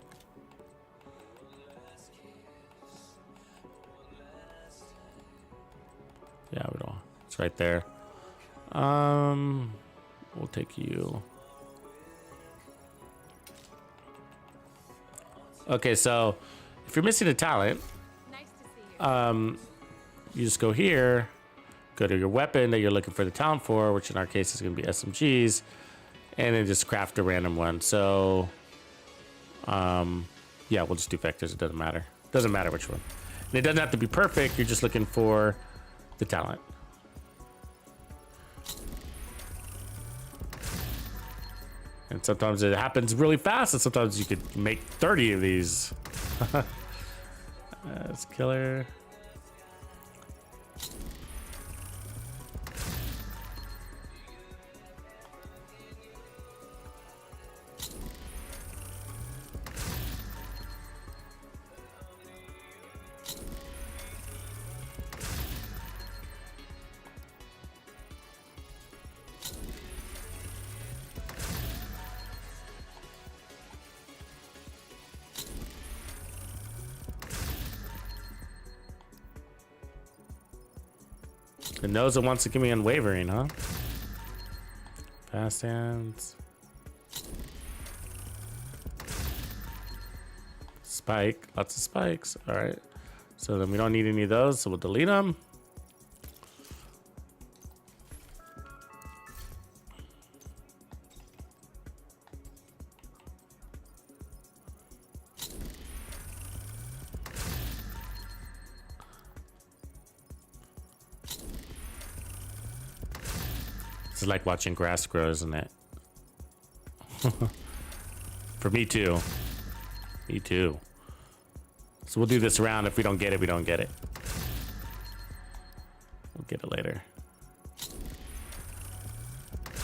S3: Yeah, we don't. It's right there. We'll take you. Okay, so if you're missing a talent, you just go here, go to your weapon that you're looking for the talent for, which in our case is going to be SMGs, and then just craft a random one. So, you Yeah, we'll just do vectors. It doesn't matter. Doesn't matter which one. And it doesn't have to be perfect. You're just looking for the talent. And sometimes it happens really fast, and sometimes you could make 30 of these. That's killer. It knows it wants to give me unwavering, huh? Fast hands. Spike. Lots of spikes. All right. So then we don't need any of those, so we'll delete them. It's like watching grass grow, isn't it? For me too. Me too. So we'll do this round. If we don't get it, we don't get it. We'll get it later.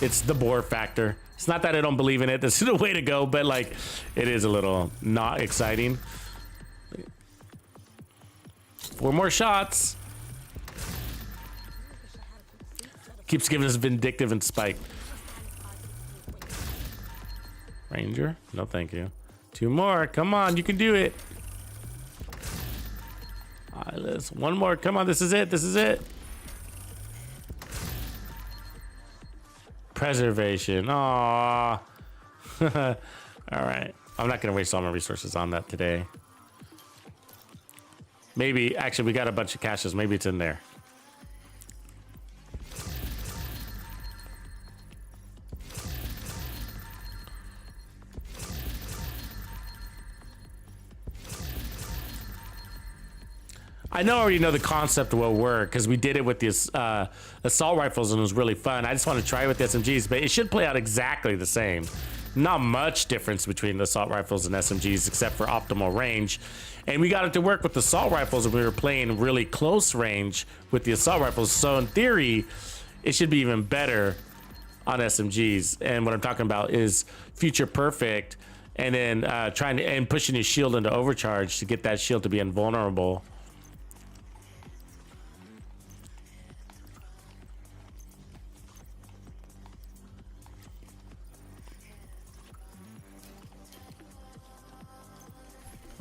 S3: It's the bore factor. It's not that I don't believe in it. This is the way to go, but like, it is a little not exciting. 4 more shots. Keeps giving us vindictive and spike. Ranger? No, thank you. 2 more. Come on, you can do it. Eyeless. 1 more. Come on, this is it. This is it. Preservation. Aww. All right. I'm not going to waste all my resources on that today. Maybe, actually, we got a bunch of caches. Maybe it's in there. I already know the concept will work because we did it with the assault rifles and it was really fun. I just want to try it with the SMGs, but it should play out exactly the same. Not much difference between the assault rifles and SMGs except for optimal range. And we got it to work with the assault rifles and we were playing really close range with the assault rifles. So in theory, it should be even better on SMGs. And what I'm talking about is future perfect and then trying to and pushing his shield into overcharge to get that shield to be invulnerable.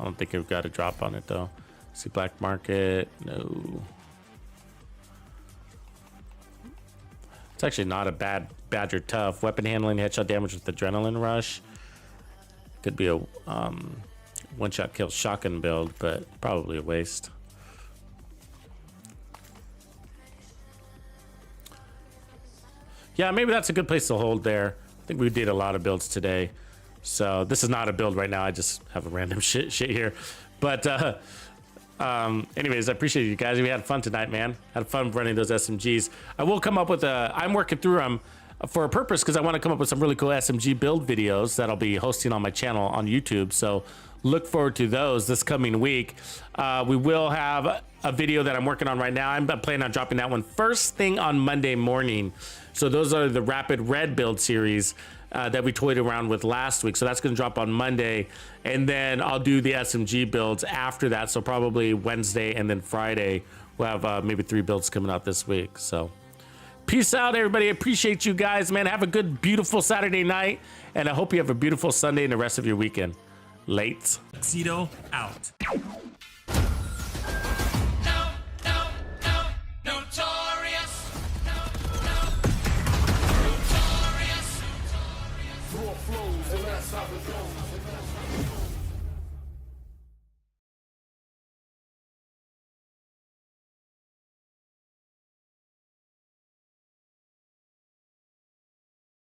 S3: I don't think we've got a drop on it though. See black market, no. It's actually not a bad Badger tough. Weapon handling, headshot damage with adrenaline rush. Could be a one-shot kill shotgun build, but probably a waste. Yeah, maybe that's a good place to hold there. I think we did a lot of builds today. So this is not a build right now. I just have a random shit here. But anyways, I appreciate you guys. We had fun tonight, man. Had fun running those SMGs. I will come up with I'm working through them for a purpose because I want to come up with some really cool SMG build videos that I'll be hosting on my channel on YouTube. So look forward to those this coming week. We will have a video that I'm working on right now. I'm planning on dropping that one first thing on Monday morning. So those are the Rapid Red build series that we toyed around with last week. So that's going to drop on Monday. And then I'll do the SMG builds after that. So probably Wednesday and then Friday. We'll have maybe 3 builds coming out this week. So peace out, everybody. I appreciate you guys, man. Have a good, beautiful Saturday night. And I hope you have a beautiful Sunday and the rest of your weekend. Late.
S7: Tuxedo out.
S8: Flows and that's how it goes.